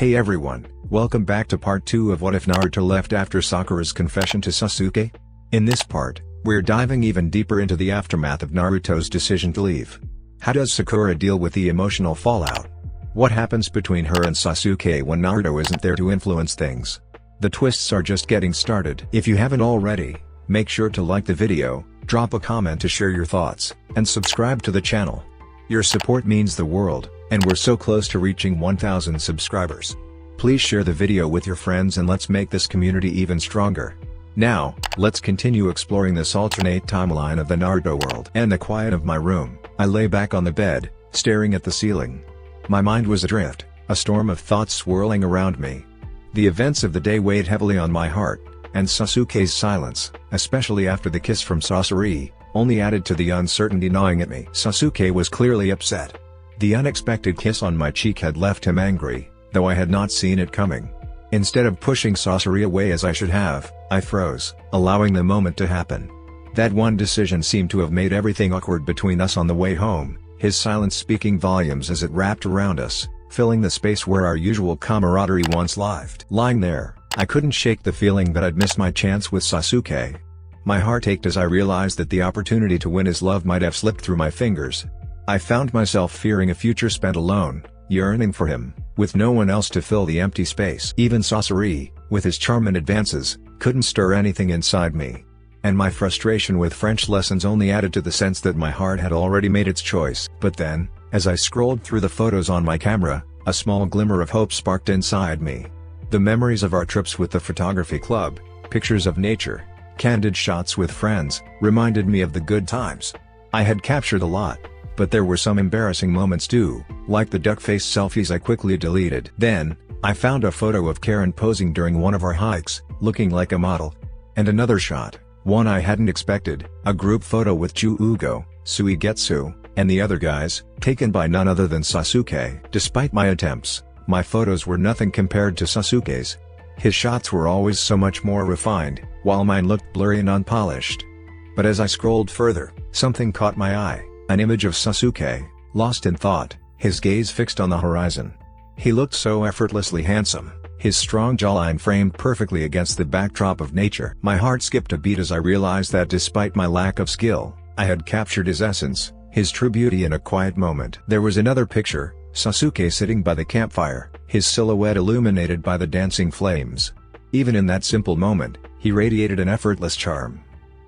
Hey everyone, welcome back to part 2 of What If Naruto Left After Sakura's confession to Sasuke? In this part, we're diving even deeper into the aftermath of Naruto's decision to leave. How does Sakura deal with the emotional fallout? What happens between her and Sasuke when Naruto isn't there to influence things? The twists are just getting started. If you haven't already, make sure to like the video, drop a comment to share your thoughts, and subscribe to the channel. Your support means the world, and we're so close to reaching 1,000 subscribers. Please share the video with your friends and let's make this community even stronger. Now, let's continue exploring this alternate timeline of the Naruto world. In the quiet of my room, I lay back on the bed, staring at the ceiling. My mind was adrift, a storm of thoughts swirling around me. The events of the day weighed heavily on my heart, and Sasuke's silence, especially after the kiss from Sasori, only added to the uncertainty gnawing at me. Sasuke was clearly upset. The unexpected kiss on my cheek had left him angry, though I had not seen it coming. Instead of pushing Sasori away as I should have, I froze, allowing the moment to happen. That one decision seemed to have made everything awkward between us on the way home, his silence speaking volumes as it wrapped around us, filling the space where our usual camaraderie once lived. Lying there, I couldn't shake the feeling that I'd missed my chance with Sasuke. My heart ached as I realized that the opportunity to win his love might have slipped through my fingers. I found myself fearing a future spent alone, yearning for him, with no one else to fill the empty space. Even Sasori, with his charm and advances, couldn't stir anything inside me. And my frustration with French lessons only added to the sense that my heart had already made its choice. But then, as I scrolled through the photos on my camera, a small glimmer of hope sparked inside me. The memories of our trips with the photography club, pictures of nature, candid shots with friends, reminded me of the good times. I had captured a lot, but there were some embarrassing moments too, like the duck-face selfies I quickly deleted. Then, I found a photo of Karen posing during one of our hikes, looking like a model. And another shot, one I hadn't expected, a group photo with Ugo, Suigetsu, and the other guys, taken by none other than Sasuke. Despite my attempts, my photos were nothing compared to Sasuke's. His shots were always so much more refined, while mine looked blurry and unpolished. But as I scrolled further, something caught my eye. An image of Sasuke, lost in thought, his gaze fixed on the horizon. He looked so effortlessly handsome, his strong jawline framed perfectly against the backdrop of nature. My heart skipped a beat as I realized that despite my lack of skill, I had captured his essence, his true beauty in a quiet moment. There was another picture, Sasuke sitting by the campfire, his silhouette illuminated by the dancing flames. Even in that simple moment, he radiated an effortless charm.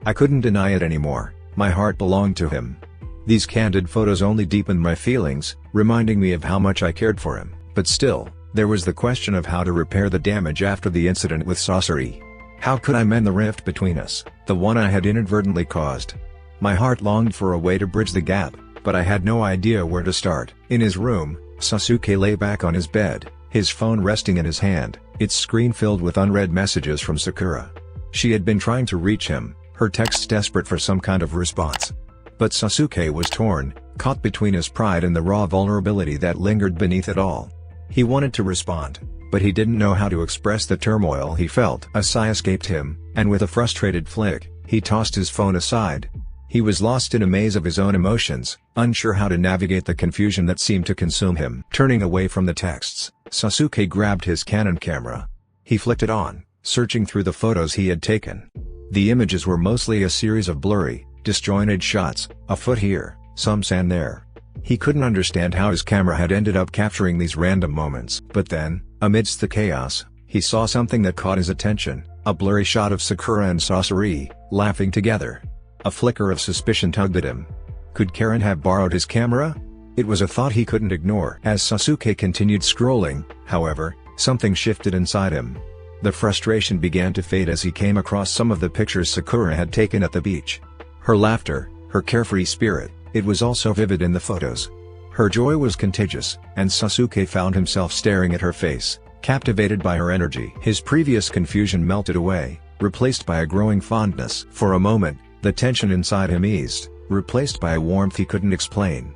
I couldn't deny it anymore, my heart belonged to him. These candid photos only deepened my feelings, reminding me of how much I cared for him. But still, there was the question of how to repair the damage after the incident with Sasori. How could I mend the rift between us, the one I had inadvertently caused? My heart longed for a way to bridge the gap, but I had no idea where to start. In his room, Sasuke lay back on his bed, his phone resting in his hand, its screen filled with unread messages from Sakura. She had been trying to reach him, her texts desperate for some kind of response. But Sasuke was torn, caught between his pride and the raw vulnerability that lingered beneath it all. He wanted to respond, but he didn't know how to express the turmoil he felt. A sigh escaped him, and with a frustrated flick, he tossed his phone aside. He was lost in a maze of his own emotions, unsure how to navigate the confusion that seemed to consume him. Turning away from the texts, Sasuke grabbed his Canon camera. He flicked it on, searching through the photos he had taken. The images were mostly a series of blurry, disjointed shots, a foot here, some sand there. He couldn't understand how his camera had ended up capturing these random moments. But then, amidst the chaos, he saw something that caught his attention, a blurry shot of Sakura and Sasori, laughing together. A flicker of suspicion tugged at him. Could Karen have borrowed his camera? It was a thought he couldn't ignore. As Sasuke continued scrolling, however, something shifted inside him. The frustration began to fade as he came across some of the pictures Sakura had taken at the beach. Her laughter, her carefree spirit, it was also vivid in the photos. Her joy was contagious, and Sasuke found himself staring at her face, captivated by her energy. His previous confusion melted away, replaced by a growing fondness. For a moment, the tension inside him eased, replaced by a warmth he couldn't explain.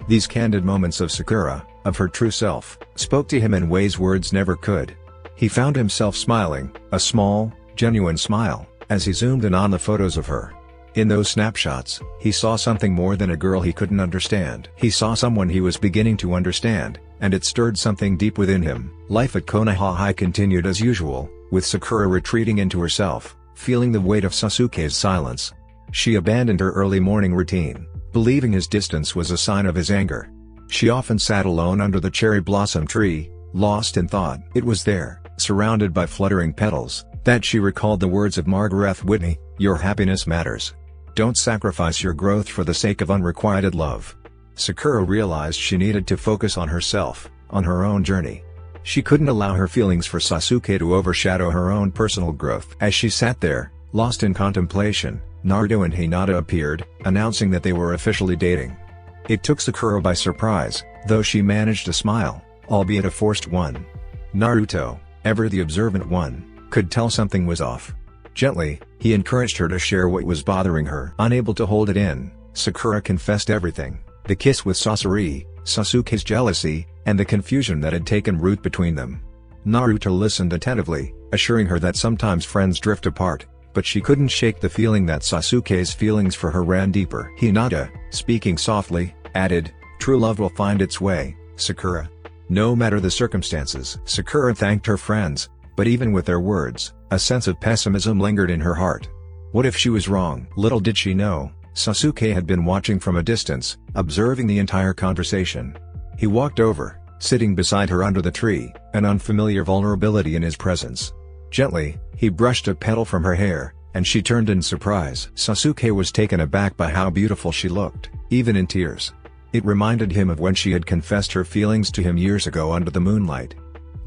These candid moments of Sakura, of her true self, spoke to him in ways words never could. He found himself smiling, a small, genuine smile, as he zoomed in on the photos of her. In those snapshots, he saw something more than a girl he couldn't understand. He saw someone he was beginning to understand, and it stirred something deep within him. Life at Konoha High continued as usual, with Sakura retreating into herself, feeling the weight of Sasuke's silence. She abandoned her early morning routine, believing his distance was a sign of his anger. She often sat alone under the cherry blossom tree, lost in thought. It was there, surrounded by fluttering petals, that she recalled the words of Margaret Whitney, "Your happiness matters. Don't sacrifice your growth for the sake of unrequited love." Sakura realized she needed to focus on herself, on her own journey. She couldn't allow her feelings for Sasuke to overshadow her own personal growth. As she sat there, lost in contemplation, Naruto and Hinata appeared, announcing that they were officially dating. It took Sakura by surprise, though she managed to smile, albeit a forced one. Naruto, ever the observant one, could tell something was off. Gently, he encouraged her to share what was bothering her. Unable to hold it in, Sakura confessed everything: the kiss with Sasori, Sasuke's jealousy, and the confusion that had taken root between them. Naruto listened attentively, assuring her that sometimes friends drift apart, but she couldn't shake the feeling that Sasuke's feelings for her ran deeper. Hinata, speaking softly, added, "True love will find its way, Sakura. No matter the circumstances." Sakura thanked her friends, but even with their words, a sense of pessimism lingered in her heart. What if she was wrong? Little did she know, Sasuke had been watching from a distance, observing the entire conversation. He walked over, sitting beside her under the tree, an unfamiliar vulnerability in his presence. Gently, he brushed a petal from her hair, and she turned in surprise. Sasuke was taken aback by how beautiful she looked, even in tears. It reminded him of when she had confessed her feelings to him years ago under the moonlight.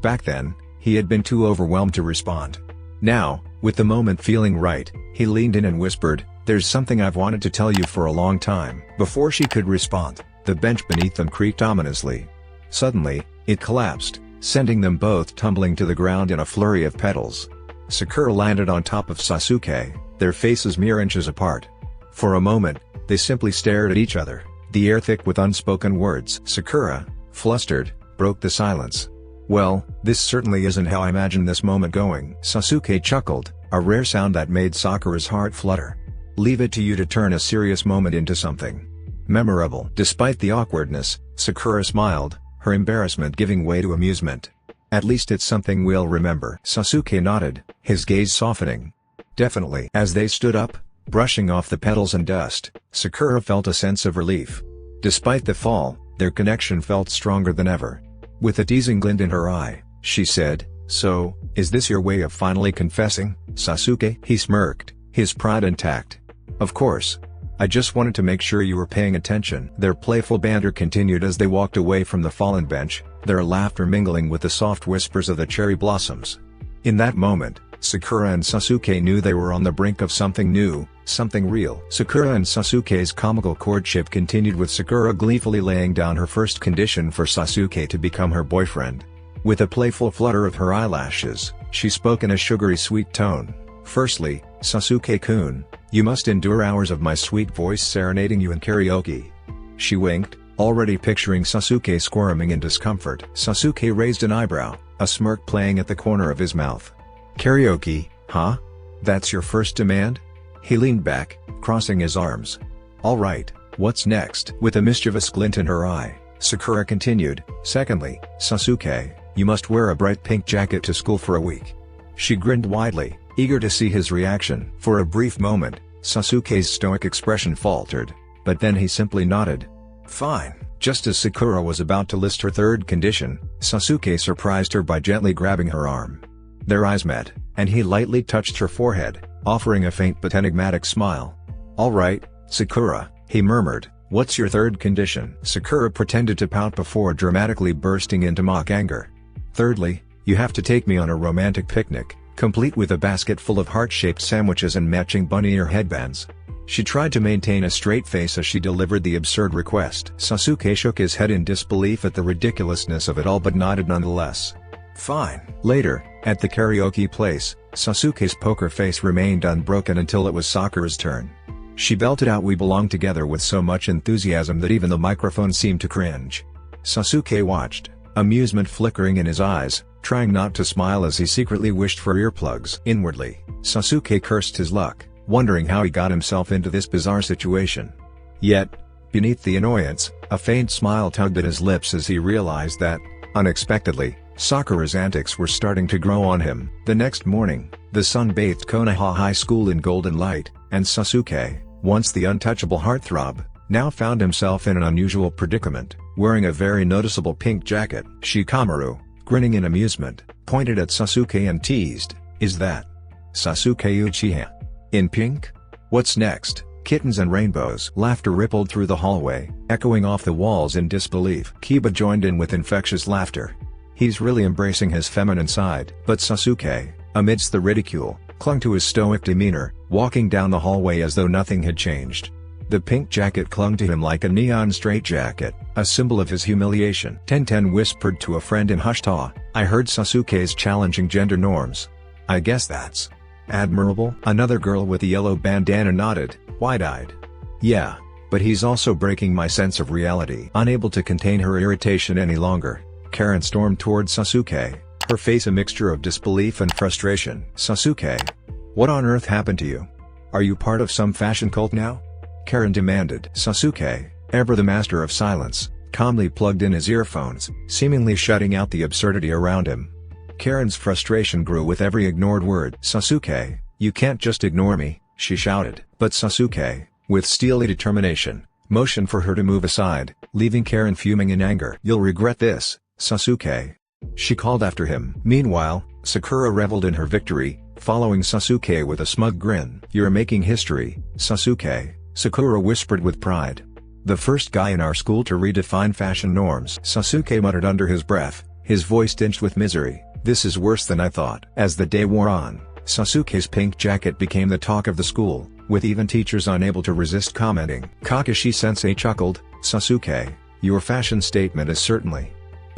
Back then, he had been too overwhelmed to respond. Now, with the moment feeling right, he leaned in and whispered, "There's something I've wanted to tell you for a long time." Before she could respond, the bench beneath them creaked ominously. Suddenly, it collapsed, sending them both tumbling to the ground in a flurry of petals. Sakura landed on top of Sasuke, their faces mere inches apart. For a moment, they simply stared at each other, the air thick with unspoken words. Sakura, flustered, broke the silence. "Well, this certainly isn't how I imagined this moment going." Sasuke chuckled, a rare sound that made Sakura's heart flutter. "Leave it to you to turn a serious moment into something memorable." Despite the awkwardness, Sakura smiled, her embarrassment giving way to amusement. "At least it's something we'll remember." Sasuke nodded, his gaze softening. "Definitely." As they stood up, brushing off the petals and dust, Sakura felt a sense of relief. Despite the fall, their connection felt stronger than ever. With a teasing glint in her eye, she said, "So, is this your way of finally confessing, Sasuke?" He smirked, his pride intact. "Of course. I just wanted to make sure you were paying attention." Their playful banter continued as they walked away from the fallen bench, their laughter mingling with the soft whispers of the cherry blossoms. In that moment, Sakura and Sasuke knew they were on the brink of something new, something real. Sakura and Sasuke's comical courtship continued, with Sakura gleefully laying down her first condition for Sasuke to become her boyfriend. With a playful flutter of her eyelashes, she spoke in a sugary sweet tone. "Firstly, Sasuke-kun, you must endure hours of my sweet voice serenading you in karaoke." She winked, already picturing Sasuke squirming in discomfort. Sasuke raised an eyebrow, a smirk playing at the corner of his mouth. "Karaoke, huh? That's your first demand?" He leaned back, crossing his arms. "All right, what's next?" With a mischievous glint in her eye, Sakura continued, "Secondly, Sasuke, you must wear a bright pink jacket to school for a week." She grinned widely, eager to see his reaction. For a brief moment, Sasuke's stoic expression faltered, but then he simply nodded. "Fine." Just as Sakura was about to list her third condition, Sasuke surprised her by gently grabbing her arm. Their eyes met, and he lightly touched her forehead, offering a faint but enigmatic smile. "All right, Sakura," he murmured, "what's your third condition?" Sakura pretended to pout before dramatically bursting into mock anger. "Thirdly, you have to take me on a romantic picnic, complete with a basket full of heart-shaped sandwiches and matching bunny ear headbands." She tried to maintain a straight face as she delivered the absurd request. Sasuke shook his head in disbelief at the ridiculousness of it all, but nodded nonetheless. "Fine." Later, at the karaoke place, Sasuke's poker face remained unbroken until it was Sakura's turn. She belted out "We Belong Together" with so much enthusiasm that even the microphone seemed to cringe. Sasuke watched, amusement flickering in his eyes, trying not to smile as he secretly wished for earplugs. Inwardly, Sasuke cursed his luck, wondering how he got himself into this bizarre situation. Yet, beneath the annoyance, A faint smile tugged at his lips as he realized that, unexpectedly, Sakura's antics were starting to grow on him. The next morning, the sun bathed Konoha High School in golden light, and Sasuke, once the untouchable heartthrob, now found himself in an unusual predicament, wearing a very noticeable pink jacket. Shikamaru, grinning in amusement, pointed at Sasuke and teased, "Is that Sasuke Uchiha? In pink? What's next?" Kittens and rainbows. Laughter rippled through the hallway, echoing off the walls in disbelief. Kiba joined in with infectious laughter. He's really embracing his feminine side. But Sasuke, amidst the ridicule, clung to his stoic demeanor, walking down the hallway as though nothing had changed. The pink jacket clung to him like a neon straitjacket, a symbol of his humiliation. Tenten whispered to a friend in hushed awe, "I heard Sasuke's challenging gender norms. I guess that's admirable." Another girl with a yellow bandana nodded, wide-eyed. "Yeah, but he's also breaking my sense of reality." Unable to contain her irritation any longer, Karen stormed toward Sasuke, her face a mixture of disbelief and frustration. "Sasuke, what on earth happened to you? Are you part of some fashion cult now?" Karen demanded. Sasuke, ever the master of silence, calmly plugged in his earphones, seemingly shutting out the absurdity around him. Karen's frustration grew with every ignored word. "Sasuke, you can't just ignore me," she shouted. But Sasuke, with steely determination, motioned for her to move aside, leaving Karen fuming in anger. "You'll regret this, Sasuke," she called after him. Meanwhile, Sakura reveled in her victory, following Sasuke with a smug grin. "You're making history, Sasuke," Sakura whispered with pride. "The first guy in our school to redefine fashion norms." Sasuke muttered under his breath, his voice tinged with misery. "This is worse than I thought." As the day wore on, Sasuke's pink jacket became the talk of the school, with even teachers unable to resist commenting. Kakashi-sensei chuckled, "Sasuke, your fashion statement is certainly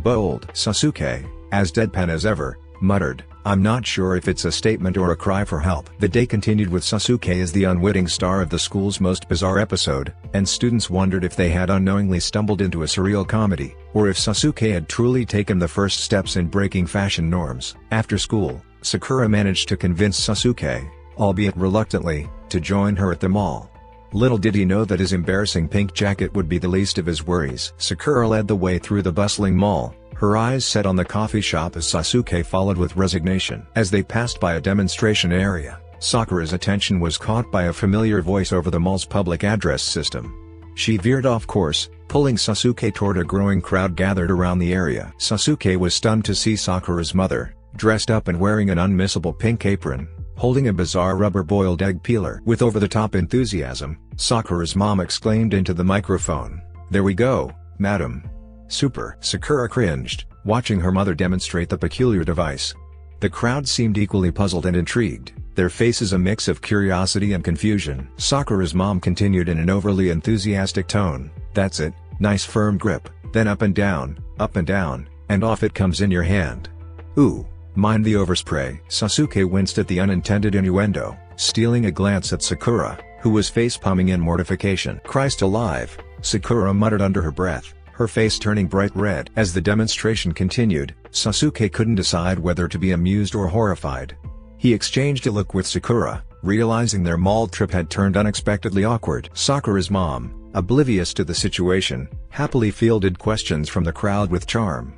bold." Sasuke, as deadpan as ever, muttered, "I'm not sure if it's a statement or a cry for help." The day continued with Sasuke as the unwitting star of the school's most bizarre episode, and students wondered if they had unknowingly stumbled into a surreal comedy, or if Sasuke had truly taken the first steps in breaking fashion norms. After school, Sakura managed to convince Sasuke, albeit reluctantly, to join her at the mall. Little did he know that his embarrassing pink jacket would be the least of his worries. Sakura led the way through the bustling mall, her eyes set on the coffee shop as Sasuke followed with resignation. As they passed by a demonstration area, Sakura's attention was caught by a familiar voice over the mall's public address system. She veered off course, pulling Sasuke toward a growing crowd gathered around the area. Sasuke was stunned to see Sakura's mother, dressed up and wearing an unmissable pink apron, holding a bizarre rubber boiled egg peeler. With over-the-top enthusiasm, Sakura's mom exclaimed into the microphone, "There we go, madam. Super." Sakura cringed, watching her mother demonstrate the peculiar device. The crowd seemed equally puzzled and intrigued, their faces a mix of curiosity and confusion. Sakura's mom continued in an overly enthusiastic tone, "That's it, nice firm grip, then up and down, and off it comes in your hand. Ooh, mind the overspray." Sasuke winced at the unintended innuendo, stealing a glance at Sakura, who was face-palming in mortification. "Christ alive," Sakura muttered under her breath, her face turning bright red. As the demonstration continued, Sasuke couldn't decide whether to be amused or horrified. He exchanged a look with Sakura, realizing their mall trip had turned unexpectedly awkward. Sakura's mom, oblivious to the situation, happily fielded questions from the crowd with charm.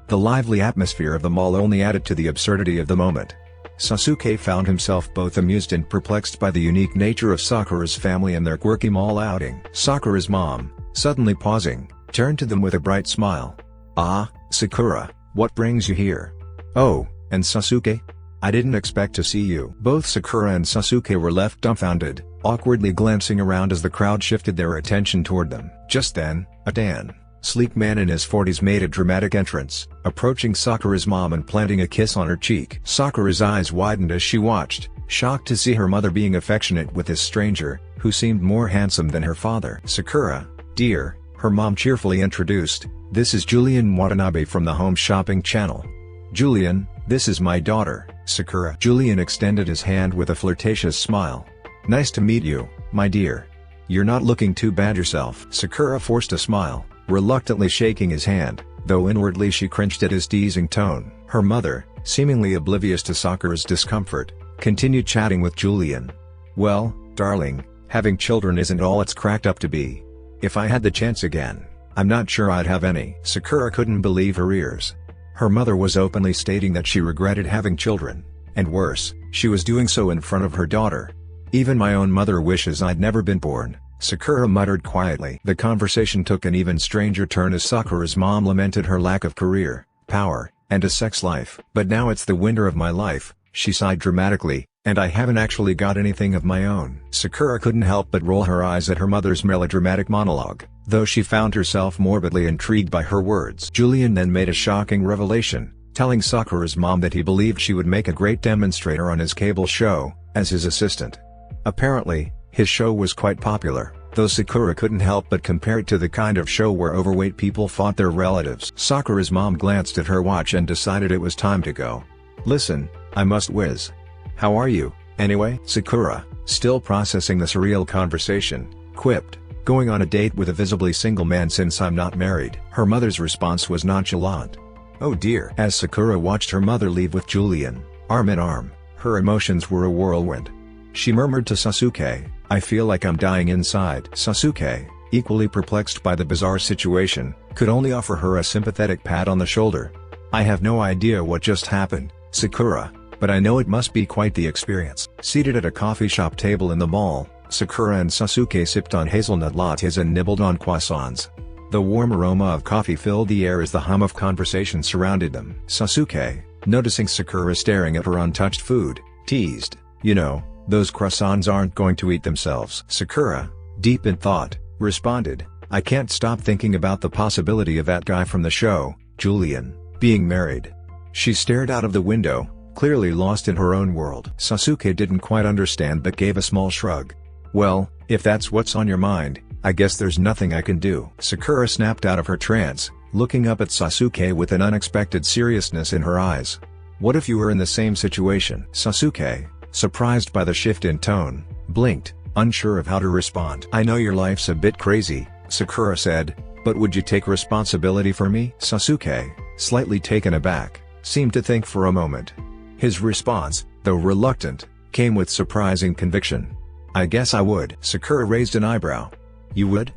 The lively atmosphere of the mall only added to the absurdity of the moment. Sasuke found himself both amused and perplexed by the unique nature of Sakura's family and their quirky mall outing. Sakura's mom, suddenly pausing, turned to them with a bright smile. "Ah, Sakura, what brings you here? Oh, and Sasuke? I didn't expect to see you." Both Sakura and Sasuke were left dumbfounded, awkwardly glancing around as the crowd shifted their attention toward them. Just then, a tan, sleek man in his 40s made a dramatic entrance, approaching Sakura's mom and planting a kiss on her cheek. Sakura's eyes widened as she watched, shocked to see her mother being affectionate with this stranger, who seemed more handsome than her father. "Sakura, dear," her mom cheerfully introduced, "this is Julian Watanabe from the Home Shopping Channel. Julian, this is my daughter, Sakura." Julian extended his hand with a flirtatious smile. "Nice to meet you, my dear. You're not looking too bad yourself." Sakura forced a smile, reluctantly shaking his hand, though inwardly she cringed at his teasing tone. Her mother, seemingly oblivious to Sakura's discomfort, continued chatting with Julian. "Well, darling, having children isn't all it's cracked up to be. If I had the chance again, I'm not sure I'd have any. Sakura couldn't believe her ears. Her mother was openly stating that she regretted having children, and worse, she was doing so in front of her daughter. Even my own mother wishes I'd never been born, Sakura muttered quietly. The conversation took an even stranger turn as Sakura's mom lamented her lack of career, power, and a sex life. But now it's the winter of my life, she sighed dramatically, and I haven't actually got anything of my own. Sakura couldn't help but roll her eyes at her mother's melodramatic monologue, though she found herself morbidly intrigued by her words. Julian then made a shocking revelation, telling Sakura's mom that he believed she would make a great demonstrator on his cable show, as his assistant. Apparently, his show was quite popular, though Sakura couldn't help but compare it to the kind of show where overweight people fought their relatives. Sakura's mom glanced at her watch and decided it was time to go. Listen, I must whiz. How are you, anyway? Sakura, still processing the surreal conversation, quipped, going on a date with a visibly single man since I'm not married. Her mother's response was nonchalant. Oh dear. As Sakura watched her mother leave with Julian, arm in arm, her emotions were a whirlwind. She murmured to Sasuke, I feel like I'm dying inside. Sasuke, equally perplexed by the bizarre situation, could only offer her a sympathetic pat on the shoulder. I have no idea what just happened, Sakura, but I know it must be quite the experience. Seated at a coffee shop table in the mall, Sakura and Sasuke sipped on hazelnut lattes and nibbled on croissants. The warm aroma of coffee filled the air as the hum of conversation surrounded them. Sasuke, noticing Sakura staring at her untouched food, teased, you know, those croissants aren't going to eat themselves. Sakura, deep in thought, responded, I can't stop thinking about the possibility of that guy from the show, Julian, being married. She stared out of the window, clearly lost in her own world. Sasuke didn't quite understand but gave a small shrug. Well, if that's what's on your mind, I guess there's nothing I can do. Sakura snapped out of her trance, looking up at Sasuke with an unexpected seriousness in her eyes. What if you were in the same situation? Sasuke, surprised by the shift in tone, blinked, unsure of how to respond. I know your life's a bit crazy, Sakura said, but would you take responsibility for me? Sasuke, slightly taken aback, seemed to think for a moment. His response, though reluctant, came with surprising conviction. I guess I would. Sakura raised an eyebrow. You would?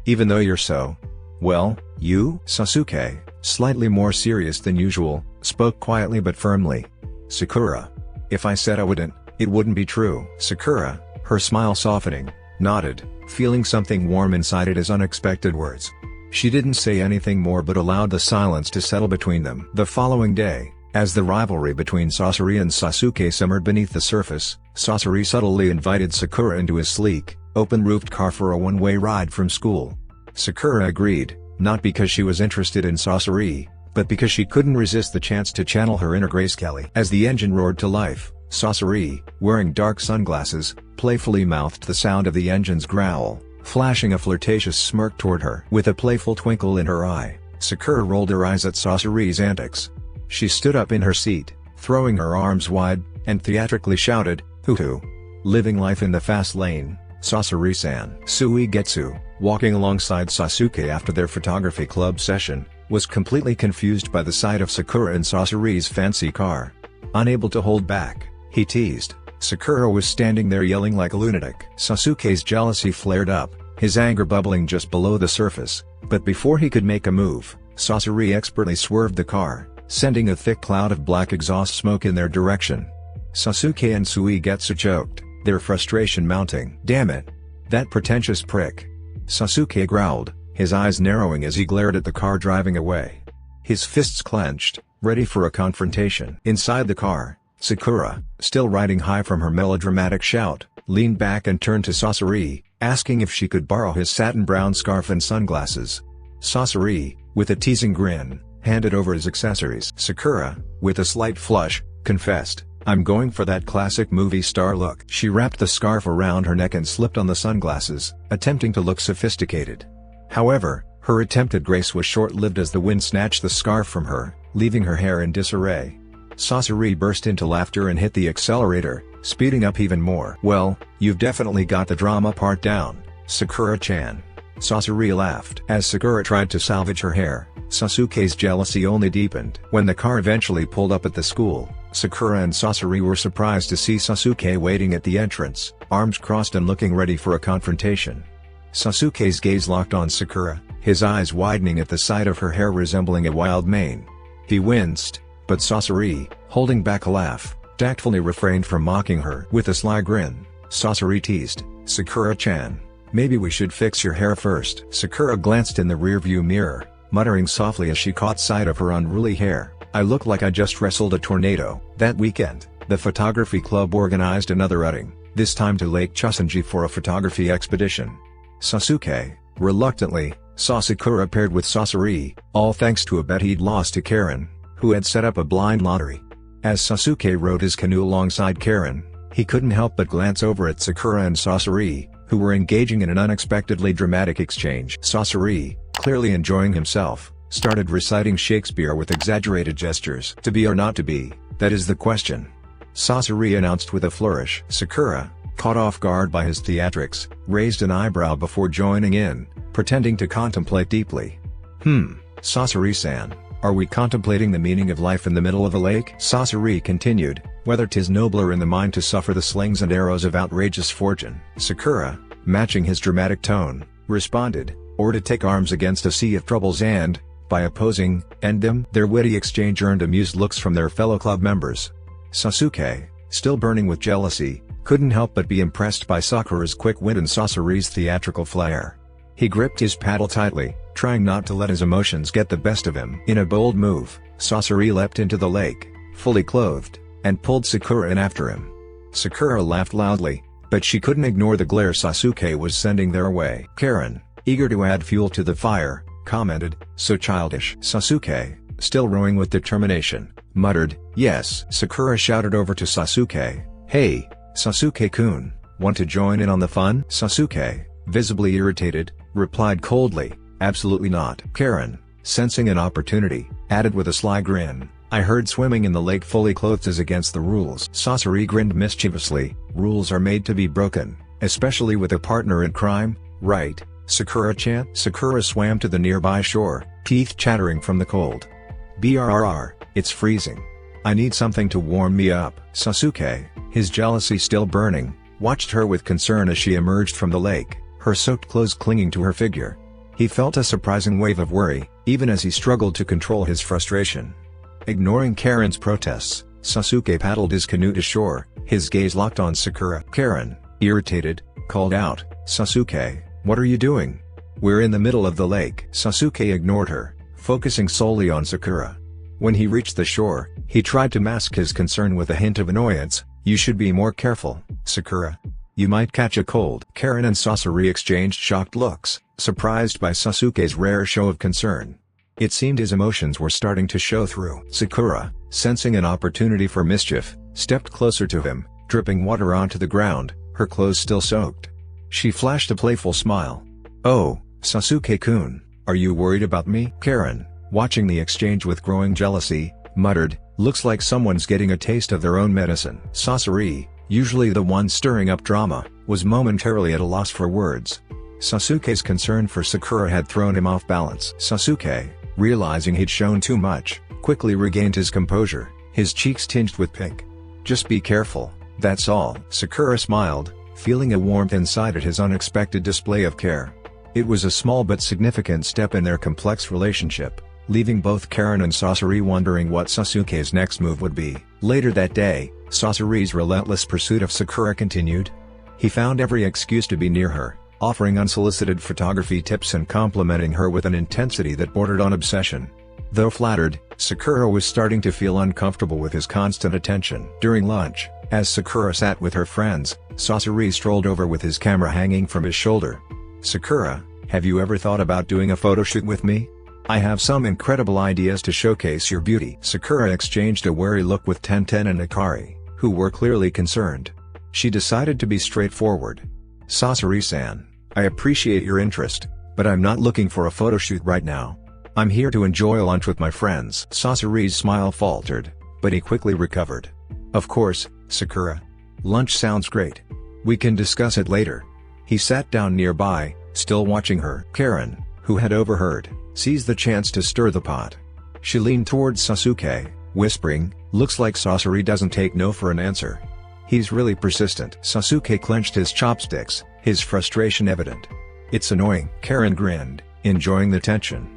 Even though you're so... Well, you? Sasuke, slightly more serious than usual, spoke quietly but firmly. Sakura. If I said I wouldn't, it wouldn't be true. Sakura, her smile softening, nodded, feeling something warm inside at his unexpected words. She didn't say anything more but allowed the silence to settle between them. The following day, as the rivalry between Sasori and Sasuke simmered beneath the surface, Sasori subtly invited Sakura into his sleek, open-roofed car for a one-way ride from school. Sakura agreed, not because she was interested in Sasori, but because she couldn't resist the chance to channel her inner Grace Kelly. As the engine roared to life, Sasori, wearing dark sunglasses, playfully mouthed the sound of the engine's growl, flashing a flirtatious smirk toward her. With a playful twinkle in her eye, Sakura rolled her eyes at Sasori's antics. She stood up in her seat, throwing her arms wide, and theatrically shouted, "Hoo-hoo! Living life in the fast lane, Sasori-san." Suigetsu, walking alongside Sasuke after their photography club session, was completely confused by the sight of Sakura in Sasori's fancy car. Unable to hold back, he teased. Sakura was standing there yelling like a lunatic. Sasuke's jealousy flared up, his anger bubbling just below the surface, but before he could make a move, Sasori expertly swerved the car, sending a thick cloud of black exhaust smoke in their direction. Sasuke and Suigetsu choked, their frustration mounting. Damn it! That pretentious prick! Sasuke growled, his eyes narrowing as he glared at the car driving away. His fists clenched, ready for a confrontation. Inside the car, Sakura, still riding high from her melodramatic shout, leaned back and turned to Sasori, asking if she could borrow his satin brown scarf and sunglasses. Sasori, with a teasing grin, handed over his accessories. Sakura, with a slight flush, confessed, "I'm going for that classic movie star look." She wrapped the scarf around her neck and slipped on the sunglasses, attempting to look sophisticated. However, her attempt at grace was short-lived as the wind snatched the scarf from her, leaving her hair in disarray. Sasori burst into laughter and hit the accelerator, speeding up even more. "Well, you've definitely got the drama part down, Sakura-chan." Sasori laughed. As Sakura tried to salvage her hair, Sasuke's jealousy only deepened. When the car eventually pulled up at the school, Sakura and Sasori were surprised to see Sasuke waiting at the entrance, arms crossed and looking ready for a confrontation. Sasuke's gaze locked on Sakura, his eyes widening at the sight of her hair resembling a wild mane. He winced, but Sasori, holding back a laugh, tactfully refrained from mocking her. With a sly grin, Sasori teased, "Sakura-chan, maybe we should fix your hair first." Sakura glanced in the rearview mirror, muttering softly as she caught sight of her unruly hair. "I look like I just wrestled a tornado." That weekend, the photography club organized another outing, this time to Lake Chusanji for a photography expedition. Sasuke, reluctantly, saw Sakura paired with Sasori, all thanks to a bet he'd lost to Karen, who had set up a blind lottery. As Sasuke rowed his canoe alongside Karen, he couldn't help but glance over at Sakura and Sasori, who were engaging in an unexpectedly dramatic exchange. Sasori, clearly enjoying himself, started reciting Shakespeare with exaggerated gestures. "To be or not to be, that is the question," Sasori announced with a flourish. Sakura, caught off guard by his theatrics, raised an eyebrow before joining in, pretending to contemplate deeply. Sasori-san, are we contemplating the meaning of life in the middle of a lake?" Sasori continued, "Whether 'tis nobler in the mind to suffer the slings and arrows of outrageous fortune." Sakura, matching his dramatic tone, responded, "Or to take arms against a sea of troubles and, by opposing, end them." Their witty exchange earned amused looks from their fellow club members. Sasuke, still burning with jealousy, couldn't help but be impressed by Sakura's quick wit and Sasori's theatrical flair. He gripped his paddle tightly, trying not to let his emotions get the best of him. In a bold move, Sasori leapt into the lake, fully clothed, and pulled Sakura in after him. Sakura laughed loudly, but she couldn't ignore the glare Sasuke was sending their way. Karen, eager to add fuel to the fire, commented, "So childish." Sasuke, still rowing with determination, muttered, "Yes." Sakura shouted over to Sasuke, "Hey, Sasuke-kun, want to join in on the fun?" Sasuke, visibly irritated, replied coldly, "Absolutely not." Karen, sensing an opportunity, added with a sly grin, "I heard swimming in the lake fully clothed is against the rules." Sasori grinned mischievously, "Rules are made to be broken, especially with a partner in crime, right, Sakura-chan?" Sakura swam to the nearby shore, teeth chattering from the cold. "Brrr, it's freezing. I need something to warm me up." Sasuke, his jealousy still burning, watched her with concern as she emerged from the lake, her soaked clothes clinging to her figure. He felt a surprising wave of worry, even as he struggled to control his frustration. Ignoring Karen's protests, Sasuke paddled his canoe to shore, his gaze locked on Sakura. Karen, irritated, called out, "Sasuke, what are you doing? We're in the middle of the lake." Sasuke ignored her, focusing solely on Sakura. When he reached the shore, he tried to mask his concern with a hint of annoyance, "You should be more careful, Sakura. You might catch a cold." Karen and Sasori exchanged shocked looks, surprised by Sasuke's rare show of concern. It seemed his emotions were starting to show through. Sakura, sensing an opportunity for mischief, stepped closer to him, dripping water onto the ground, her clothes still soaked. She flashed a playful smile. "Oh, Sasuke-kun, are you worried about me?" Karen, watching the exchange with growing jealousy, muttered, "Looks like someone's getting a taste of their own medicine." Sasori, usually the one stirring up drama, was momentarily at a loss for words. Sasuke's concern for Sakura had thrown him off balance. Sasuke, realizing he'd shown too much, quickly regained his composure, his cheeks tinged with pink. "Just be careful, that's all." Sakura smiled, feeling a warmth inside at his unexpected display of care. It was a small but significant step in their complex relationship, leaving both Karen and Sasori wondering what Sasuke's next move would be. Later that day, Sasori's relentless pursuit of Sakura continued. He found every excuse to be near her, offering unsolicited photography tips and complimenting her with an intensity that bordered on obsession. Though flattered, Sakura was starting to feel uncomfortable with his constant attention. During lunch, as Sakura sat with her friends, Sasori strolled over with his camera hanging from his shoulder. "Sakura, have you ever thought about doing a photoshoot with me? I have some incredible ideas to showcase your beauty." Sakura exchanged a wary look with Tenten and Akari, who were clearly concerned. She decided to be straightforward. "Sasori-san, I appreciate your interest, but I'm not looking for a photoshoot right now. I'm here to enjoy lunch with my friends." Sasori's smile faltered, but he quickly recovered. "Of course, Sakura. Lunch sounds great. We can discuss it later." He sat down nearby, still watching her. Karen, who had overheard, seized the chance to stir the pot. She leaned towards Sasuke, whispering, "Looks like Sasori doesn't take no for an answer. He's really persistent." Sasuke clenched his chopsticks, his frustration evident. "It's annoying." Karen grinned, enjoying the tension.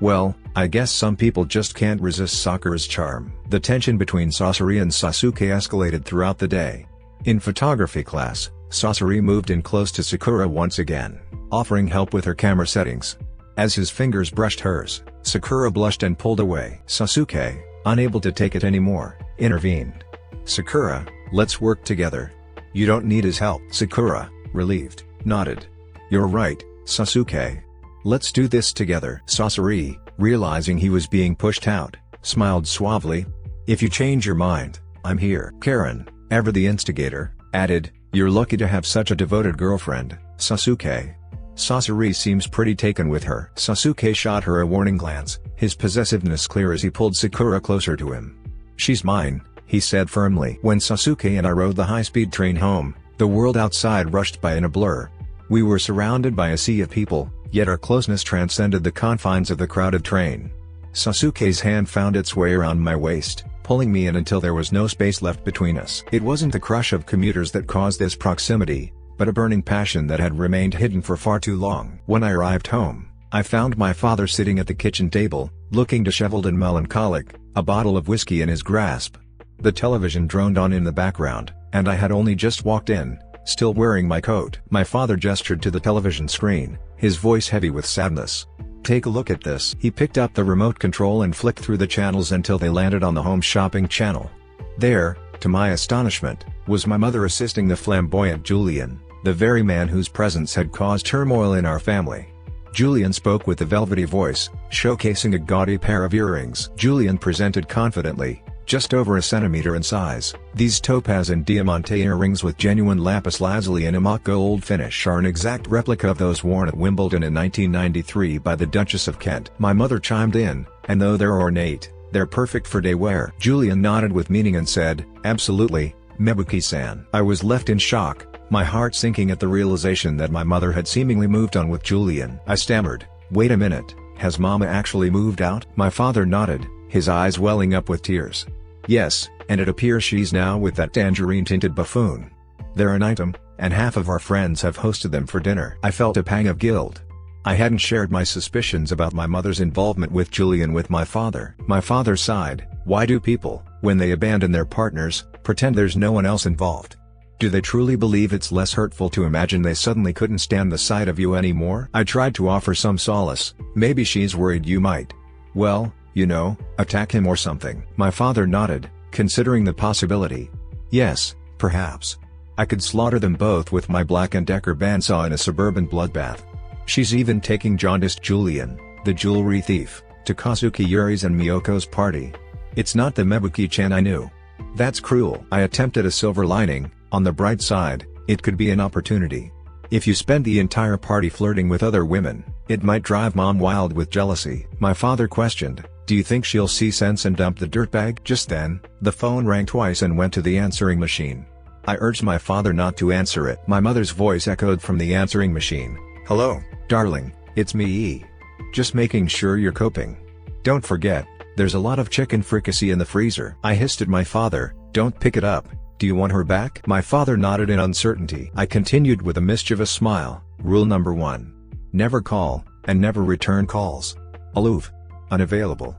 Well, I guess some people just can't resist Sakura's charm. The tension between Sasori and Sasuke escalated throughout the day. In photography class, Sasori moved in close to Sakura once again, offering help with her camera settings. As his fingers brushed hers, Sakura blushed and pulled away. Sasuke, unable to take it anymore, intervened. "Sakura, let's work together. You don't need his help." Sakura, relieved, nodded. "You're right, Sasuke. Let's do this together." Sasori, realizing he was being pushed out, smiled suavely. "If you change your mind, I'm here." Karen, ever the instigator, added, "You're lucky to have such a devoted girlfriend, Sasuke." Sasori seems pretty taken with her. Sasuke shot her a warning glance, his possessiveness clear as he pulled Sakura closer to him. "She's mine," he said firmly. When Sasuke and I rode the high-speed train home, the world outside rushed by in a blur. We were surrounded by a sea of people, yet our closeness transcended the confines of the crowded train. Sasuke's hand found its way around my waist, pulling me in until there was no space left between us. It wasn't the crush of commuters that caused this proximity, but a burning passion that had remained hidden for far too long. When I arrived home, I found my father sitting at the kitchen table, looking disheveled and melancholic, a bottle of whiskey in his grasp. The television droned on in the background, and I had only just walked in, still wearing my coat. My father gestured to the television screen, his voice heavy with sadness. "Take a look at this." He picked up the remote control and flicked through the channels until they landed on the home shopping channel. There, to my astonishment, was my mother assisting the flamboyant Julian, the very man whose presence had caused turmoil in our family. Julian spoke with a velvety voice, showcasing a gaudy pair of earrings. Julian presented confidently, just over a centimeter in size. "These topaz and diamante earrings with genuine lapis lazuli and a mock gold finish are an exact replica of those worn at Wimbledon in 1993 by the Duchess of Kent." My mother chimed in, "And though they're ornate, they're perfect for day wear." Julian nodded with meaning and said, "Absolutely, Mebuki-san." I was left in shock, my heart sinking at the realization that my mother had seemingly moved on with Julian. I stammered, "Wait a minute, has Mama actually moved out?" My father nodded, his eyes welling up with tears. "Yes, and it appears she's now with that tangerine-tinted buffoon. They're an item, and half of our friends have hosted them for dinner." I felt a pang of guilt. I hadn't shared my suspicions about my mother's involvement with Julian with my father. My father sighed, "Why do people, when they abandon their partners, pretend there's no one else involved? Do they truly believe it's less hurtful to imagine they suddenly couldn't stand the sight of you anymore?" I tried to offer some solace. "Maybe she's worried you might, well, you know, attack him or something." My father nodded, considering the possibility. "Yes, perhaps. I could slaughter them both with my Black & Decker bandsaw in a suburban bloodbath. She's even taking jaundiced Julian, the jewelry thief, to Kazuki Yuri's and Miyoko's party. It's not the Mebuki-chan I knew. That's cruel." I attempted a silver lining. "On the bright side, it could be an opportunity. If you spend the entire party flirting with other women, it might drive Mom wild with jealousy." My father questioned, "Do you think she'll see sense and dump the dirtbag?" Just then, the phone rang twice and went to the answering machine. I urged my father not to answer it. My mother's voice echoed from the answering machine. "Hello, darling, it's me. Just making sure you're coping. Don't forget, there's a lot of chicken fricassee in the freezer." I hissed at my father, "Don't pick it up. Do you want her back?" My father nodded in uncertainty. I continued with a mischievous smile. "Rule number 1. Never call, and never return calls. Aloof. Unavailable.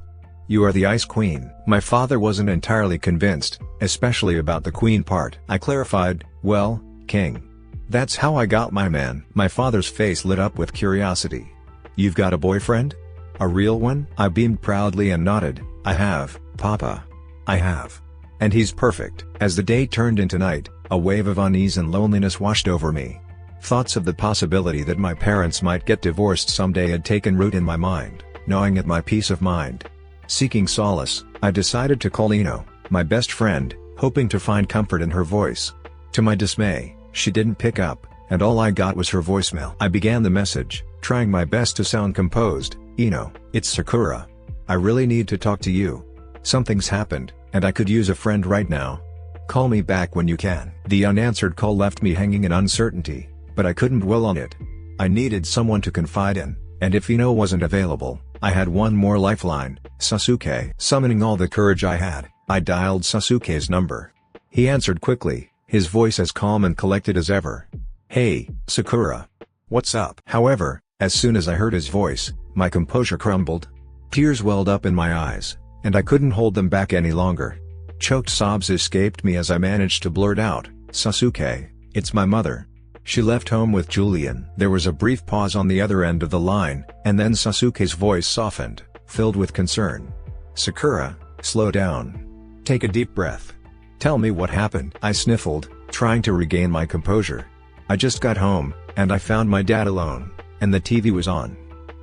You are the Ice Queen." My father wasn't entirely convinced, especially about the queen part. I clarified, "Well, King. That's how I got my man." My father's face lit up with curiosity. "You've got a boyfriend? A real one?" I beamed proudly and nodded. "I have, Papa. I have. And he's perfect." As the day turned into night, a wave of unease and loneliness washed over me. Thoughts of the possibility that my parents might get divorced someday had taken root in my mind, gnawing at my peace of mind. Seeking solace, I decided to call Ino, my best friend, hoping to find comfort in her voice. To my dismay, she didn't pick up, and all I got was her voicemail. I began the message, trying my best to sound composed. "Ino, it's Sakura. I really need to talk to you. Something's happened, and I could use a friend right now. Call me back when you can." The unanswered call left me hanging in uncertainty, but I couldn't dwell on it. I needed someone to confide in, and if Ino wasn't available, I had one more lifeline, Sasuke. Summoning all the courage I had, I dialed Sasuke's number. He answered quickly, his voice as calm and collected as ever. "Hey, Sakura. What's up?" However, As soon as I heard his voice, my composure crumbled. Tears welled up in my eyes, and I couldn't hold them back any longer. Choked sobs escaped me as I managed to blurt out, "Sasuke, it's my mother. She left home with Julian." There was a brief pause on the other end of the line, and then Sasuke's voice softened, filled with concern. "Sakura, slow down. Take a deep breath. Tell me what happened." I sniffled, trying to regain my composure. "I just got home, and I found my dad alone, and the TV was on.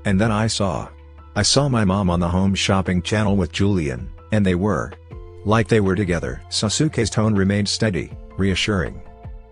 And then I saw my mom on the home shopping channel with Julian, and they were together." Sasuke's tone remained steady, reassuring.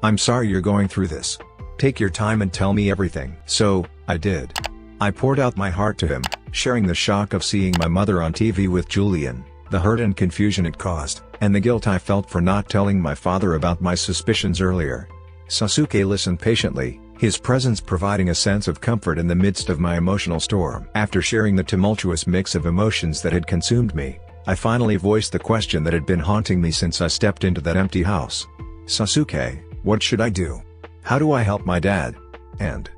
"I'm sorry you're going through this. Take your time and tell me everything." So, I did. I poured out my heart to him, sharing the shock of seeing my mother on TV with Julian, the hurt and confusion it caused, and the guilt I felt for not telling my father about my suspicions earlier. Sasuke listened patiently, his presence providing a sense of comfort in the midst of my emotional storm. After sharing the tumultuous mix of emotions that had consumed me, I finally voiced the question that had been haunting me since I stepped into that empty house. "Sasuke, what should I do? How do I help my dad? And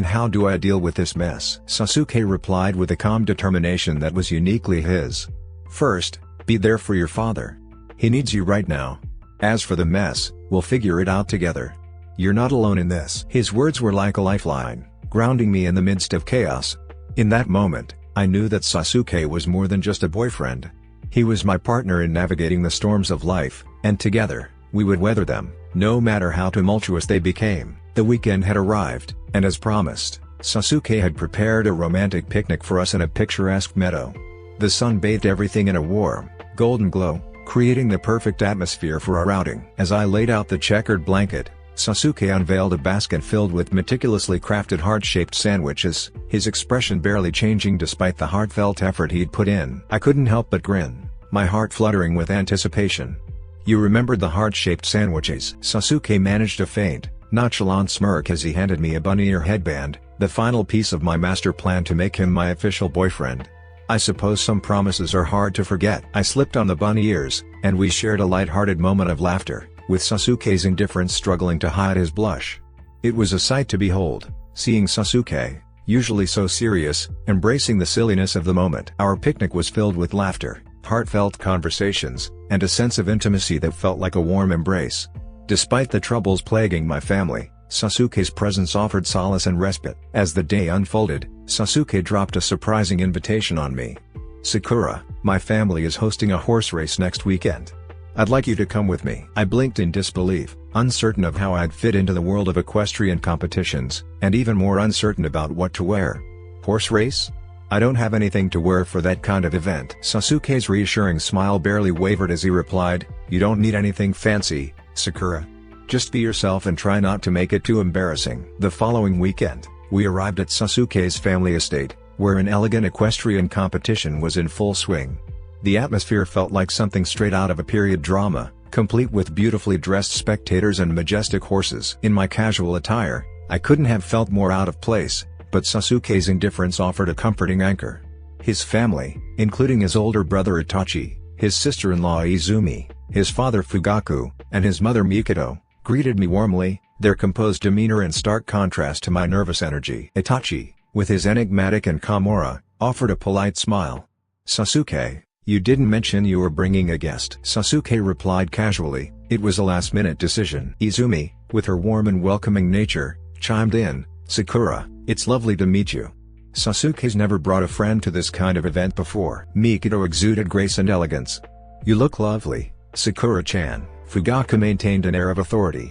how do I deal with this mess?" Sasuke replied with a calm determination that was uniquely his. "First, be there for your father. He needs you right now. As for the mess, we'll figure it out together. You're not alone in this." His words were like a lifeline, grounding me in the midst of chaos. In that moment, I knew that Sasuke was more than just a boyfriend. He was my partner in navigating the storms of life, and together, we would weather them, no matter how tumultuous they became. The weekend had arrived, and as promised, Sasuke had prepared a romantic picnic for us in a picturesque meadow. The sun bathed everything in a warm, golden glow, creating the perfect atmosphere for our outing. As I laid out the checkered blanket, Sasuke unveiled a basket filled with meticulously crafted heart-shaped sandwiches, his expression barely changing despite the heartfelt effort he'd put in. I couldn't help but grin, my heart fluttering with anticipation. "You remembered the heart-shaped sandwiches?" Sasuke managed a faint, nonchalant smirk as he handed me a bunny ear headband, the final piece of my master plan to make him my official boyfriend. "I suppose some promises are hard to forget." I slipped on the bunny ears, and we shared a light-hearted moment of laughter, with Sasuke's indifference struggling to hide his blush. It was a sight to behold, seeing Sasuke, usually so serious, embracing the silliness of the moment. Our picnic was filled with laughter, heartfelt conversations, and a sense of intimacy that felt like a warm embrace. Despite the troubles plaguing my family, Sasuke's presence offered solace and respite. As the day unfolded, Sasuke dropped a surprising invitation on me. "Sakura, my family is hosting a horse race next weekend. I'd like you to come with me." I blinked in disbelief, uncertain of how I'd fit into the world of equestrian competitions, and even more uncertain about what to wear. "Horse race? I don't have anything to wear for that kind of event." Sasuke's reassuring smile barely wavered as he replied, "You don't need anything fancy, Sakura. Just be yourself and try not to make it too embarrassing." The following weekend, we arrived at Sasuke's family estate, where an elegant equestrian competition was in full swing. The atmosphere felt like something straight out of a period drama, complete with beautifully dressed spectators and majestic horses. In my casual attire, I couldn't have felt more out of place, but Sasuke's indifference offered a comforting anchor. His family, including his older brother Itachi, his sister-in-law Izumi, his father Fugaku, and his mother Mikado, greeted me warmly, their composed demeanor in stark contrast to my nervous energy. Itachi, with his enigmatic and calm aura, offered a polite smile. "Sasuke, you didn't mention you were bringing a guest." Sasuke replied casually, "It was a last-minute decision." Izumi, with her warm and welcoming nature, chimed in, "Sakura, it's lovely to meet you. Sasuke's never brought a friend to this kind of event before." Mikado exuded grace and elegance. "You look lovely, Sakura-chan." Fugaku maintained an air of authority.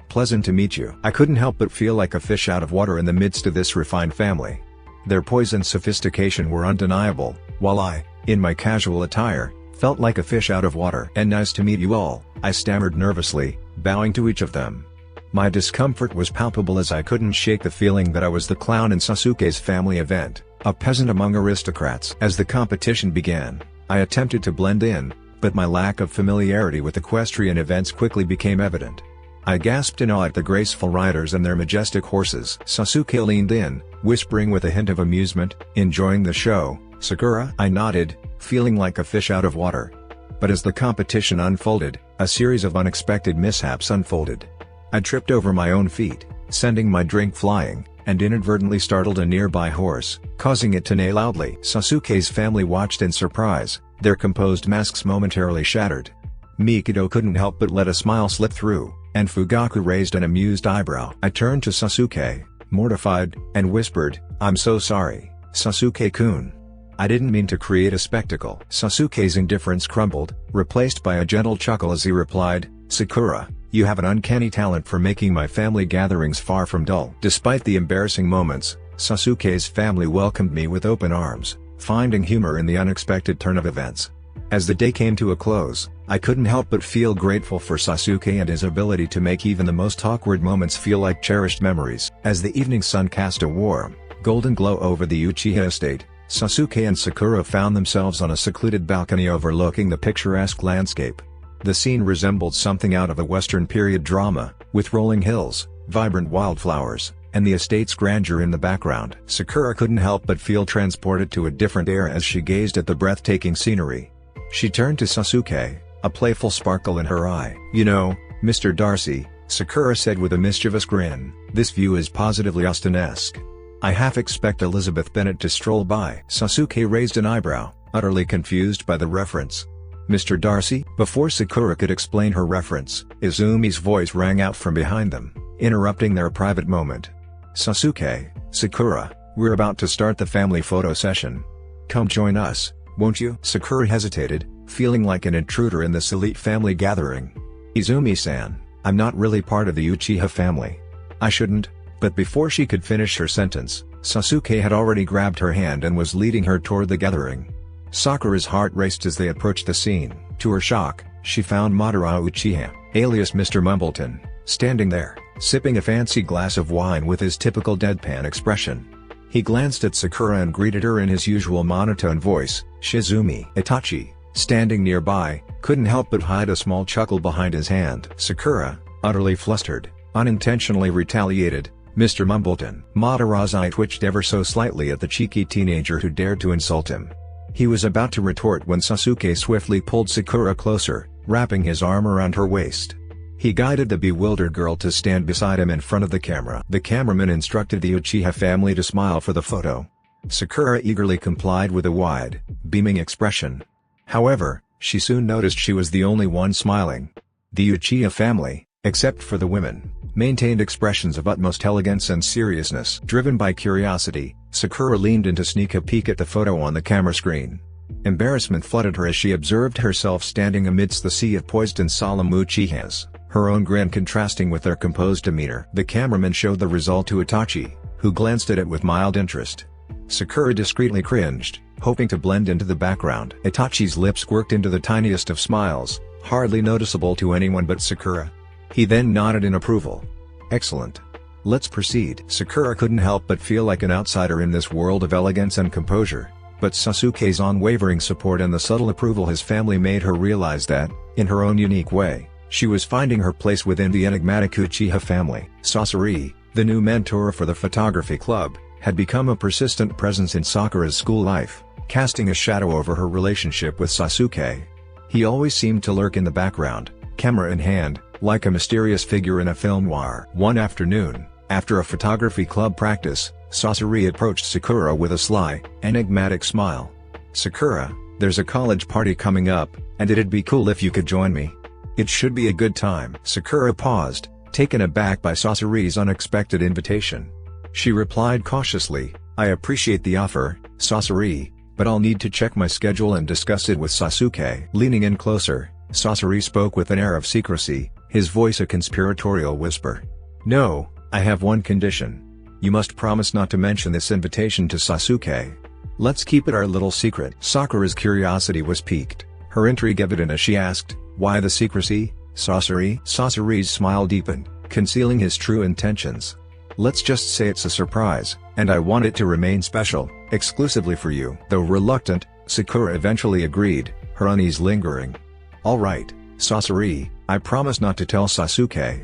"Pleasant to meet you." I couldn't help but feel like a fish out of water in the midst of this refined family. Their poise and sophistication were undeniable, while I, in my casual attire, felt like a fish out of water. "And nice to meet you all," I stammered nervously, bowing to each of them. My discomfort was palpable as I couldn't shake the feeling that I was the clown in Sasuke's family event, a peasant among aristocrats. As the competition began, I attempted to blend in, but my lack of familiarity with equestrian events quickly became evident. I gasped in awe at the graceful riders and their majestic horses. Sasuke leaned in, whispering with a hint of amusement, "Enjoying the show, Sakura?" I nodded, feeling like a fish out of water. But as the competition unfolded, a series of unexpected mishaps unfolded. I tripped over my own feet, sending my drink flying, and inadvertently startled a nearby horse, causing it to neigh loudly. Sasuke's family watched in surprise, their composed masks momentarily shattered. Mikado couldn't help but let a smile slip through, and Fugaku raised an amused eyebrow. I turned to Sasuke, mortified, and whispered, "I'm so sorry, Sasuke-kun. I didn't mean to create a spectacle." Sasuke's indifference crumbled, replaced by a gentle chuckle as he replied, "Sakura, you have an uncanny talent for making my family gatherings far from dull." Despite the embarrassing moments, Sasuke's family welcomed me with open arms, finding humor in the unexpected turn of events. As the day came to a close, I couldn't help but feel grateful for Sasuke and his ability to make even the most awkward moments feel like cherished memories. As the evening sun cast a warm, golden glow over the Uchiha estate, Sasuke and Sakura found themselves on a secluded balcony overlooking the picturesque landscape. The scene resembled something out of a Western period drama, with rolling hills, vibrant wildflowers, and the estate's grandeur in the background. Sakura couldn't help but feel transported to a different era as she gazed at the breathtaking scenery. She turned to Sasuke, a playful sparkle in her eye. "You know, Mr. Darcy," Sakura said with a mischievous grin, "this view is positively Austen-esque. I half expect Elizabeth Bennet to stroll by." Sasuke raised an eyebrow, utterly confused by the reference. "Mr. Darcy?" Before Sakura could explain her reference, Izumi's voice rang out from behind them, interrupting their private moment. "Sasuke, Sakura, we're about to start the family photo session. Come join us, won't you?" Sakura hesitated, feeling like an intruder in this elite family gathering. "Izumi-san, I'm not really part of the Uchiha family. I shouldn't," but before she could finish her sentence, Sasuke had already grabbed her hand and was leading her toward the gathering. Sakura's heart raced as they approached the scene. To her shock, she found Madara Uchiha, alias Mr. Mumbleton, standing there, sipping a fancy glass of wine with his typical deadpan expression. He glanced at Sakura and greeted her in his usual monotone voice. Shizumi Itachi, standing nearby, couldn't help but hide a small chuckle behind his hand. Sakura, utterly flustered, unintentionally retaliated, "Mr. Mumbleton." Madara's eye twitched ever so slightly at the cheeky teenager who dared to insult him. He was about to retort when Sasuke swiftly pulled Sakura closer, wrapping his arm around her waist. He guided the bewildered girl to stand beside him in front of the camera. The cameraman instructed the Uchiha family to smile for the photo. Sakura eagerly complied with a wide, beaming expression. However, she soon noticed she was the only one smiling. The Uchiha family, except for the women, maintained expressions of utmost elegance and seriousness. Driven by curiosity, Sakura leaned in to sneak a peek at the photo on the camera screen. Embarrassment flooded her as she observed herself standing amidst the sea of poised and solemn Uchihas, her own grin contrasting with their composed demeanor. The cameraman showed the result to Itachi, who glanced at it with mild interest. Sakura discreetly cringed, hoping to blend into the background. Itachi's lips worked into the tiniest of smiles, hardly noticeable to anyone but Sakura. He then nodded in approval. "Excellent. Let's proceed." Sakura couldn't help but feel like an outsider in this world of elegance and composure, but Sasuke's unwavering support and the subtle approval his family made her realize that, in her own unique way, she was finding her place within the enigmatic Uchiha family. Sasori, the new mentor for the photography club, had become a persistent presence in Sakura's school life, casting a shadow over her relationship with Sasuke. He always seemed to lurk in the background, camera in hand, like a mysterious figure in a film noir. One afternoon, after a photography club practice, Sasori approached Sakura with a sly, enigmatic smile. "Sakura, there's a college party coming up, and it'd be cool if you could join me. It should be a good time." Sakura paused, taken aback by Sasori's unexpected invitation. She replied cautiously, "I appreciate the offer, Sasori, but I'll need to check my schedule and discuss it with Sasuke." Leaning in closer, Sasori spoke with an air of secrecy, his voice a conspiratorial whisper. "No, I have one condition. You must promise not to mention this invitation to Sasuke. Let's keep it our little secret." Sakura's curiosity was piqued, her intrigue evident as she asked, "Why the secrecy, Sasori?" Sasori's smile deepened, concealing his true intentions. "Let's just say it's a surprise, and I want it to remain special, exclusively for you." Though reluctant, Sakura eventually agreed, her unease lingering. "All right, Sasori, I promise not to tell Sasuke.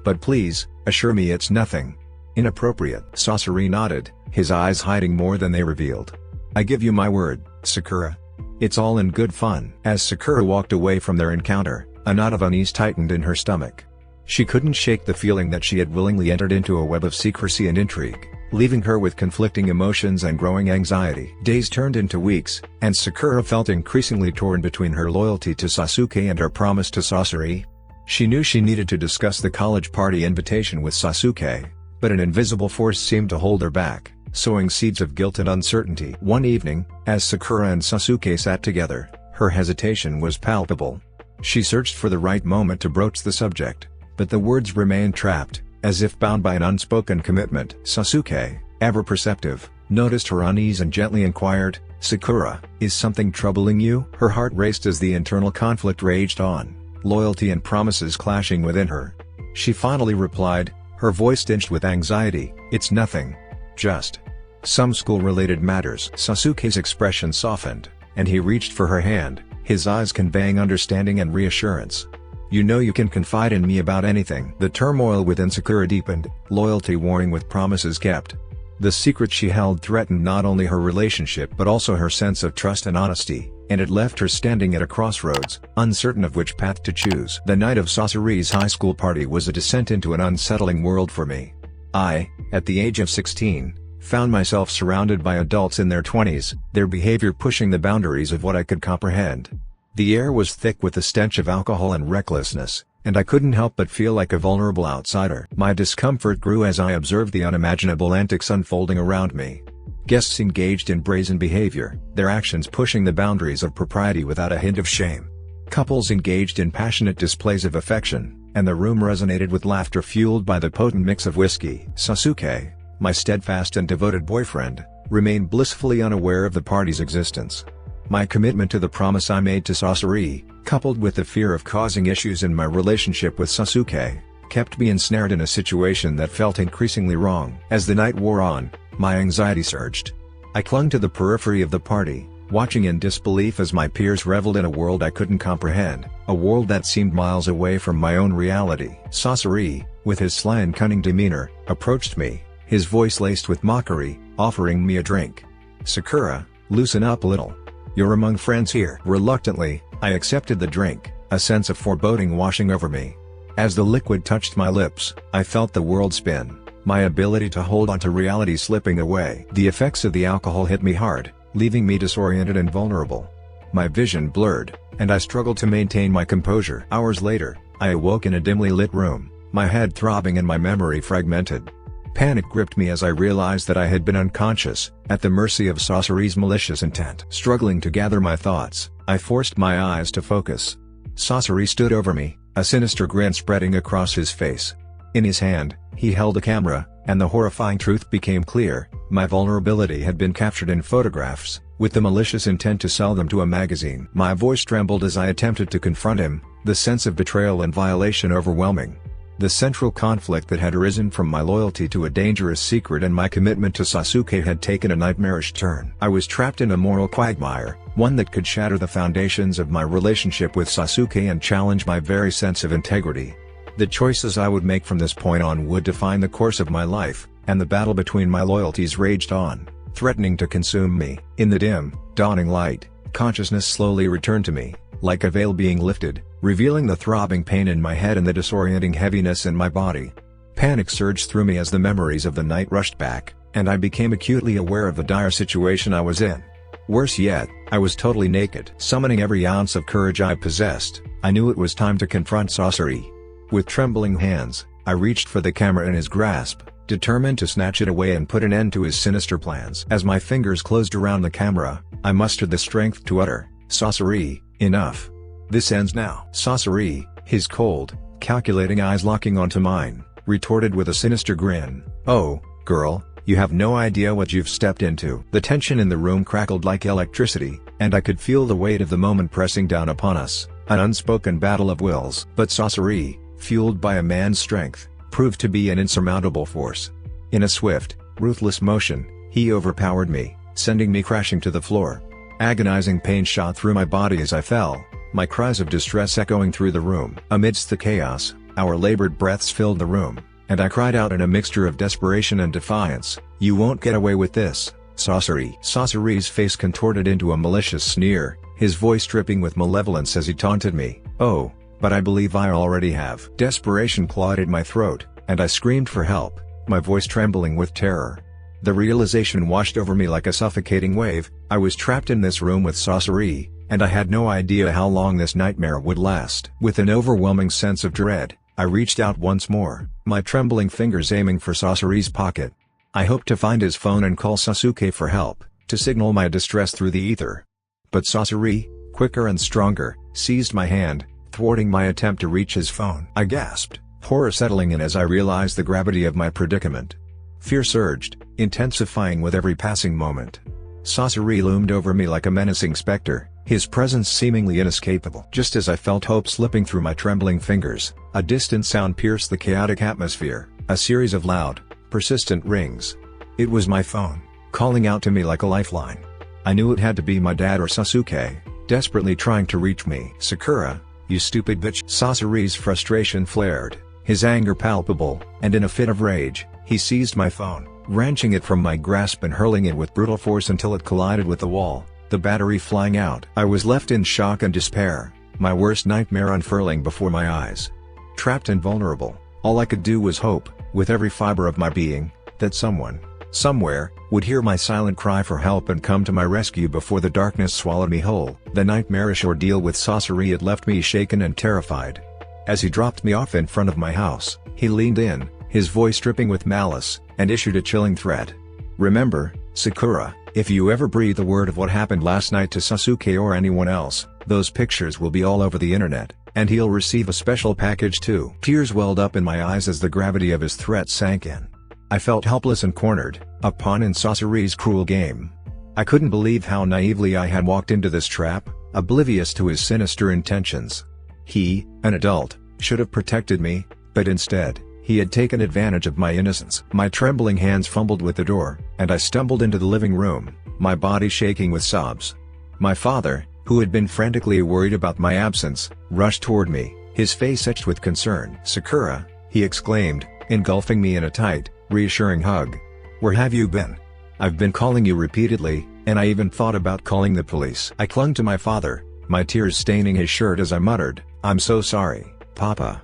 But please, assure me it's nothing inappropriate." Sasori nodded, his eyes hiding more than they revealed. "I give you my word, Sakura. It's all in good fun." As Sakura walked away from their encounter, a knot of unease tightened in her stomach. She couldn't shake the feeling that she had willingly entered into a web of secrecy and intrigue, leaving her with conflicting emotions and growing anxiety. Days turned into weeks, and Sakura felt increasingly torn between her loyalty to Sasuke and her promise to Sasori. She knew she needed to discuss the college party invitation with Sasuke, but an invisible force seemed to hold her back, sowing seeds of guilt and uncertainty. One evening, as Sakura and Sasuke sat together, her hesitation was palpable. She searched for the right moment to broach the subject, but the words remained trapped, as if bound by an unspoken commitment. Sasuke, ever perceptive, noticed her unease and gently inquired, "Sakura, is something troubling you?" Her heart raced as the internal conflict raged on, loyalty and promises clashing within her. She finally replied, her voice tinged with anxiety, "It's nothing. Just some school-related matters." Sasuke's expression softened, and he reached for her hand, his eyes conveying understanding and reassurance. "You know you can confide in me about anything." The turmoil within Sakura deepened, loyalty warring with promises kept. The secret she held threatened not only her relationship but also her sense of trust and honesty, and it left her standing at a crossroads, uncertain of which path to choose. The night of Sasori's high school party was a descent into an unsettling world for me. I, at the age of 16, found myself surrounded by adults in their 20s, their behavior pushing the boundaries of what I could comprehend. The air was thick with the stench of alcohol and recklessness, and I couldn't help but feel like a vulnerable outsider. My discomfort grew as I observed the unimaginable antics unfolding around me. Guests engaged in brazen behavior, their actions pushing the boundaries of propriety without a hint of shame. Couples engaged in passionate displays of affection, and the room resonated with laughter fueled by the potent mix of whiskey. Sasuke, my steadfast and devoted boyfriend, remained blissfully unaware of the party's existence. My commitment to the promise I made to Sasori, coupled with the fear of causing issues in my relationship with Sasuke, kept me ensnared in a situation that felt increasingly wrong. As the night wore on, my anxiety surged. I clung to the periphery of the party, watching in disbelief as my peers reveled in a world I couldn't comprehend, a world that seemed miles away from my own reality. Sasori, with his sly and cunning demeanor, approached me, his voice laced with mockery, offering me a drink. "Sakura, loosen up a little. You're among friends here." Reluctantly, I accepted the drink, a sense of foreboding washing over me. As the liquid touched my lips, I felt the world spin, my ability to hold onto reality slipping away. The effects of the alcohol hit me hard, leaving me disoriented and vulnerable. My vision blurred, and I struggled to maintain my composure. Hours later, I awoke in a dimly lit room, my head throbbing and my memory fragmented. Panic gripped me as I realized that I had been unconscious, at the mercy of Sasori's malicious intent. Struggling to gather my thoughts, I forced my eyes to focus. Sasori stood over me, a sinister grin spreading across his face. In his hand, he held a camera, and the horrifying truth became clear: my vulnerability had been captured in photographs, with the malicious intent to sell them to a magazine. My voice trembled as I attempted to confront him, the sense of betrayal and violation overwhelming. The central conflict that had arisen from my loyalty to a dangerous secret and my commitment to Sasuke had taken a nightmarish turn. I was trapped in a moral quagmire, one that could shatter the foundations of my relationship with Sasuke and challenge my very sense of integrity. The choices I would make from this point on would define the course of my life, and the battle between my loyalties raged on, threatening to consume me. In the dim, dawning light, consciousness slowly returned to me, like a veil being lifted, revealing the throbbing pain in my head and the disorienting heaviness in my body. Panic surged through me as the memories of the night rushed back, and I became acutely aware of the dire situation I was in. Worse yet, I was totally naked. Summoning every ounce of courage I possessed, I knew it was time to confront Sasori. With trembling hands, I reached for the camera in his grasp, determined to snatch it away and put an end to his sinister plans. As my fingers closed around the camera, I mustered the strength to utter, "Sasori, enough. This ends now." Sasori, his cold, calculating eyes locking onto mine, retorted with a sinister grin, "Oh, girl, you have no idea what you've stepped into." The tension in the room crackled like electricity, and I could feel the weight of the moment pressing down upon us, an unspoken battle of wills. But Sasori, fueled by a man's strength, proved to be an insurmountable force. In a swift, ruthless motion, he overpowered me, sending me crashing to the floor. Agonizing pain shot through my body as I fell, my cries of distress echoing through the room. Amidst the chaos, our labored breaths filled the room, and I cried out in a mixture of desperation and defiance, "You won't get away with this, Sasori." Sasori's face contorted into a malicious sneer, his voice dripping with malevolence as he taunted me, "Oh, but I believe I already have." Desperation clawed at my throat, and I screamed for help, my voice trembling with terror. The realization washed over me like a suffocating wave. I was trapped in this room with Sasori, and I had no idea how long this nightmare would last. With an overwhelming sense of dread, I reached out once more, my trembling fingers aiming for Sasori's pocket. I hoped to find his phone and call Sasuke for help, to signal my distress through the ether. But Sasori, quicker and stronger, seized my hand, thwarting my attempt to reach his phone. I gasped, horror settling in as I realized the gravity of my predicament. Fear surged, intensifying with every passing moment. Sasori loomed over me like a menacing specter, his presence seemingly inescapable. Just as I felt hope slipping through my trembling fingers, a distant sound pierced the chaotic atmosphere, a series of loud, persistent rings. It was my phone, calling out to me like a lifeline. I knew it had to be my dad or Sasuke, desperately trying to reach me. "Sakura, you stupid bitch." Sasori's frustration flared, his anger palpable, and in a fit of rage, he seized my phone, wrenching it from my grasp and hurling it with brutal force until it collided with the wall, the battery flying out. I was left in shock and despair, my worst nightmare unfurling before my eyes. Trapped and vulnerable, all I could do was hope, with every fiber of my being, that someone, somewhere, would hear my silent cry for help and come to my rescue before the darkness swallowed me whole. The nightmarish ordeal with Sasori had left me shaken and terrified. As he dropped me off in front of my house, he leaned in, his voice dripping with malice, and issued a chilling threat. "Remember, Sakura, if you ever breathe a word of what happened last night to Sasuke or anyone else, those pictures will be all over the internet, and he'll receive a special package too." Tears welled up in my eyes as the gravity of his threat sank in. I felt helpless and cornered, a pawn in Sasori's cruel game. I couldn't believe how naively I had walked into this trap, oblivious to his sinister intentions. He, an adult, should have protected me, but instead, he had taken advantage of my innocence. My trembling hands fumbled with the door, and I stumbled into the living room, my body shaking with sobs. My father, who had been frantically worried about my absence, rushed toward me, his face etched with concern. "Sakura," he exclaimed, engulfing me in a tight, reassuring hug. "Where have you been? I've been calling you repeatedly, and I even thought about calling the police." I clung to my father, my tears staining his shirt as I muttered, "I'm so sorry, Papa.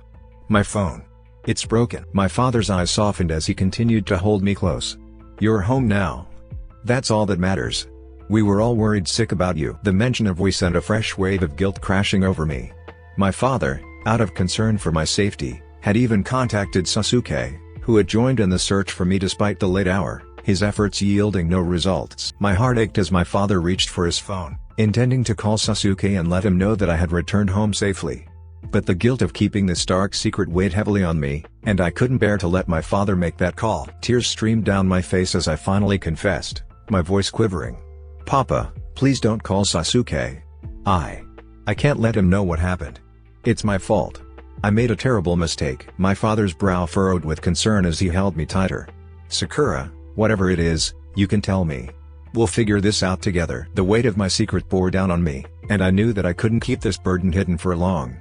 My phone. It's broken." My father's eyes softened as he continued to hold me close. "You're home now. That's all that matters. We were all worried sick about you." The mention of we sent a fresh wave of guilt crashing over me. My father, out of concern for my safety, had even contacted Sasuke, who had joined in the search for me despite the late hour, his efforts yielding no results. My heart ached as my father reached for his phone, intending to call Sasuke and let him know that I had returned home safely. But the guilt of keeping this dark secret weighed heavily on me, and I couldn't bear to let my father make that call. Tears streamed down my face as I finally confessed, my voice quivering. "Papa, please don't call Sasuke. I can't let him know what happened. It's my fault. I made a terrible mistake." My father's brow furrowed with concern as he held me tighter. "Sakura, whatever it is, you can tell me. We'll figure this out together." The weight of my secret bore down on me, and I knew that I couldn't keep this burden hidden for long.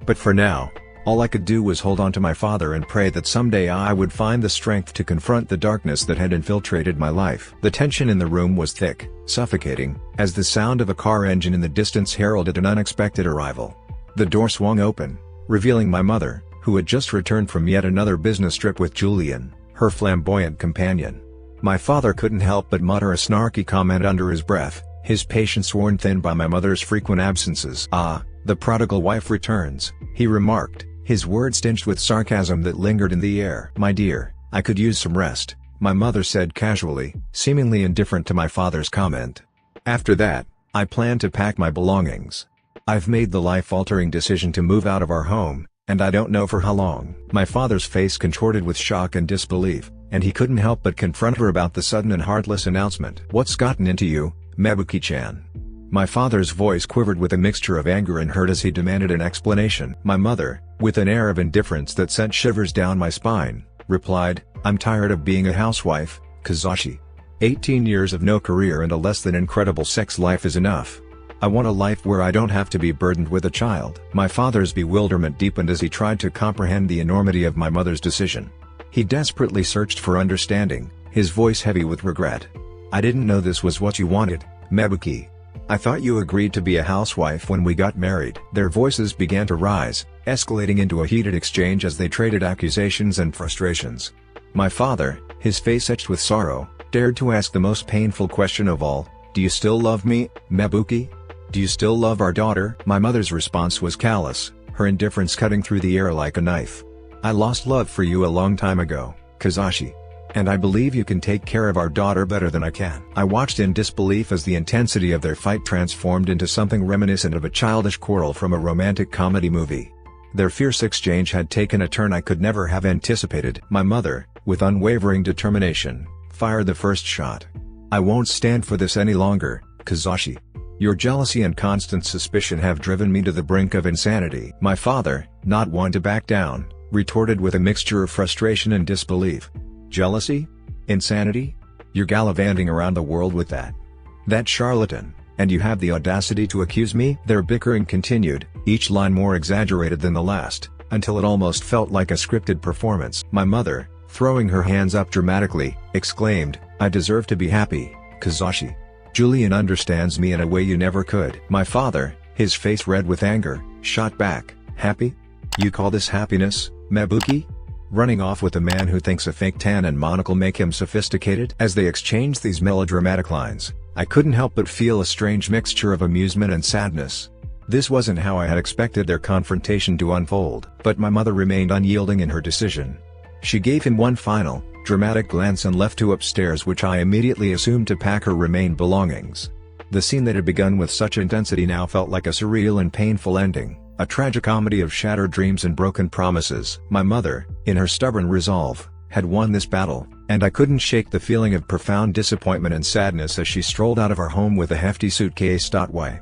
But for now, all I could do was hold on to my father and pray that someday I would find the strength to confront the darkness that had infiltrated my life. The tension in the room was thick, suffocating, as the sound of a car engine in the distance heralded an unexpected arrival. The door swung open, revealing my mother, who had just returned from yet another business trip with Julian, her flamboyant companion. My father couldn't help but mutter a snarky comment under his breath, his patience worn thin by my mother's frequent absences. "Ah, the prodigal wife returns," he remarked, his words tinged with sarcasm that lingered in the air. "My dear, I could use some rest," my mother said casually, seemingly indifferent to my father's comment. "After that, I plan to pack my belongings. I've made the life-altering decision to move out of our home, and I don't know for how long." My father's face contorted with shock and disbelief, and he couldn't help but confront her about the sudden and heartless announcement. "What's gotten into you, Mebuki-chan?" My father's voice quivered with a mixture of anger and hurt as he demanded an explanation. My mother, with an air of indifference that sent shivers down my spine, replied, "I'm tired of being a housewife, Kazashi. 18 years of no career and a less than incredible sex life is enough. I want a life where I don't have to be burdened with a child." My father's bewilderment deepened as he tried to comprehend the enormity of my mother's decision. He desperately searched for understanding, his voice heavy with regret. "I didn't know this was what you wanted, Mebuki. I thought you agreed to be a housewife when we got married." Their voices began to rise, escalating into a heated exchange as they traded accusations and frustrations. My father, his face etched with sorrow, dared to ask the most painful question of all, "Do you still love me, Mebuki? Do you still love our daughter?" My mother's response was callous, her indifference cutting through the air like a knife. "I lost love for you a long time ago, Kazashi. And I believe you can take care of our daughter better than I can." I watched in disbelief as the intensity of their fight transformed into something reminiscent of a childish quarrel from a romantic comedy movie. Their fierce exchange had taken a turn I could never have anticipated. My mother, with unwavering determination, fired the first shot. "I won't stand for this any longer, Kazashi. Your jealousy and constant suspicion have driven me to the brink of insanity." My father, not one to back down, retorted with a mixture of frustration and disbelief. "Jealousy? Insanity? You're gallivanting around the world with that charlatan, and you have the audacity to accuse me?" Their bickering continued, each line more exaggerated than the last, until it almost felt like a scripted performance. My mother, throwing her hands up dramatically, exclaimed, "I deserve to be happy, Kazashi. Julian understands me in a way you never could." My father, his face red with anger, shot back, "Happy? You call this happiness, Mebuki? Running off with a man who thinks a fake tan and monocle make him sophisticated?" As they exchanged these melodramatic lines, I couldn't help but feel a strange mixture of amusement and sadness. This wasn't how I had expected their confrontation to unfold. But my mother remained unyielding in her decision. She gave him one final, dramatic glance and left to upstairs, which I immediately assumed to pack her remaining belongings. The scene that had begun with such intensity now felt like a surreal and painful ending. A tragicomedy of shattered dreams and broken promises. My mother, in her stubborn resolve, had won this battle, and I couldn't shake the feeling of profound disappointment and sadness as she strolled out of our home with a hefty suitcase.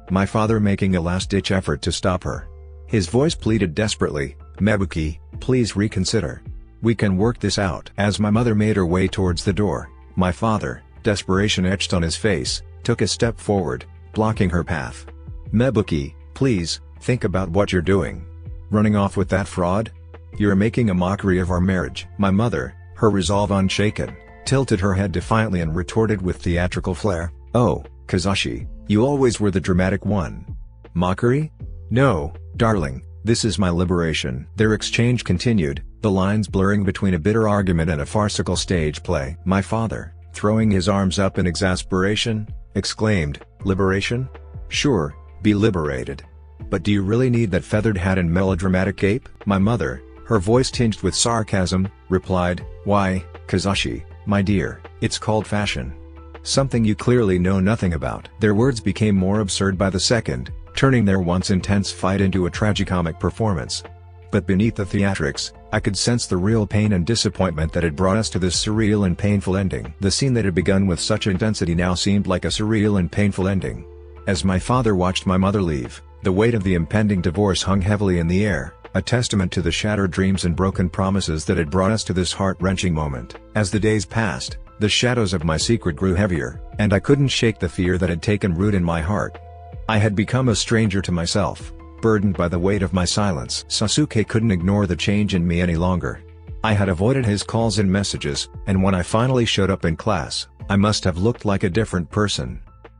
My father making a last-ditch effort to stop her. His voice pleaded desperately, "Mebuki, please reconsider. We can work this out." As my mother made her way towards the door, my father, desperation etched on his face, took a step forward, blocking her path. "Mebuki, please, think about what you're doing. Running off with that fraud? You're making a mockery of our marriage." My mother, her resolve unshaken, tilted her head defiantly and retorted with theatrical flair, "Oh, Kazashi, you always were the dramatic one. Mockery? No, darling, this is my liberation." Their exchange continued, the lines blurring between a bitter argument and a farcical stage play. My father, throwing his arms up in exasperation, exclaimed, "Liberation? Sure, be liberated. But do you really need that feathered hat and melodramatic cape?" My mother, her voice tinged with sarcasm, replied, "Why, Kazashi, my dear, it's called fashion. Something you clearly know nothing about." Their words became more absurd by the second, turning their once intense fight into a tragicomic performance. But beneath the theatrics, I could sense the real pain and disappointment that had brought us to this surreal and painful ending. The scene that had begun with such intensity now seemed like a surreal and painful ending. As my father watched my mother leave, the weight of the impending divorce hung heavily in the air, a testament to the shattered dreams and broken promises that had brought us to this heart-wrenching moment. As the days passed, the shadows of my secret grew heavier, and I couldn't shake the fear that had taken root in my heart. I had become a stranger to myself, burdened by the weight of my silence. Sasuke couldn't ignore the change in me any longer. I had avoided his calls and messages, and when I finally showed up in class, I must have looked like a different person.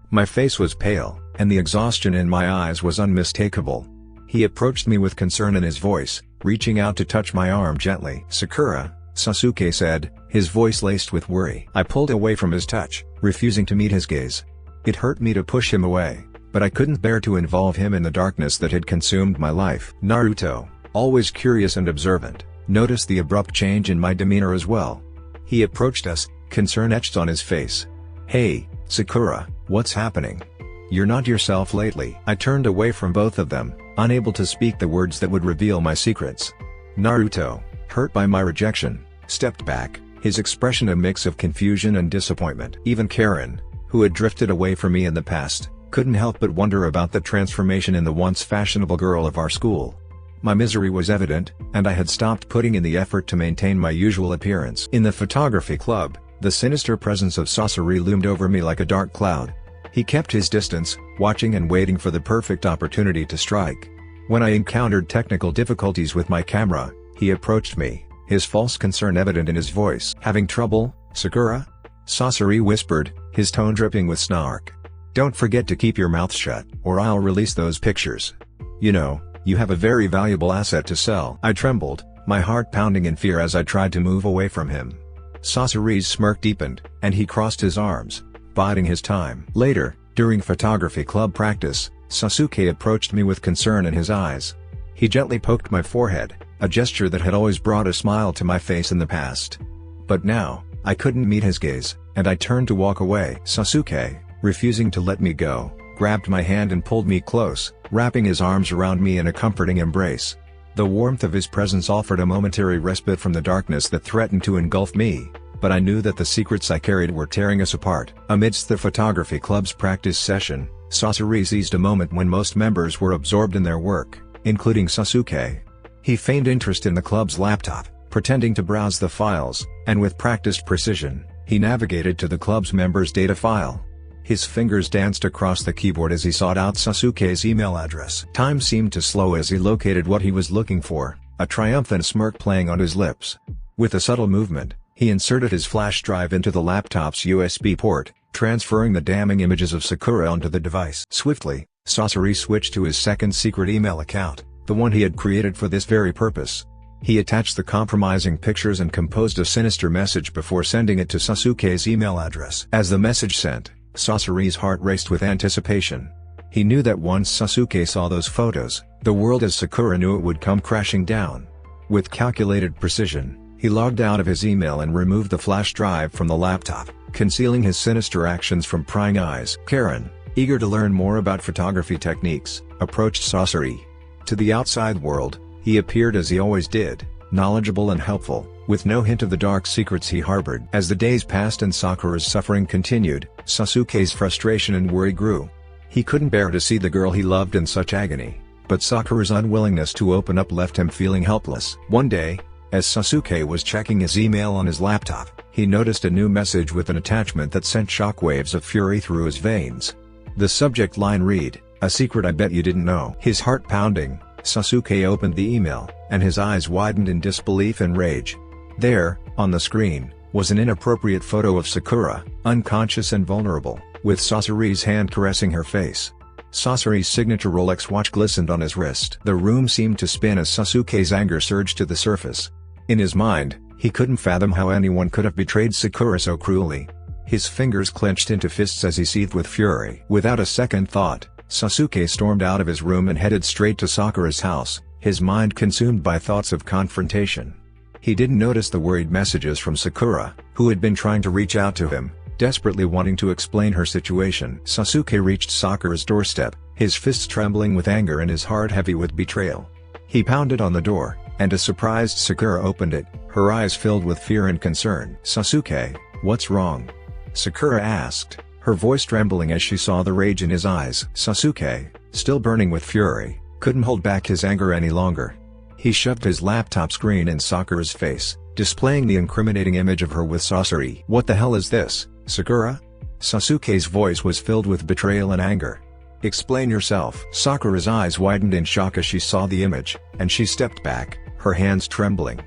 My face was pale, and the exhaustion in my eyes was unmistakable. He approached me with concern in his voice, reaching out to touch my arm gently. "Sakura," Sasuke said, his voice laced with worry. I pulled away from his touch, refusing to meet his gaze. It hurt me to push him away, but I couldn't bear to involve him in the darkness that had consumed my life. Naruto, always curious and observant, noticed the abrupt change in my demeanor as well. He approached us, concern etched on his face. "Hey, Sakura, what's happening? You're not yourself lately." I turned away from both of them, unable to speak the words that would reveal my secrets. Naruto, hurt by my rejection, stepped back, his expression a mix of confusion and disappointment. Even Karen, who had drifted away from me in the past, couldn't help but wonder about the transformation in the once fashionable girl of our school. My misery was evident, and I had stopped putting in the effort to maintain my usual appearance. In the photography club, the sinister presence of Sasori loomed over me like a dark cloud. He kept his distance, watching and waiting for the perfect opportunity to strike. When I encountered technical difficulties with my camera, he approached me, his false concern evident in his voice. "Having trouble, Sakura?" Sasori whispered, his tone dripping with snark. "Don't forget to keep your mouth shut, or I'll release those pictures. You know, you have a very valuable asset to sell." I trembled, my heart pounding in fear as I tried to move away from him. Sasori's smirk deepened, and he crossed his arms, biding his time. Later, during photography club practice, Sasuke approached me with concern in his eyes. He gently poked my forehead, a gesture that had always brought a smile to my face in the past. But now, I couldn't meet his gaze, and I turned to walk away. Sasuke, refusing to let me go, grabbed my hand and pulled me close, wrapping his arms around me in a comforting embrace. The warmth of his presence offered a momentary respite from the darkness that threatened to engulf me, but I knew that the secrets I carried were tearing us apart. Amidst the photography club's practice session, Sasori seized a moment when most members were absorbed in their work, including Sasuke. He feigned interest in the club's laptop, pretending to browse the files, and with practiced precision, he navigated to the club's members' data file. His fingers danced across the keyboard as he sought out Sasuke's email address. Time seemed to slow as he located what he was looking for, a triumphant smirk playing on his lips. With a subtle movement, he inserted his flash drive into the laptop's USB port, transferring the damning images of Sakura onto the device. Swiftly, Sasori switched to his second secret email account, the one he had created for this very purpose. He attached the compromising pictures and composed a sinister message before sending it to Sasuke's email address. As the message sent, Sasori's heart raced with anticipation. He knew that once Sasuke saw those photos, the world as Sakura knew it would come crashing down. With calculated precision, he logged out of his email and removed the flash drive from the laptop, concealing his sinister actions from prying eyes. Karen, eager to learn more about photography techniques, approached Sasori. To the outside world, he appeared as he always did, knowledgeable and helpful, with no hint of the dark secrets he harbored. As the days passed and Sakura's suffering continued, Sasuke's frustration and worry grew. He couldn't bear to see the girl he loved in such agony, but Sakura's unwillingness to open up left him feeling helpless. One day, as Sasuke was checking his email on his laptop, he noticed a new message with an attachment that sent shockwaves of fury through his veins. The subject line read, "A secret I bet you didn't know." His heart pounding, Sasuke opened the email, and his eyes widened in disbelief and rage. There, on the screen, was an inappropriate photo of Sakura, unconscious and vulnerable, with Sasori's hand caressing her face. Sasori's signature Rolex watch glistened on his wrist. The room seemed to spin as Sasuke's anger surged to the surface. In his mind, he couldn't fathom how anyone could have betrayed Sakura so cruelly. His fingers clenched into fists as he seethed with fury. Without a second thought, Sasuke stormed out of his room and headed straight to Sakura's house, his mind consumed by thoughts of confrontation. He didn't notice the worried messages from Sakura, who had been trying to reach out to him, desperately wanting to explain her situation. Sasuke reached Sakura's doorstep, his fists trembling with anger and his heart heavy with betrayal. He pounded on the door, and a surprised Sakura opened it, her eyes filled with fear and concern. "Sasuke, what's wrong?" Sakura asked, her voice trembling as she saw the rage in his eyes. Sasuke, still burning with fury, couldn't hold back his anger any longer. He shoved his laptop screen in Sakura's face, displaying the incriminating image of her with Sasori. "What the hell is this, Sakura?" Sasuke's voice was filled with betrayal and anger. "Explain yourself." Sakura's eyes widened in shock as she saw the image, and she stepped back, her hands trembling.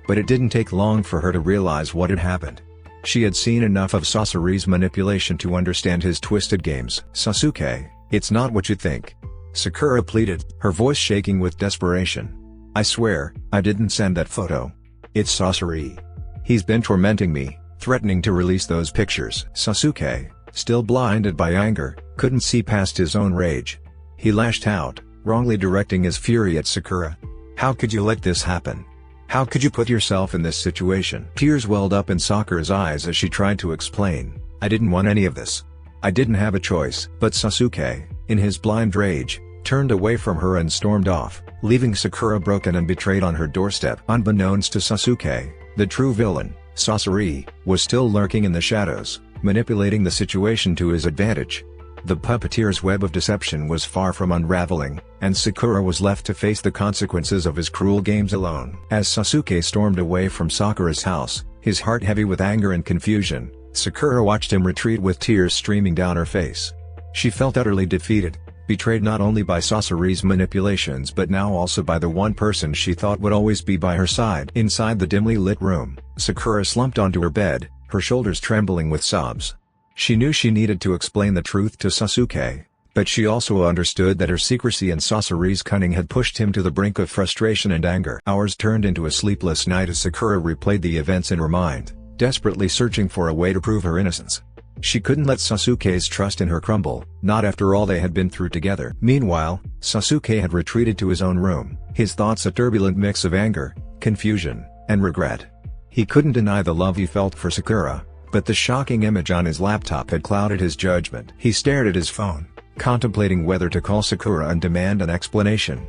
But it didn't take long for her to realize what had happened. She had seen enough of Sasori's manipulation to understand his twisted games. "Sasuke, it's not what you think," Sakura pleaded, her voice shaking with desperation. "I swear, I didn't send that photo. It's Sasori. He's been tormenting me, threatening to release those pictures." Sasuke, still blinded by anger, couldn't see past his own rage. He lashed out, wrongly directing his fury at Sakura. "How could you let this happen? How could you put yourself in this situation?" Tears welled up in Sakura's eyes as she tried to explain. "I didn't want any of this. I didn't have a choice." But Sasuke, in his blind rage, turned away from her and stormed off, leaving Sakura broken and betrayed on her doorstep. Unbeknownst to Sasuke, the true villain, Sasori, was still lurking in the shadows, manipulating the situation to his advantage. The puppeteer's web of deception was far from unraveling, and Sakura was left to face the consequences of his cruel games alone. As Sasuke stormed away from Sakura's house, his heart heavy with anger and confusion, Sakura watched him retreat with tears streaming down her face. She felt utterly defeated, betrayed not only by Sasori's manipulations but now also by the one person she thought would always be by her side. Inside the dimly lit room, Sakura slumped onto her bed, her shoulders trembling with sobs. She knew she needed to explain the truth to Sasuke, but she also understood that her secrecy and Sasori's cunning had pushed him to the brink of frustration and anger. Hours turned into a sleepless night as Sakura replayed the events in her mind, desperately searching for a way to prove her innocence. She couldn't let Sasuke's trust in her crumble, not after all they had been through together. Meanwhile, Sasuke had retreated to his own room, his thoughts a turbulent mix of anger, confusion, and regret. He couldn't deny the love he felt for Sakura, but the shocking image on his laptop had clouded his judgment. He stared at his phone, contemplating whether to call Sakura and demand an explanation.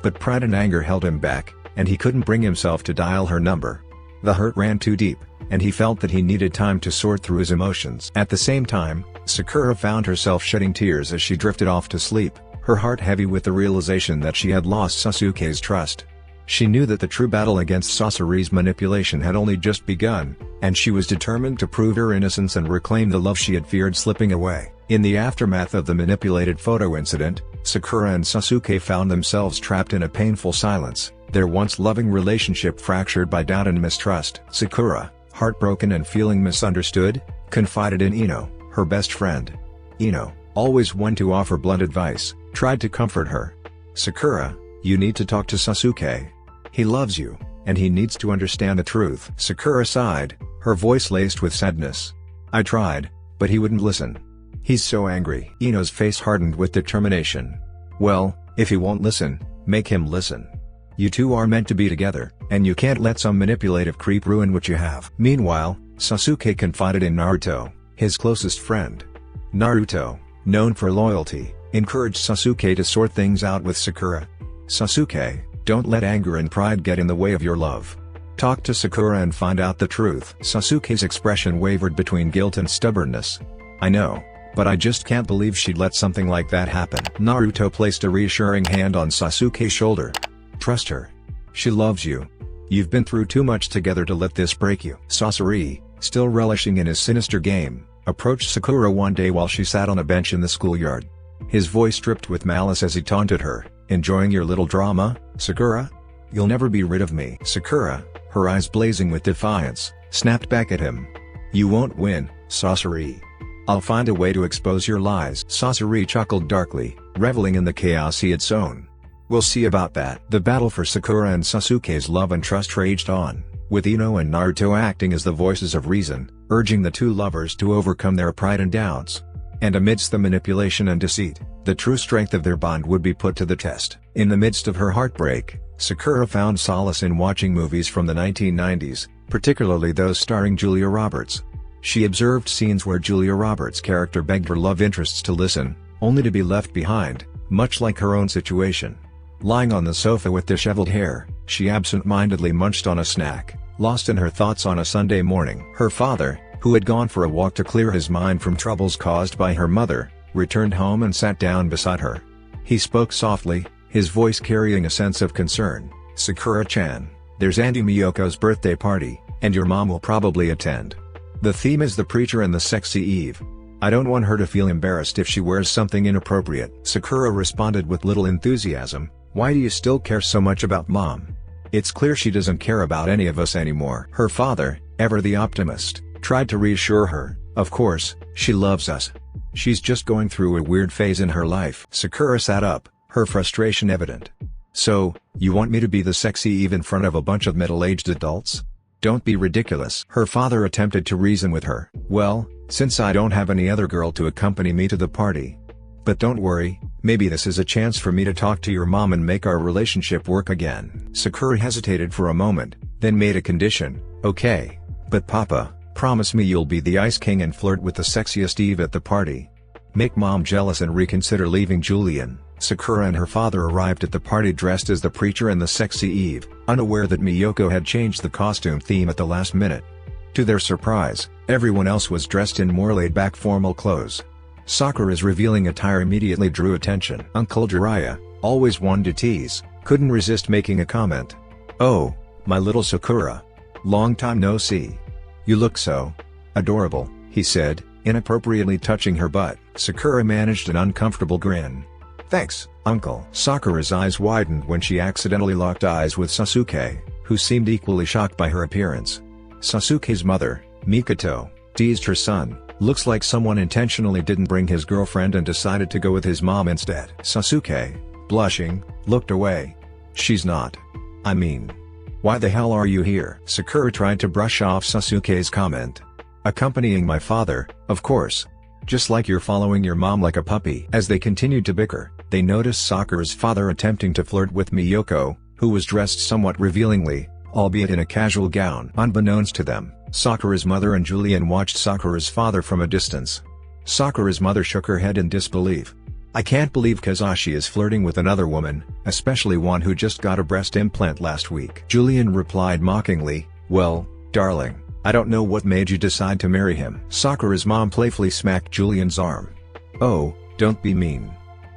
But pride and anger held him back, and he couldn't bring himself to dial her number. The hurt ran too deep, and he felt that he needed time to sort through his emotions. At the same time, Sakura found herself shedding tears as she drifted off to sleep, her heart heavy with the realization that she had lost Sasuke's trust. She knew that the true battle against Sasuke's manipulation had only just begun, and she was determined to prove her innocence and reclaim the love she had feared slipping away. In the aftermath of the manipulated photo incident, Sakura and Sasuke found themselves trapped in a painful silence, their once loving relationship fractured by doubt and mistrust. Sakura, heartbroken and feeling misunderstood, confided in Ino, her best friend. Ino, always one to offer blunt advice, tried to comfort her. "Sakura, you need to talk to Sasuke. He loves you, and he needs to understand the truth." Sakura sighed, her voice laced with sadness. "I tried, but he wouldn't listen. He's so angry." Ino's face hardened with determination. "Well, if he won't listen, make him listen. You two are meant to be together, and you can't let some manipulative creep ruin what you have." Meanwhile, Sasuke confided in Naruto, his closest friend. Naruto, known for loyalty, encouraged Sasuke to sort things out with Sakura. "Sasuke, don't let anger and pride get in the way of your love. Talk to Sakura and find out the truth." Sasuke's expression wavered between guilt and stubbornness. "I know, but I just can't believe she'd let something like that happen." Naruto placed a reassuring hand on Sasuke's shoulder. "Trust her. She loves you. You've been through too much together to let this break you." Sasori, still relishing in his sinister game, approached Sakura one day while she sat on a bench in the schoolyard. His voice dripped with malice as he taunted her, "Enjoying your little drama, Sakura? You'll never be rid of me." Sakura, her eyes blazing with defiance, snapped back at him. "You won't win, Sasori. I'll find a way to expose your lies." Sasori chuckled darkly, reveling in the chaos he had sown. "We'll see about that." The battle for Sakura and Sasuke's love and trust raged on, with Ino and Naruto acting as the voices of reason, urging the two lovers to overcome their pride and doubts. And amidst the manipulation and deceit, the true strength of their bond would be put to the test. In the midst of her heartbreak, Sakura found solace in watching movies from the 1990s, particularly those starring Julia Roberts. She observed scenes where Julia Roberts' character begged her love interests to listen, only to be left behind, much like her own situation. Lying on the sofa with disheveled hair, she absent-mindedly munched on a snack, lost in her thoughts on a Sunday morning. Her father, who had gone for a walk to clear his mind from troubles caused by her mother, returned home and sat down beside her. He spoke softly, his voice carrying a sense of concern. "Sakura-chan, there's Auntie Miyoko's birthday party, and your mom will probably attend. The theme is the preacher and the sexy Eve. I don't want her to feel embarrassed if she wears something inappropriate." Sakura responded with little enthusiasm, "Why do you still care so much about Mom? It's clear she doesn't care about any of us anymore." Her father, ever the optimist, tried to reassure her, "Of course, she loves us. She's just going through a weird phase in her life." Sakura sat up, her frustration evident. "So, you want me to be the sexy Eve in front of a bunch of middle-aged adults? Don't be ridiculous." Her father attempted to reason with her. "Well, since I don't have any other girl to accompany me to the party. But don't worry, maybe this is a chance for me to talk to your mom and make our relationship work again." Sakura hesitated for a moment, then made a condition. "Okay. But Papa, promise me you'll be the Ice King and flirt with the sexiest Eve at the party. Make Mom jealous and reconsider leaving Julian." Sakura and her father arrived at the party dressed as the preacher and the sexy Eve, unaware that Miyoko had changed the costume theme at the last minute. To their surprise, everyone else was dressed in more laid-back formal clothes. Sakura's revealing attire immediately drew attention. Uncle Jiraiya, always one to tease, couldn't resist making a comment. "Oh, my little Sakura. Long time no see. You look so adorable," he said, inappropriately touching her butt. Sakura managed an uncomfortable grin. "Thanks, Uncle." Sakura's eyes widened when she accidentally locked eyes with Sasuke, who seemed equally shocked by her appearance. Sasuke's mother, Mikoto, teased her son, "Looks like someone intentionally didn't bring his girlfriend and decided to go with his mom instead." Sasuke, blushing, looked away. "She's not. I mean, Why the hell are you here? Sakura tried to brush off Sasuke's comment. Accompanying my father, of course. Just like you're following your mom like a puppy. As they continued to bicker, they noticed Sakura's father attempting to flirt with Miyoko, who was dressed somewhat revealingly, albeit in a casual gown. Unbeknownst to them, Sakura's mother and Julian watched Sakura's father from a distance. Sakura's mother shook her head in disbelief. I can't believe Kazashi is flirting with another woman, especially one who just got a breast implant last week. Julian replied mockingly, well, darling, I don't know what made you decide to marry him. Sakura's mom playfully smacked Julian's arm. Oh, don't be mean.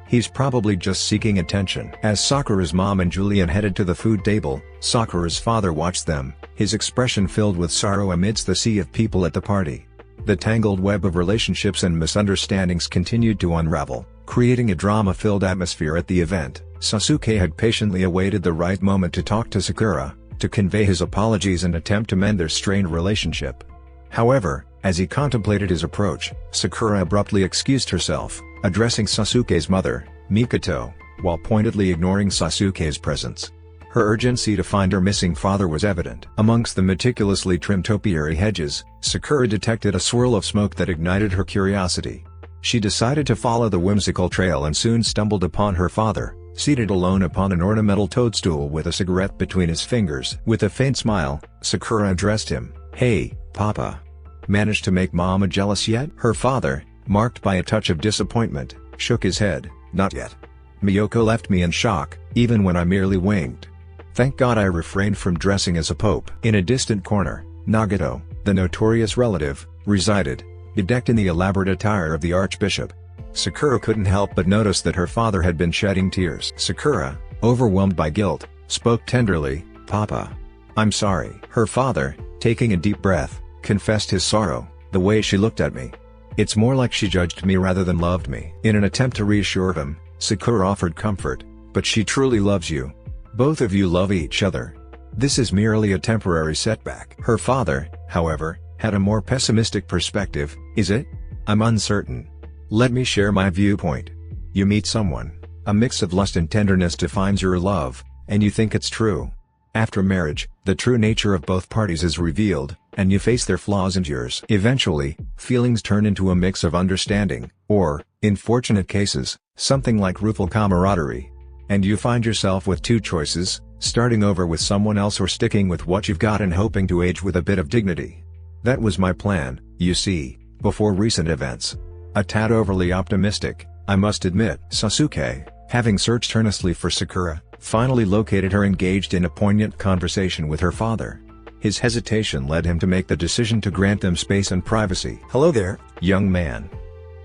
He's probably just seeking attention. As Sakura's mom and Julian headed to the food table, Sakura's father watched them, his expression filled with sorrow amidst the sea of people at the party. The tangled web of relationships and misunderstandings continued to unravel, creating a drama-filled atmosphere at the event. Sasuke had patiently awaited the right moment to talk to Sakura, to convey his apologies and attempt to mend their strained relationship. However, as he contemplated his approach, Sakura abruptly excused herself, addressing Sasuke's mother, Mikoto, while pointedly ignoring Sasuke's presence. Her urgency to find her missing father was evident. Amongst the meticulously trimmed topiary hedges, Sakura detected a swirl of smoke that ignited her curiosity. She decided to follow the whimsical trail and soon stumbled upon her father, seated alone upon an ornamental toadstool with a cigarette between his fingers. With a faint smile, Sakura addressed him, "Hey, Papa. Managed to make Mama jealous yet?" Her father, marked by a touch of disappointment, shook his head, "Not yet. Miyoko left me in shock, even when I merely winked. Thank God I refrained from dressing as a pope." In a distant corner, Nagato, the notorious relative, resided, bedecked in the elaborate attire of the archbishop. Sakura couldn't help but notice that her father had been shedding tears. Sakura, overwhelmed by guilt, spoke tenderly, "Papa. I'm sorry." Her father, taking a deep breath, confessed his sorrow, "The way she looked at me. It's more like she judged me rather than loved me." In an attempt to reassure him, Sakura offered comfort, "But she truly loves you. Both of you love each other. This is merely a temporary setback." Her father, however, had a more pessimistic perspective. "Is it? I'm uncertain. Let me share my viewpoint. You meet someone, a mix of lust and tenderness defines your love, and you think it's true. After marriage, the true nature of both parties is revealed, and you face their flaws and yours. Eventually, feelings turn into a mix of understanding, or, in fortunate cases, something like rueful camaraderie. And you find yourself with two choices, starting over with someone else or sticking with what you've got and hoping to age with a bit of dignity. That was my plan, you see, before recent events. A tad overly optimistic, I must admit." Sasuke, having searched earnestly for Sakura, finally located her engaged in a poignant conversation with her father. His hesitation led him to make the decision to grant them space and privacy. "Hello there, young man.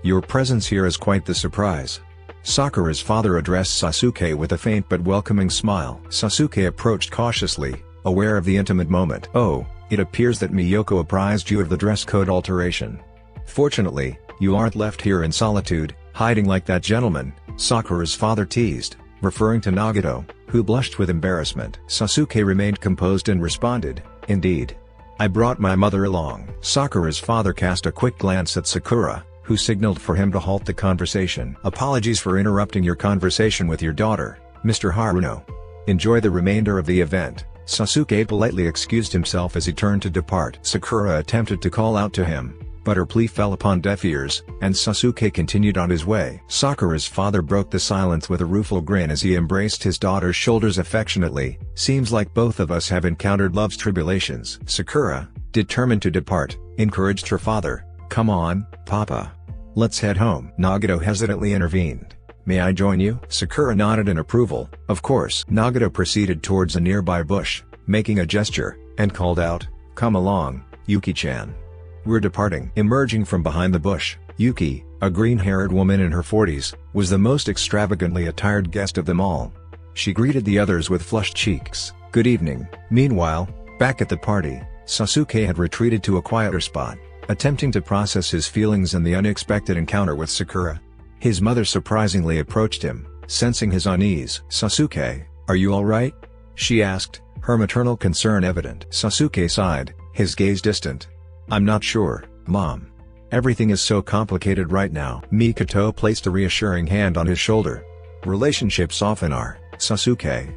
Your presence here is quite the surprise." Sakura's father addressed Sasuke with a faint but welcoming smile. Sasuke approached cautiously, aware of the intimate moment. "Oh, it appears that Miyoko apprised you of the dress code alteration. Fortunately, you aren't left here in solitude, hiding like that gentleman," Sakura's father teased, referring to Nagato, who blushed with embarrassment. Sasuke remained composed and responded, "Indeed. I brought my mother along." Sakura's father cast a quick glance at Sakura, who signaled for him to halt the conversation. "Apologies for interrupting your conversation with your daughter, Mr. Haruno. Enjoy the remainder of the event." Sasuke politely excused himself as he turned to depart. Sakura attempted to call out to him, but her plea fell upon deaf ears, and Sasuke continued on his way. Sakura's father broke the silence with a rueful grin as he embraced his daughter's shoulders affectionately. "Seems like both of us have encountered love's tribulations." Sakura, determined to depart, encouraged her father, "Come on, Papa. Let's head home." Nagato hesitantly intervened. "May I join you?" Sakura nodded in approval, "Of course." Nagato proceeded towards a nearby bush, making a gesture, and called out, "Come along, Yuki-chan. We're departing." Emerging from behind the bush, Yuki, a green-haired woman in her 40s, was the most extravagantly attired guest of them all. She greeted the others with flushed cheeks. "Good evening." Meanwhile, back at the party, Sasuke had retreated to a quieter spot, attempting to process his feelings and the unexpected encounter with Sakura. His mother surprisingly approached him, sensing his unease. "Sasuke, are you alright?" she asked, her maternal concern evident. Sasuke sighed, his gaze distant. "I'm not sure, Mom. Everything is so complicated right now." Mikoto placed a reassuring hand on his shoulder. "Relationships often are, Sasuke.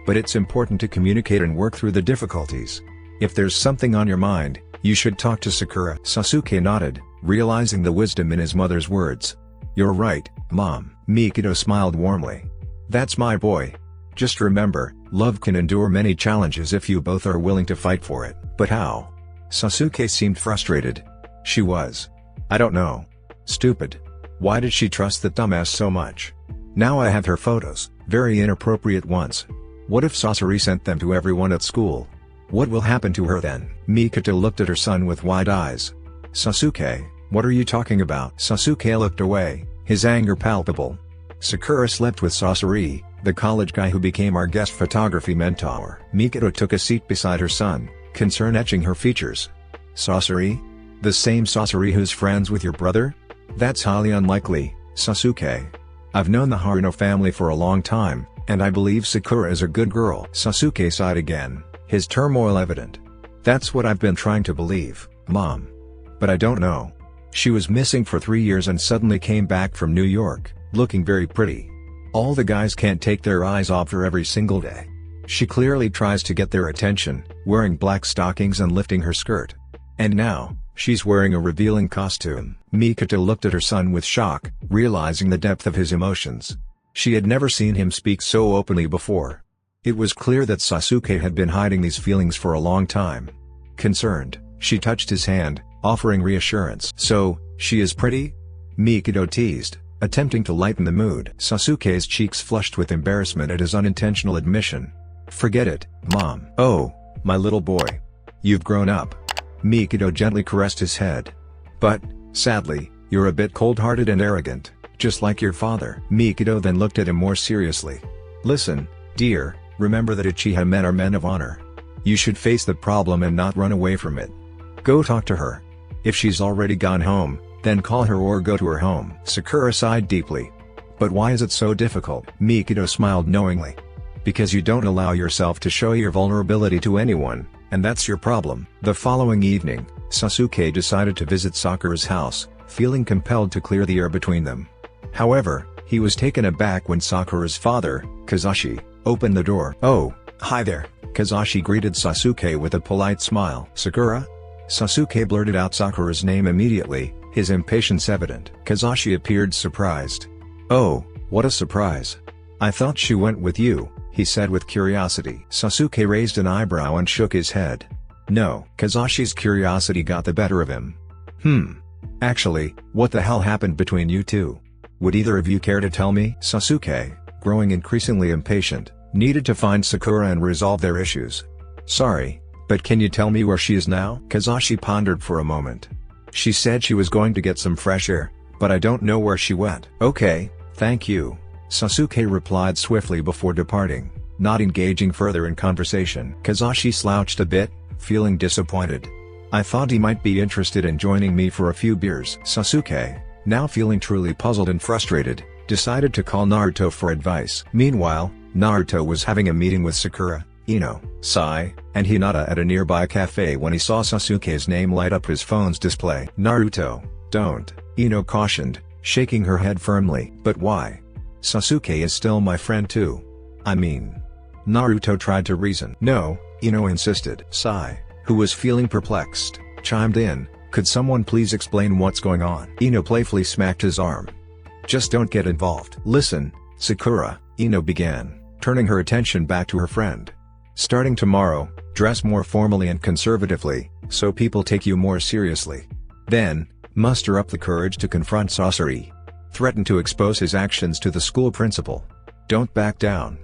But it's important to communicate and work through the difficulties. If there's something on your mind, you should talk to Sakura." Sasuke nodded, realizing the wisdom in his mother's words. "You're right, Mom." Mikado smiled warmly. "That's my boy. Just remember, love can endure many challenges if you both are willing to fight for it." "But how?" Sasuke seemed frustrated. "She was. I don't know. Stupid. Why did she trust that dumbass so much? Now I have her photos, very inappropriate ones. What if Sasori sent them to everyone at school? What will happen to her then?" Mikado looked at her son with wide eyes. "Sasuke, what are you talking about?" Sasuke looked away, his anger palpable. "Sakura slept with Sasori, the college guy who became our guest photography mentor." Mikado took a seat beside her son, concern etching her features. "Sasori? The same Sasori who's friends with your brother? That's highly unlikely, Sasuke. I've known the Haruno family for a long time, and I believe Sakura is a good girl." Sasuke sighed again, his turmoil evident. "That's what I've been trying to believe, Mom. But I don't know. She was missing for 3 years and suddenly came back from New York, looking very pretty. All the guys can't take their eyes off her every single day. She clearly tries to get their attention, wearing black stockings and lifting her skirt. And now, she's wearing a revealing costume." Mikado looked at her son with shock, realizing the depth of his emotions. She had never seen him speak so openly before. It was clear that Sasuke had been hiding these feelings for a long time. Concerned, she touched his hand, offering reassurance. "So, she is pretty?" Mikado teased, attempting to lighten the mood. Sasuke's cheeks flushed with embarrassment at his unintentional admission. "Forget it, Mom." "Oh, my little boy. You've grown up." Mikado gently caressed his head. "But, sadly, you're a bit cold-hearted and arrogant, just like your father." Mikado then looked at him more seriously. "Listen, dear, remember that Uchiha men are men of honor. You should face the problem and not run away from it. Go talk to her. If she's already gone home, then call her or go to her home." Sakura sighed deeply. "But why is it so difficult?" Mikado smiled knowingly. "Because you don't allow yourself to show your vulnerability to anyone, and that's your problem." The following evening, Sasuke decided to visit Sakura's house, feeling compelled to clear the air between them. However, he was taken aback when Sakura's father, Kazashi, opened the door. "Oh, hi there." Kazashi greeted Sasuke with a polite smile. "Sakura?" Sasuke blurted out Sakura's name immediately, his impatience evident. Kazashi appeared surprised. "Oh, what a surprise. I thought she went with you," he said with curiosity. Sasuke raised an eyebrow and shook his head. "No." Kazashi's curiosity got the better of him. Actually, what the hell happened between you two? Would either of you care to tell me?" Sasuke, growing increasingly impatient, needed to find Sakura and resolve their issues. "Sorry, but can you tell me where she is now?" Kazashi pondered for a moment. "She said she was going to get some fresh air, but I don't know where she went." "Okay, thank you," Sasuke replied swiftly before departing, not engaging further in conversation. Kazashi slouched a bit, feeling disappointed. "I thought he might be interested in joining me for a few beers." Sasuke, now feeling truly puzzled and frustrated, decided to call Naruto for advice. Meanwhile, Naruto was having a meeting with Sakura, Ino, Sai, and Hinata at a nearby cafe when he saw Sasuke's name light up his phone's display. "Naruto, don't," Ino cautioned, shaking her head firmly. "But why? Sasuke is still my friend too. I mean..." Naruto tried to reason. "No," Ino insisted. Sai, who was feeling perplexed, chimed in, "Could someone please explain what's going on?" Ino playfully smacked his arm. "Just don't get involved." "Listen, Sakura," Ino began, turning her attention back to her friend. "Starting tomorrow, dress more formally and conservatively, so people take you more seriously. Then, muster up the courage to confront Sasori. Threaten to expose his actions to the school principal. Don't back down.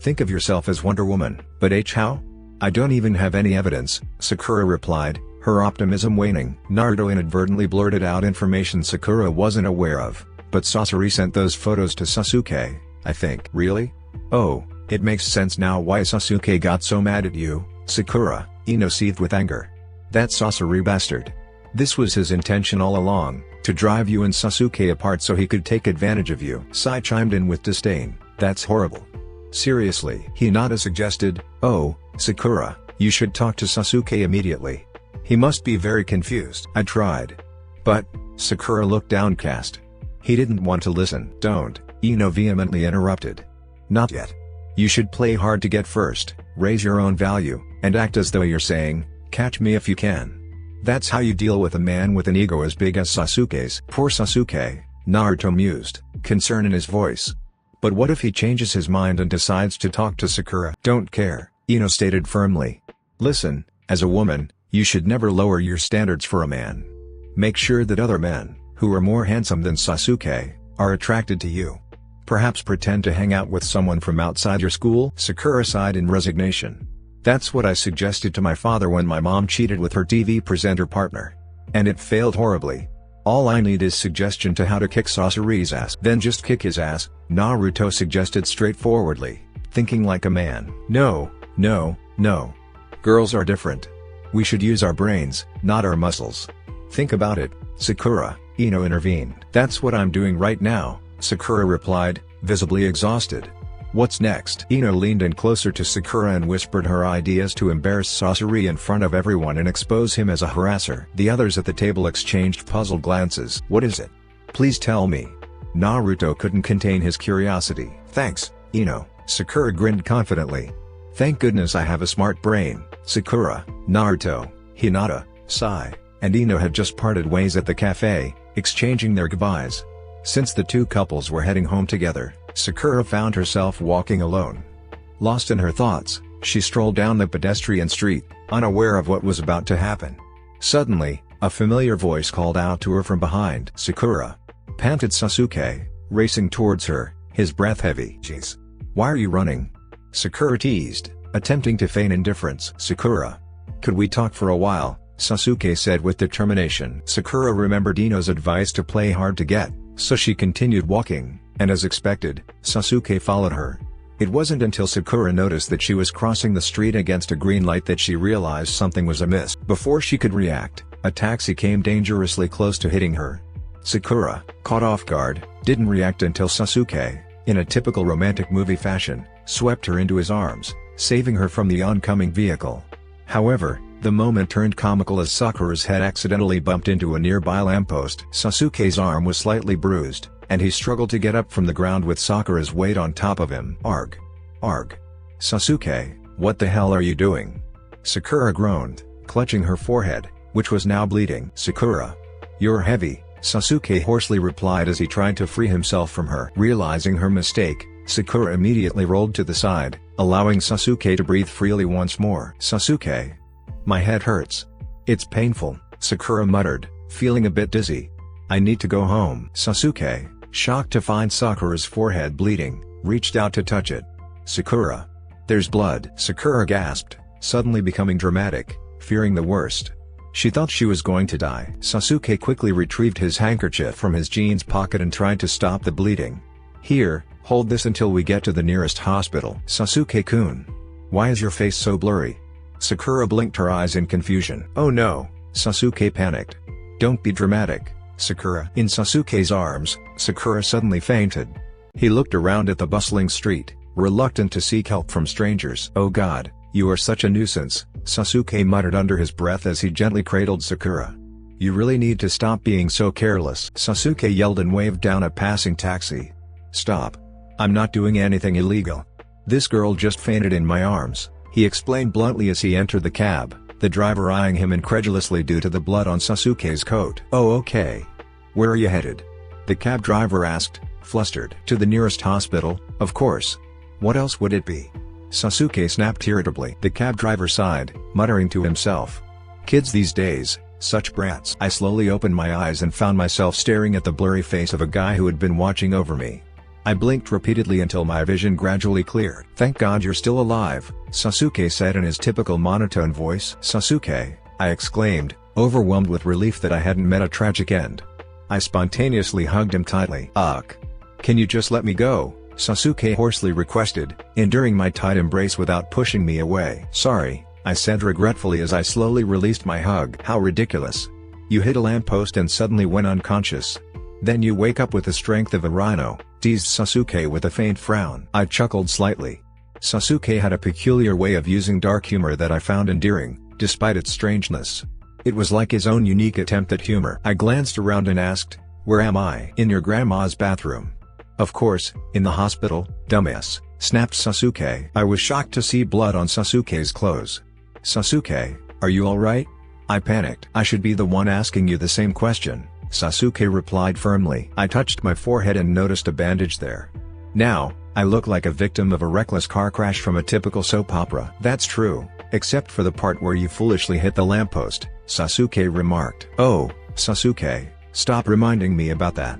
Think of yourself as Wonder Woman." "But how? I don't even have any evidence," Sakura replied, her optimism waning. Naruto inadvertently blurted out information Sakura wasn't aware of, "But Sasori sent those photos to Sasuke, I think." "Really? Oh, it makes sense now why Sasuke got so mad at you, Sakura," Ino seethed with anger. "That Sasori bastard. This was his intention all along, to drive you and Sasuke apart so he could take advantage of you." Sai chimed in with disdain. "That's horrible. Seriously," Hinata suggested. "Oh, Sakura, you should talk to Sasuke immediately. He must be very confused." "I tried. But..." Sakura looked downcast. "He didn't want to listen." "Don't," Ino vehemently interrupted. "Not yet. You should play hard to get first, raise your own value, and act as though you're saying, catch me if you can. That's how you deal with a man with an ego as big as Sasuke's. Poor Sasuke, Naruto mused, concern in his voice. But what if he changes his mind and decides to talk to Sakura? Don't care, Ino stated firmly. Listen, as a woman, you should never lower your standards for a man. Make sure that other men, who are more handsome than Sasuke, are attracted to you. Perhaps pretend to hang out with someone from outside your school? Sakura sighed in resignation. That's what I suggested to my father when my mom cheated with her TV presenter partner. And it failed horribly. All I need is suggestion to how to kick Sasuke's ass. Then just kick his ass, Naruto suggested straightforwardly, thinking like a man. No. Girls are different. We should use our brains, not our muscles. Think about it, Sakura, Ino intervened. That's what I'm doing right now, Sakura replied, visibly exhausted. What's next? Ino leaned in closer to Sakura and whispered her ideas to embarrass Sasuke in front of everyone and expose him as a harasser. The others at the table exchanged puzzled glances. What is it? Please tell me. Naruto couldn't contain his curiosity. Thanks, Ino, Sakura grinned confidently. Thank goodness I have a smart brain. Sakura, Naruto, Hinata, Sai, and Ino had just parted ways at the cafe, exchanging their goodbyes. Since the two couples were heading home together, Sakura found herself walking alone. Lost in her thoughts, she strolled down the pedestrian street, unaware of what was about to happen. Suddenly, a familiar voice called out to her from behind. Sakura! Panted Sasuke, racing towards her, his breath heavy. Jeez. Why are you running? Sakura teased, attempting to feign indifference. Sakura. Could we talk for a while? Sasuke said with determination. Sakura remembered Ino's advice to play hard to get, so she continued walking, and as expected, Sasuke followed her. It wasn't until Sakura noticed that she was crossing the street against a green light that she realized something was amiss. Before she could react, a taxi came dangerously close to hitting her. Sakura, caught off guard, didn't react until Sasuke, in a typical romantic movie fashion, swept her into his arms, saving her from the oncoming vehicle. However, the moment turned comical as Sakura's head accidentally bumped into a nearby lamppost. Sasuke's arm was slightly bruised, and he struggled to get up from the ground with Sakura's weight on top of him. Arg. Arg. Sasuke, what the hell are you doing? Sakura groaned, clutching her forehead, which was now bleeding. Sakura. You're heavy, Sasuke hoarsely replied as he tried to free himself from her. Realizing her mistake, Sakura immediately rolled to the side, allowing Sasuke to breathe freely once more. Sasuke. My head hurts. It's painful, Sakura muttered, feeling a bit dizzy. I need to go home. Sasuke, shocked to find Sakura's forehead bleeding, reached out to touch it. Sakura. There's blood. Sakura gasped, suddenly becoming dramatic, fearing the worst. She thought she was going to die. Sasuke quickly retrieved his handkerchief from his jeans pocket and tried to stop the bleeding. Here, hold this until we get to the nearest hospital. Sasuke-kun. Why is your face so blurry? Sakura blinked her eyes in confusion. Oh no, Sasuke panicked. Don't be dramatic, Sakura. In Sasuke's arms, Sakura suddenly fainted. He looked around at the bustling street, reluctant to seek help from strangers. Oh god, you are such a nuisance, Sasuke muttered under his breath as he gently cradled Sakura. You really need to stop being so careless, Sasuke yelled and waved down a passing taxi. Stop. I'm not doing anything illegal. This girl just fainted in my arms, he explained bluntly as he entered the cab, the driver eyeing him incredulously due to the blood on Sasuke's coat. Oh okay. Where are you headed? The cab driver asked, flustered. To the nearest hospital, of course. What else would it be? Sasuke snapped irritably. The cab driver sighed, muttering to himself. Kids these days, such brats. I slowly opened my eyes and found myself staring at the blurry face of a guy who had been watching over me. I blinked repeatedly until my vision gradually cleared. Thank God you're still alive, Sasuke said in his typical monotone voice. Sasuke, I exclaimed, overwhelmed with relief that I hadn't met a tragic end. I spontaneously hugged him tightly. Ugh. Can you just let me go? Sasuke hoarsely requested, enduring my tight embrace without pushing me away. Sorry, I said regretfully as I slowly released my hug. How ridiculous. You hit a lamppost and suddenly went unconscious. Then you wake up with the strength of a rhino, teased Sasuke with a faint frown. I chuckled slightly. Sasuke had a peculiar way of using dark humor that I found endearing, despite its strangeness. It was like his own unique attempt at humor. I glanced around and asked, where am I? In your grandma's bathroom. Of course, in the hospital, dumbass. snapped Sasuke. I was shocked to see blood on Sasuke's clothes. Sasuke, are you alright? I panicked. I should be the one asking you the same question, Sasuke replied firmly. I touched my forehead and noticed a bandage there. Now, I look like a victim of a reckless car crash from a typical soap opera. That's true, except for the part where you foolishly hit the lamppost, Sasuke remarked. Oh, Sasuke, stop reminding me about that.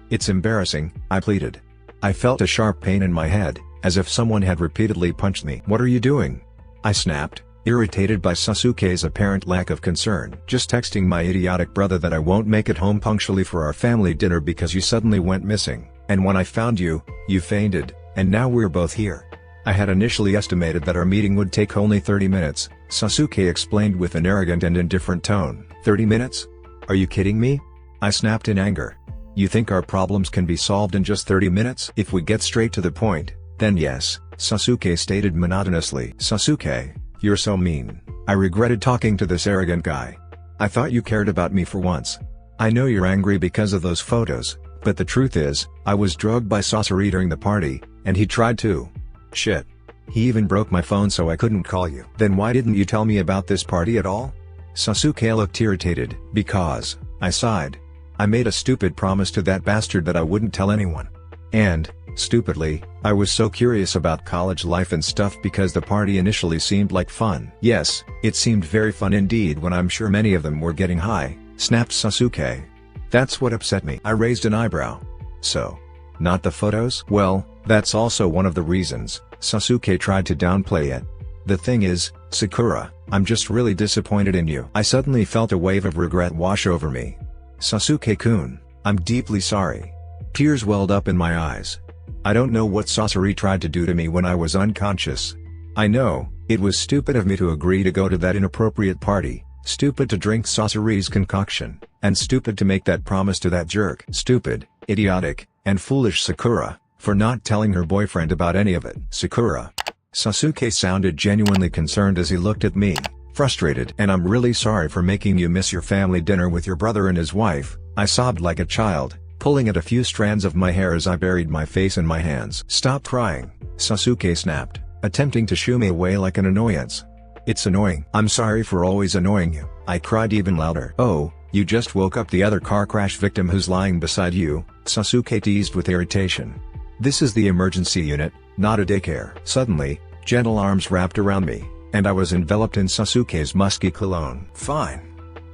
It's embarrassing, I pleaded. I felt a sharp pain in my head, as if someone had repeatedly punched me. What are you doing? I snapped, irritated by Sasuke's apparent lack of concern. Just texting my idiotic brother that I won't make it home punctually for our family dinner because you suddenly went missing, and when I found you, you fainted, and now we're both here. I had initially estimated that our meeting would take only 30 minutes, Sasuke explained with an arrogant and indifferent tone. 30 minutes? Are you kidding me? I snapped in anger. You think our problems can be solved in just 30 minutes? If we get straight to the point, then yes, Sasuke stated monotonously. Sasuke, you're so mean. I regretted talking to this arrogant guy. I thought you cared about me for once. I know you're angry because of those photos, but the truth is, I was drugged by Sasori during the party, and he tried to. Shit. He even broke my phone so I couldn't call you. Then why didn't you tell me about this party at all? Sasuke looked irritated. Because, I sighed. I made a stupid promise to that bastard that I wouldn't tell anyone. And, stupidly, I was so curious about college life and stuff because the party initially seemed like fun. Yes, it seemed very fun indeed when I'm sure many of them were getting high, snapped Sasuke. That's what upset me. I raised an eyebrow. So, not the photos? Well, that's also one of the reasons, Sasuke tried to downplay it. The thing is, Sakura, I'm just really disappointed in you. I suddenly felt a wave of regret wash over me. Sasuke-kun, I'm deeply sorry. Tears welled up in my eyes. I don't know what Sasori tried to do to me when I was unconscious. I know, it was stupid of me to agree to go to that inappropriate party, stupid to drink Sasori's concoction, and stupid to make that promise to that jerk. Stupid, idiotic, and foolish Sakura, for not telling her boyfriend about any of it. Sakura. Sasuke sounded genuinely concerned as he looked at me, frustrated. And I'm really sorry for making you miss your family dinner with your brother and his wife, I sobbed like a child, pulling at a few strands of my hair as I buried my face in my hands. Stop crying, Sasuke snapped, attempting to shoo me away like an annoyance. It's annoying. I'm sorry for always annoying you, I cried even louder. Oh, you just woke up the other car crash victim who's lying beside you, Sasuke teased with irritation. This is the emergency unit, not a daycare. Suddenly, gentle arms wrapped around me, and I was enveloped in Sasuke's musky cologne. Fine.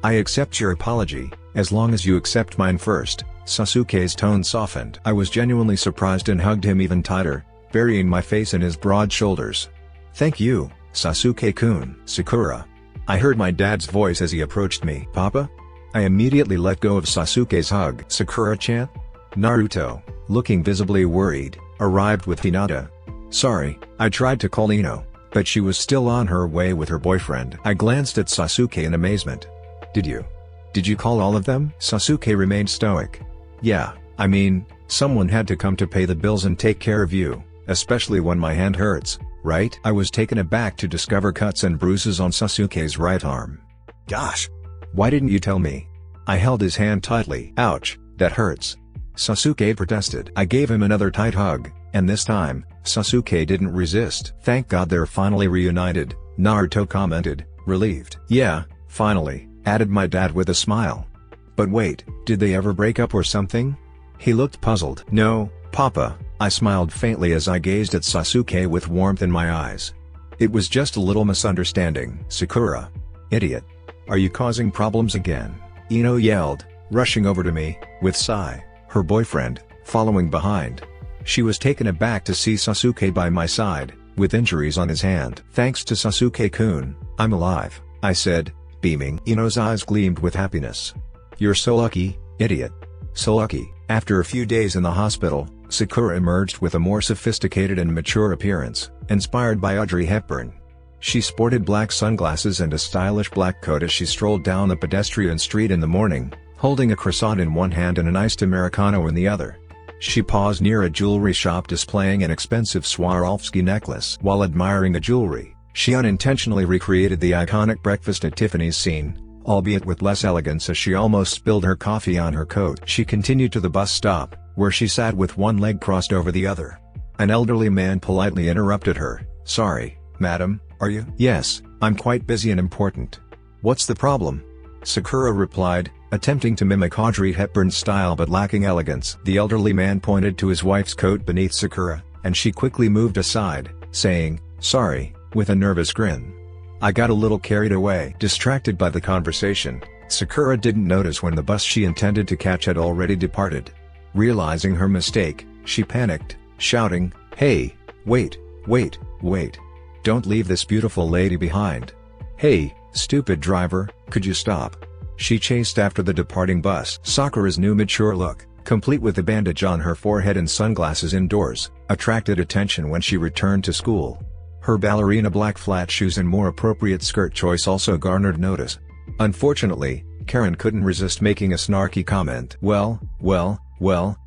I accept your apology, as long as you accept mine first. Sasuke's tone softened. I was genuinely surprised and hugged him even tighter, burying my face in his broad shoulders. Thank you, Sasuke-kun. Sakura. I heard my dad's voice as he approached me. Papa? I immediately let go of Sasuke's hug. Sakura-chan? Naruto, looking visibly worried, arrived with Hinata. Sorry, I tried to call Ino, but she was still on her way with her boyfriend. I glanced at Sasuke in amazement. Did you call all of them? Sasuke remained stoic. Yeah, I mean, someone had to come to pay the bills and take care of you, especially when my hand hurts, right? I was taken aback to discover cuts and bruises on Sasuke's right arm. Gosh! Why didn't you tell me? I held his hand tightly. Ouch, that hurts. Sasuke protested. I gave him another tight hug, and this time, Sasuke didn't resist. Thank God they're finally reunited, Naruto commented, relieved. Yeah, finally, added my dad with a smile. But wait, did they ever break up or something? He looked puzzled. No, Papa, I smiled faintly as I gazed at Sasuke with warmth in my eyes. It was just a little misunderstanding. Sakura. Idiot. Are you causing problems again? Ino yelled, rushing over to me, with Sai, her boyfriend, following behind. She was taken aback to see Sasuke by my side, with injuries on his hand. Thanks to Sasuke-kun, I'm alive, I said, beaming. Ino's eyes gleamed with happiness. You're so lucky, idiot. So lucky. After a few days in the hospital, Sakura emerged with a more sophisticated and mature appearance, inspired by Audrey Hepburn. She sported black sunglasses and a stylish black coat as she strolled down the pedestrian street in the morning, holding a croissant in one hand and an iced Americano in the other. She paused near a jewelry shop displaying an expensive Swarovski necklace. While admiring the jewelry, she unintentionally recreated the iconic Breakfast at Tiffany's scene, albeit with less elegance as she almost spilled her coffee on her coat. She continued to the bus stop, where she sat with one leg crossed over the other. An elderly man politely interrupted her. "Sorry, madam, are you?" "Yes, I'm quite busy and important." "What's the problem?" Sakura replied, attempting to mimic Audrey Hepburn's style but lacking elegance. The elderly man pointed to his wife's coat beneath Sakura, and she quickly moved aside, saying, "Sorry," with a nervous grin. "I got a little carried away." Distracted by the conversation, Sakura didn't notice when the bus she intended to catch had already departed. Realizing her mistake, she panicked, shouting, "Hey, wait, wait, wait. Don't leave this beautiful lady behind. Hey, stupid driver, could you stop?" She chased after the departing bus. Sakura's new mature look, complete with a bandage on her forehead and sunglasses indoors, attracted attention when she returned to school. Her ballerina black flat shoes and more appropriate skirt choice also garnered notice. Unfortunately, Karen couldn't resist making a snarky comment. Well,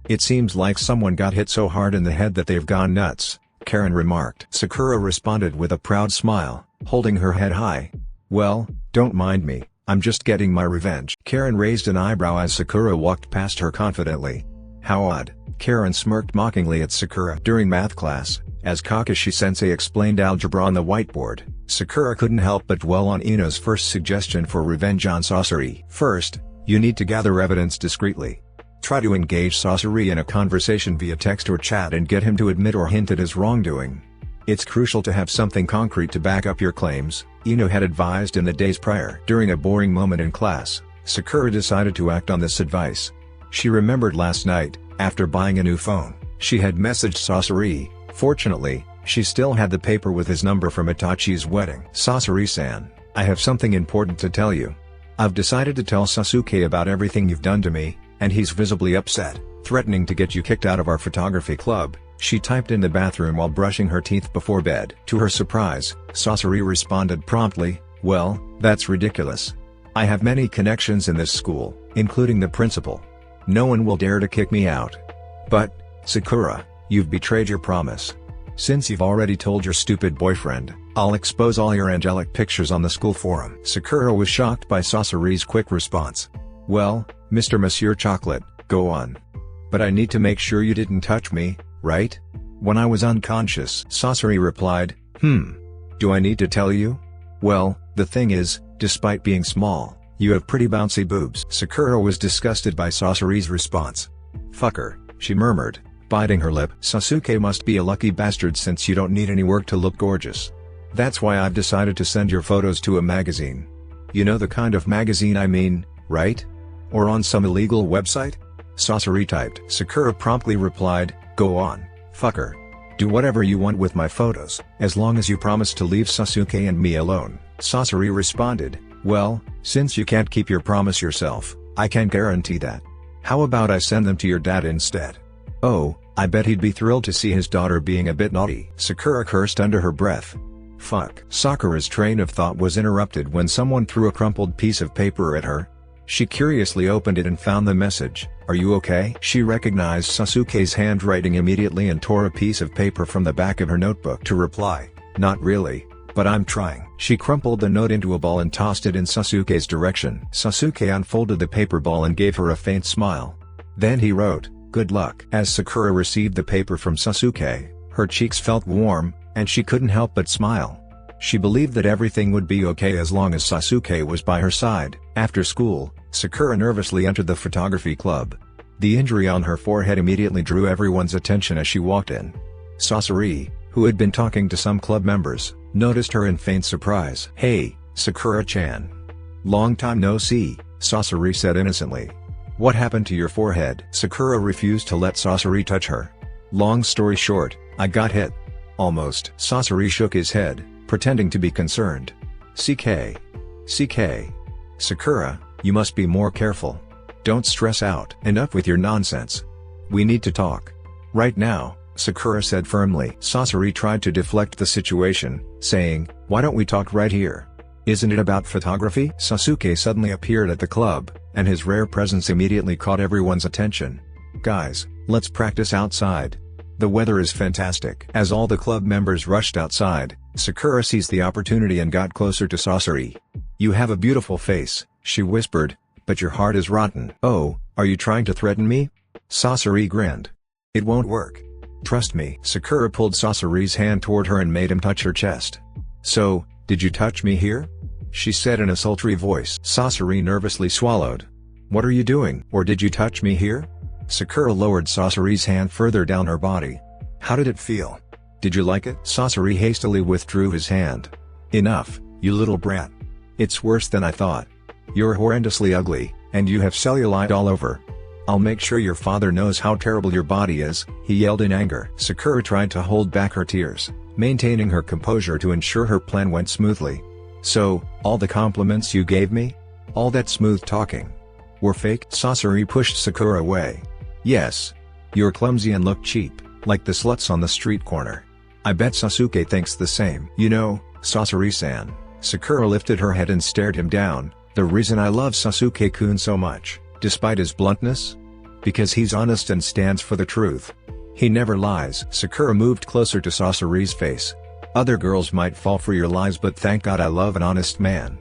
it seems like someone got hit so hard in the head that they've gone nuts," Karen remarked. Sakura responded with a proud smile, holding her head high. "Well, don't mind me, I'm just getting my revenge." Karen raised an eyebrow as Sakura walked past her confidently. "How odd," Karen smirked mockingly at Sakura. During math class, as Kakashi-sensei explained algebra on the whiteboard, Sakura couldn't help but dwell on Ino's first suggestion for revenge on Sasori. "First, you need to gather evidence discreetly. Try to engage Sasori in a conversation via text or chat and get him to admit or hint at his wrongdoing. It's crucial to have something concrete to back up your claims," Ino had advised in the days prior. During a boring moment in class, Sakura decided to act on this advice. She remembered last night, after buying a new phone, she had messaged Sasori. Fortunately, she still had the paper with his number from Itachi's wedding. "Sasori-san, I have something important to tell you. I've decided to tell Sasuke about everything you've done to me, and he's visibly upset, threatening to get you kicked out of our photography club," she typed in the bathroom while brushing her teeth before bed. To her surprise, Sasori responded promptly, "Well, that's ridiculous. I have many connections in this school, including the principal. No one will dare to kick me out. But, Sakura, you've betrayed your promise. Since you've already told your stupid boyfriend, I'll expose all your angelic pictures on the school forum." Sakura was shocked by Sasori's quick response. "Well, Mr. Monsieur Chocolate, go on. But I need to make sure you didn't touch me, right? When I was unconscious." Sasori replied, Do I need to tell you? Well, the thing is, despite being small, you have pretty bouncy boobs." Sakura was disgusted by Sasori's response. "Fucker," she murmured, biting her lip. "Sasuke must be a lucky bastard since you don't need any work to look gorgeous. That's why I've decided to send your photos to a magazine. You know the kind of magazine I mean, right? Or on some illegal website?" Sasori typed. Sakura promptly replied, "Go on, fucker. Do whatever you want with my photos, as long as you promise to leave Sasuke and me alone." Sasori responded, "Well, since you can't keep your promise yourself, I can't guarantee that. How about I send them to your dad instead? Oh, I bet he'd be thrilled to see his daughter being a bit naughty." Sakura cursed under her breath. Fuck. Sakura's train of thought was interrupted when someone threw a crumpled piece of paper at her. She curiously opened it and found the message, "Are you okay?" She recognized Sasuke's handwriting immediately and tore a piece of paper from the back of her notebook to reply, "Not really, but I'm trying." She crumpled the note into a ball and tossed it in Sasuke's direction. Sasuke unfolded the paper ball and gave her a faint smile. Then he wrote, "Good luck." As Sakura received the paper from Sasuke, her cheeks felt warm, and she couldn't help but smile. She believed that everything would be okay as long as Sasuke was by her side. After school, Sakura nervously entered the photography club. The injury on her forehead immediately drew everyone's attention as she walked in. Sasori, who had been talking to some club members, noticed her in faint surprise. "Hey, Sakura-chan. Long time no see," Sasori said innocently. "What happened to your forehead?" Sakura refused to let Sasori touch her. "Long story short, I got hit. Almost." Sasori shook his head, pretending to be concerned. CK. Sakura, you must be more careful. Don't stress out." "Enough with your nonsense. We need to talk. Right now," Sakura said firmly. Sasori tried to deflect the situation, saying, "Why don't we talk right here? Isn't it about photography?" Sasuke suddenly appeared at the club, and his rare presence immediately caught everyone's attention. "Guys, let's practice outside. The weather is fantastic." As all the club members rushed outside, Sakura seized the opportunity and got closer to Sasori. "You have a beautiful face," she whispered, "but your heart is rotten." "Oh, are you trying to threaten me?" Sasori grinned. "It won't work. Trust me. Sakura pulled Sasori's hand toward her and made him touch her chest. So, did you touch me here? She said in a sultry voice. Sasori nervously swallowed. What are you doing? Or did you touch me here? Sakura lowered Sasori's hand further down her body. How did it feel? Did you like it? Sasori hastily withdrew his hand. Enough, you little brat. It's worse than I thought. You're horrendously ugly, and you have cellulite all over. I'll make sure your father knows how terrible your body is, he yelled in anger. Sakura tried to hold back her tears, maintaining her composure to ensure her plan went smoothly. So, all the compliments you gave me? All that smooth talking? Were fake? Sasori pushed Sakura away. Yes. You're clumsy and look cheap, like the sluts on the street corner. I bet Sasuke thinks the same. You know, Sasori-san. Sakura lifted her head and stared him down. The reason I love Sasuke-kun so much, despite his bluntness? Because he's honest and stands for the truth. He never lies. Sakura moved closer to Sasori's face. Other girls might fall for your lies, but thank God I love an honest man.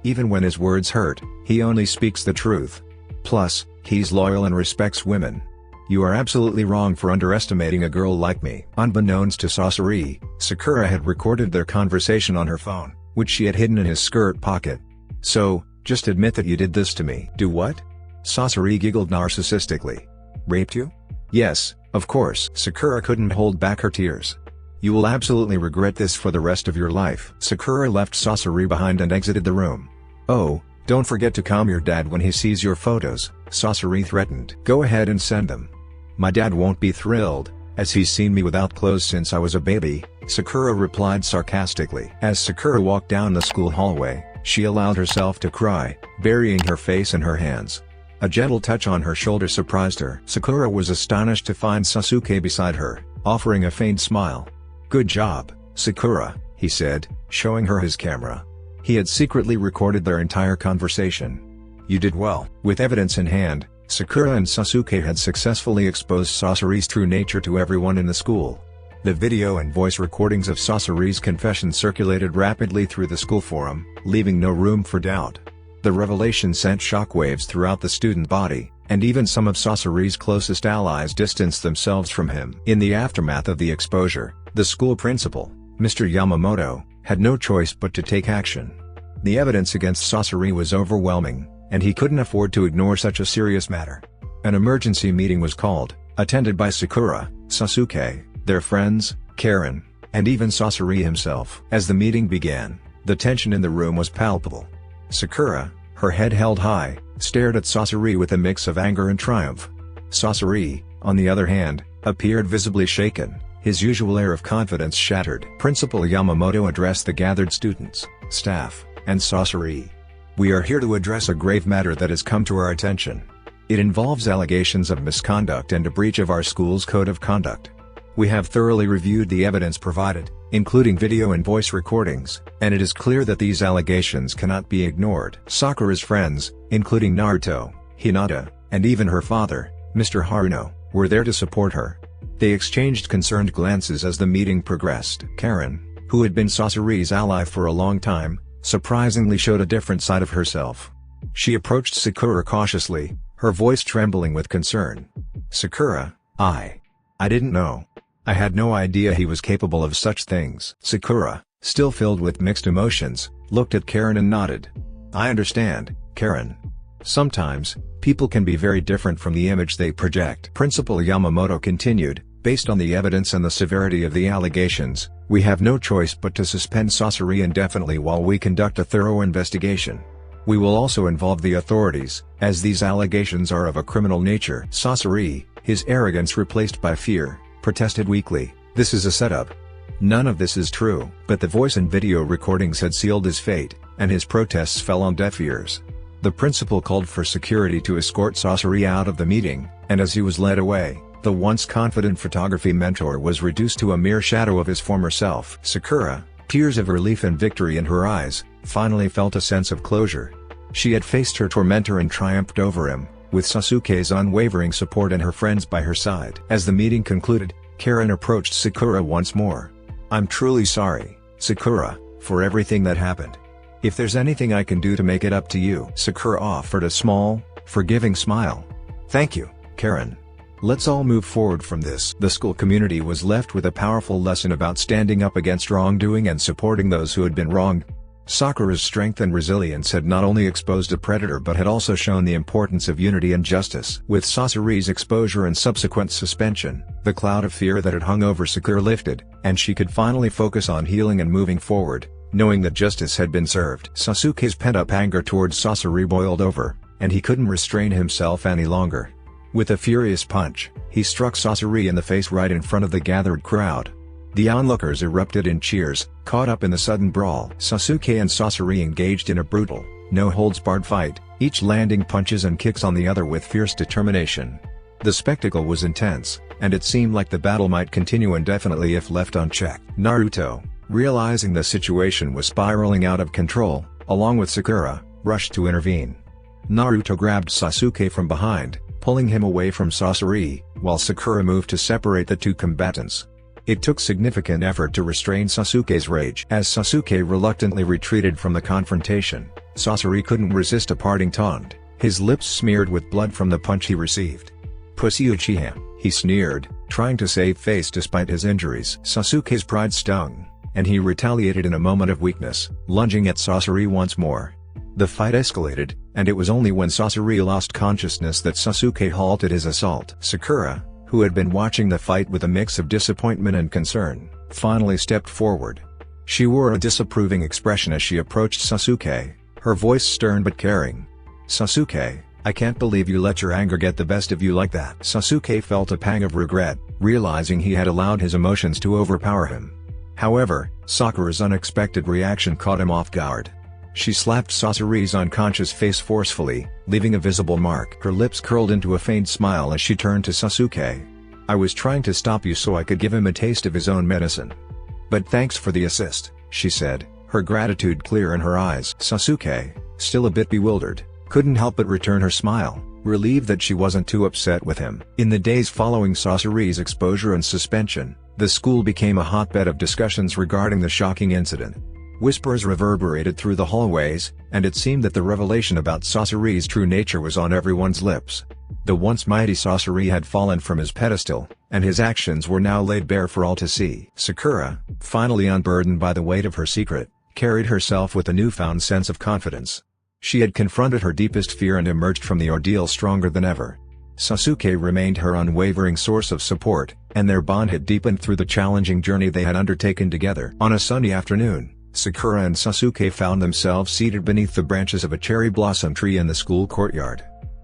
Even when his words hurt, he only speaks the truth. Plus, he's loyal and respects women. You are absolutely wrong for underestimating a girl like me. Unbeknownst to Sasori, Sakura had recorded their conversation on her phone, which she had hidden in his skirt pocket. So, just admit that you did this to me. Do what? Sasori giggled narcissistically. Raped you? Yes, of course. Sakura couldn't hold back her tears. You will absolutely regret this for the rest of your life. Sakura left Sasori behind and exited the room. Oh, don't forget to calm your dad when he sees your photos, Sasori threatened. Go ahead and send them. My dad won't be thrilled, as he's seen me without clothes since I was a baby, Sakura replied sarcastically. As Sakura walked down the school hallway, she allowed herself to cry, burying her face in her hands. A gentle touch on her shoulder surprised her. Sakura was astonished to find Sasuke beside her, offering a faint smile. Good job, Sakura, he said, showing her his camera. He had secretly recorded their entire conversation. You did well. With evidence in hand, Sakura and Sasuke had successfully exposed Sasori's true nature to everyone in the school. The video and voice recordings of Sasori's confession circulated rapidly through the school forum, leaving no room for doubt. The revelation sent shockwaves throughout the student body, and even some of Sasori's closest allies distanced themselves from him. In the aftermath of the exposure, the school principal, Mr. Yamamoto, had no choice but to take action. The evidence against Sasori was overwhelming, and he couldn't afford to ignore such a serious matter. An emergency meeting was called, attended by Sakura, Sasuke, their friends, Karen, and even Sasori himself. As the meeting began, the tension in the room was palpable. Sakura, her head held high, stared at Sasori with a mix of anger and triumph. Sasori, on the other hand, appeared visibly shaken, his usual air of confidence shattered. Principal Yamamoto addressed the gathered students, staff, and Sasori. We are here to address a grave matter that has come to our attention. It involves allegations of misconduct and a breach of our school's code of conduct. We have thoroughly reviewed the evidence provided, including video and voice recordings, and it is clear that these allegations cannot be ignored. Sakura's friends, including Naruto, Hinata, and even her father, Mr. Haruno, were there to support her. They exchanged concerned glances as the meeting progressed. Karen, who had been Sasori's ally for a long time, surprisingly showed a different side of herself. She approached Sakura cautiously, her voice trembling with concern. Sakura, I didn't know. I had no idea he was capable of such things. Sakura, still filled with mixed emotions, looked at Karen and nodded. I understand, Karen. Sometimes, people can be very different from the image they project. Principal Yamamoto continued, based on the evidence and the severity of the allegations, we have no choice but to suspend Sasori indefinitely while we conduct a thorough investigation. We will also involve the authorities, as these allegations are of a criminal nature. Sasori, his arrogance replaced by fear, protested weakly, this is a setup. None of this is true. But the voice and video recordings had sealed his fate, and his protests fell on deaf ears. The principal called for security to escort Sasori out of the meeting, and as he was led away, the once confident photography mentor was reduced to a mere shadow of his former self. Sakura, tears of relief and victory in her eyes, finally felt a sense of closure. She had faced her tormentor and triumphed over him, with Sasuke's unwavering support and her friends by her side. As the meeting concluded, Karen approached Sakura once more. I'm truly sorry, Sakura, for everything that happened. If there's anything I can do to make it up to you. Sakura offered a small, forgiving smile. Thank you, Karen. Let's all move forward from this. The school community was left with a powerful lesson about standing up against wrongdoing and supporting those who had been wronged. Sakura's strength and resilience had not only exposed a predator but had also shown the importance of unity and justice. With Sasuke's exposure and subsequent suspension, the cloud of fear that had hung over Sakura lifted, and she could finally focus on healing and moving forward, knowing that justice had been served. Sasuke's pent-up anger towards Sasori boiled over, and he couldn't restrain himself any longer. With a furious punch, he struck Sasori in the face right in front of the gathered crowd. The onlookers erupted in cheers, caught up in the sudden brawl. Sasuke and Sasori engaged in a brutal, no-holds-barred fight, each landing punches and kicks on the other with fierce determination. The spectacle was intense, and it seemed like the battle might continue indefinitely if left unchecked. Naruto, realizing the situation was spiraling out of control, along with Sakura, rushed to intervene. Naruto grabbed Sasuke from behind, pulling him away from Sasori, while Sakura moved to separate the two combatants. It took significant effort to restrain Sasuke's rage. As Sasuke reluctantly retreated from the confrontation, Sasori couldn't resist a parting taunt, his lips smeared with blood from the punch he received. "Pussy Uchiha," he sneered, trying to save face despite his injuries. Sasuke's pride stung, and he retaliated in a moment of weakness, lunging at Sasori once more. The fight escalated, and it was only when Sasori lost consciousness that Sasuke halted his assault. Sakura, who had been watching the fight with a mix of disappointment and concern, finally stepped forward. She wore a disapproving expression as she approached Sasuke, her voice stern but caring. "Sasuke, I can't believe you let your anger get the best of you like that." Sasuke felt a pang of regret, realizing he had allowed his emotions to overpower him. However, Sakura's unexpected reaction caught him off guard. She slapped Sasori's unconscious face forcefully, leaving a visible mark. Her lips curled into a faint smile as she turned to Sasuke. "I was trying to stop you so I could give him a taste of his own medicine. But thanks for the assist," she said, her gratitude clear in her eyes. Sasuke, still a bit bewildered, couldn't help but return her smile, relieved that she wasn't too upset with him. In the days following Sasori's exposure and suspension, the school became a hotbed of discussions regarding the shocking incident. Whispers reverberated through the hallways, and it seemed that the revelation about Sasori's true nature was on everyone's lips. The once mighty Sasori had fallen from his pedestal, and his actions were now laid bare for all to see. Sakura, finally unburdened by the weight of her secret, carried herself with a newfound sense of confidence. She had confronted her deepest fear and emerged from the ordeal stronger than ever. Sasuke remained her unwavering source of support, and their bond had deepened through the challenging journey they had undertaken together. On a sunny afternoon, Sakura and Sasuke found themselves seated beneath the branches of a cherry blossom tree in the school courtyard.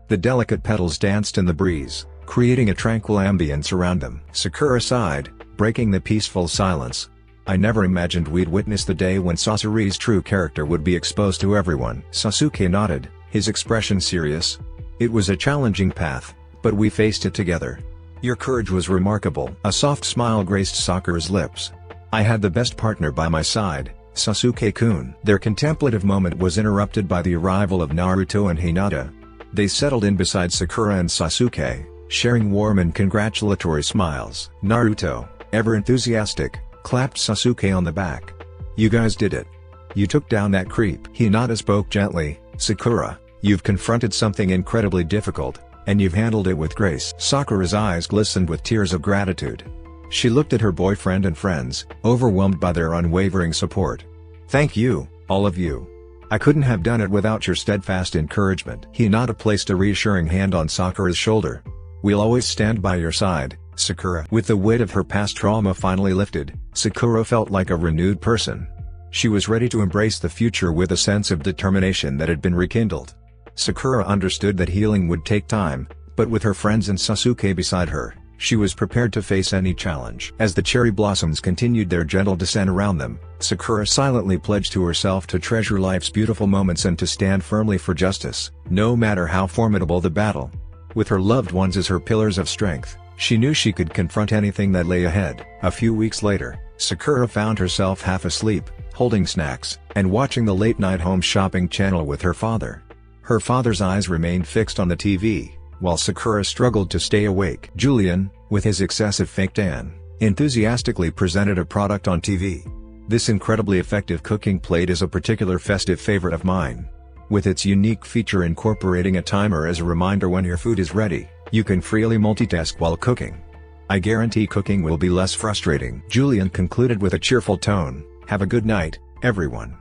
The delicate petals danced in the breeze, creating a tranquil ambience around them. Sakura sighed, breaking the peaceful silence. "I never imagined we'd witness the day when Sasori's true character would be exposed to everyone." Sasuke nodded, his expression serious. "It was a challenging path, but we faced it together. Your courage was remarkable." A soft smile graced Sakura's lips. "I had the best partner by my side, Sasuke-kun." Their contemplative moment was interrupted by the arrival of Naruto and Hinata. They settled in beside Sakura and Sasuke, sharing warm and congratulatory smiles. Naruto, ever enthusiastic, clapped Sasuke on the back. "You guys did it. You took down that creep." Hinata spoke gently. "Sakura, you've confronted something incredibly difficult, and you've handled it with grace." Sakura's eyes glistened with tears of gratitude. She looked at her boyfriend and friends, overwhelmed by their unwavering support. "Thank you, all of you. I couldn't have done it without your steadfast encouragement." Hinata placed a reassuring hand on Sakura's shoulder. "We'll always stand by your side, Sakura." With the weight of her past trauma finally lifted, Sakura felt like a renewed person. She was ready to embrace the future with a sense of determination that had been rekindled. Sakura understood that healing would take time, but with her friends and Sasuke beside her, she was prepared to face any challenge. As the cherry blossoms continued their gentle descent around them, Sakura silently pledged to herself to treasure life's beautiful moments and to stand firmly for justice, no matter how formidable the battle. With her loved ones as her pillars of strength, she knew she could confront anything that lay ahead. A few weeks later, Sakura found herself half asleep, holding snacks, and watching the late-night home shopping channel with her father. Her father's eyes remained fixed on the TV, while Sakura struggled to stay awake. Julian, with his excessive fake tan, enthusiastically presented a product on TV. This incredibly effective cooking plate is a particular festive favorite of mine. With its unique feature incorporating a timer as a reminder when your food is ready, You can freely multitask while cooking. I guarantee cooking will be less frustrating." Julian concluded with a cheerful tone, "Have a good night, everyone."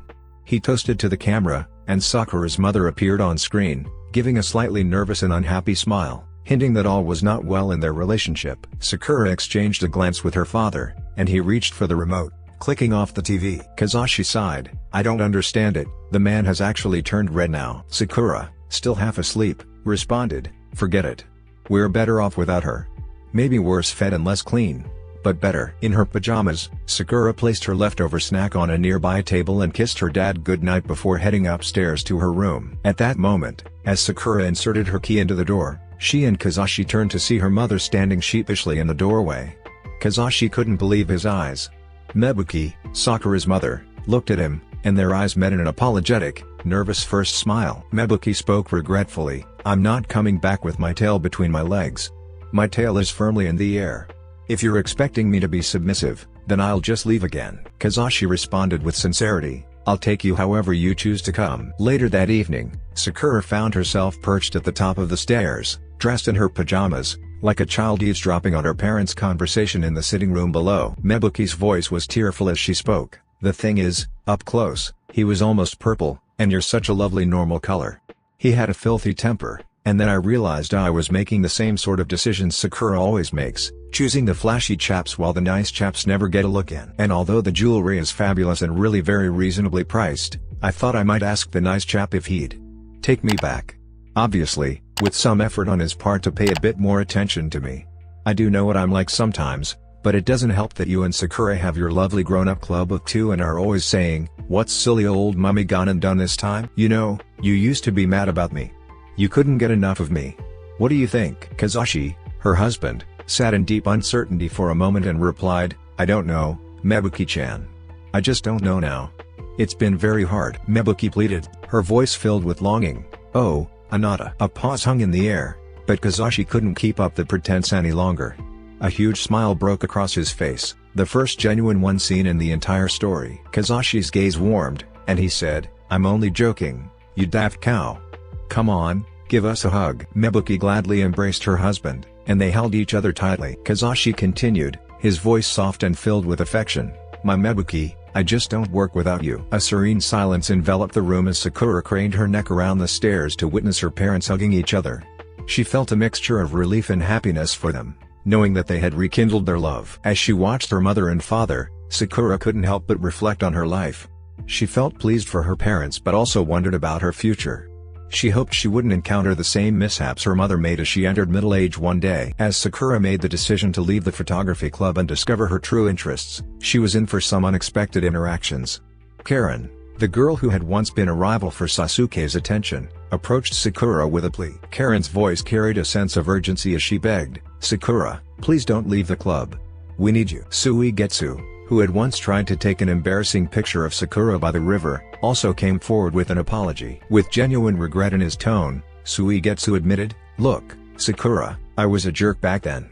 He toasted to the camera, and Sakura's mother appeared on screen, giving a slightly nervous and unhappy smile, hinting that all was not well in their relationship. Sakura exchanged a glance with her father, and he reached for the remote, clicking off the TV. Kazashi sighed, "I don't understand it, the man has actually turned red now." Sakura, still half asleep, responded, "Forget it. We're better off without her. Maybe worse fed and less clean, but better." In her pajamas, Sakura placed her leftover snack on a nearby table and kissed her dad goodnight before heading upstairs to her room. At that moment, as Sakura inserted her key into the door, she and Kazashi turned to see her mother standing sheepishly in the doorway. Kazashi couldn't believe his eyes. Mebuki, Sakura's mother, looked at him, and their eyes met in an apologetic, nervous first smile. Mebuki spoke regretfully, "I'm not coming back with my tail between my legs. My tail is firmly in the air. If you're expecting me to be submissive, then I'll just leave again." Kazashi responded with sincerity, "I'll take you however you choose to come." Later that evening, Sakura found herself perched at the top of the stairs, dressed in her pajamas, like a child eavesdropping on her parents' conversation in the sitting room below. Mebuki's voice was tearful as she spoke, "The thing is, up close, he was almost purple, and you're such a lovely normal color. He had a filthy temper, and then I realized I was making the same sort of decisions Sakura always makes, choosing the flashy chaps while the nice chaps never get a look in. And although the jewelry is fabulous and really very reasonably priced, I thought I might ask the nice chap if he'd take me back. Obviously, with some effort on his part to pay a bit more attention to me. I do know what I'm like sometimes, but it doesn't help that you and Sakura have your lovely grown-up club of two and are always saying, 'What's silly old mummy gone and done this time?' You know, you used to be mad about me. You couldn't get enough of me. What do you think?" Kazashi, her husband, sat in deep uncertainty for a moment and replied, "I don't know, Mebuki-chan. I just don't know now. It's been very hard." Mebuki pleaded, her voice filled with longing, "Oh, Anata." A pause hung in the air, but Kazashi couldn't keep up the pretense any longer. A huge smile broke across his face, the first genuine one seen in the entire story. Kazashi's gaze warmed, and he said, "I'm only joking, you daft cow. Come on, give us a hug." Mebuki gladly embraced her husband, and they held each other tightly. Kazashi continued, his voice soft and filled with affection, "My Mebuki, I just don't work without you." A serene silence enveloped the room as Sakura craned her neck around the stairs to witness her parents hugging each other. She felt a mixture of relief and happiness for them, knowing that they had rekindled their love. As she watched her mother and father, Sakura couldn't help but reflect on her life. She felt pleased for her parents but also wondered about her future. She hoped she wouldn't encounter the same mishaps her mother made as she entered middle age one day. As Sakura made the decision to leave the photography club and discover her true interests, she was in for some unexpected interactions. Karen, the girl who had once been a rival for Sasuke's attention, approached Sakura with a plea. Karen's voice carried a sense of urgency as she begged, "Sakura, please don't leave the club. We need you." Suigetsu, who had once tried to take an embarrassing picture of Sakura by the river, also came forward with an apology. With genuine regret in his tone, Suigetsu admitted, "Look, Sakura, I was a jerk back then.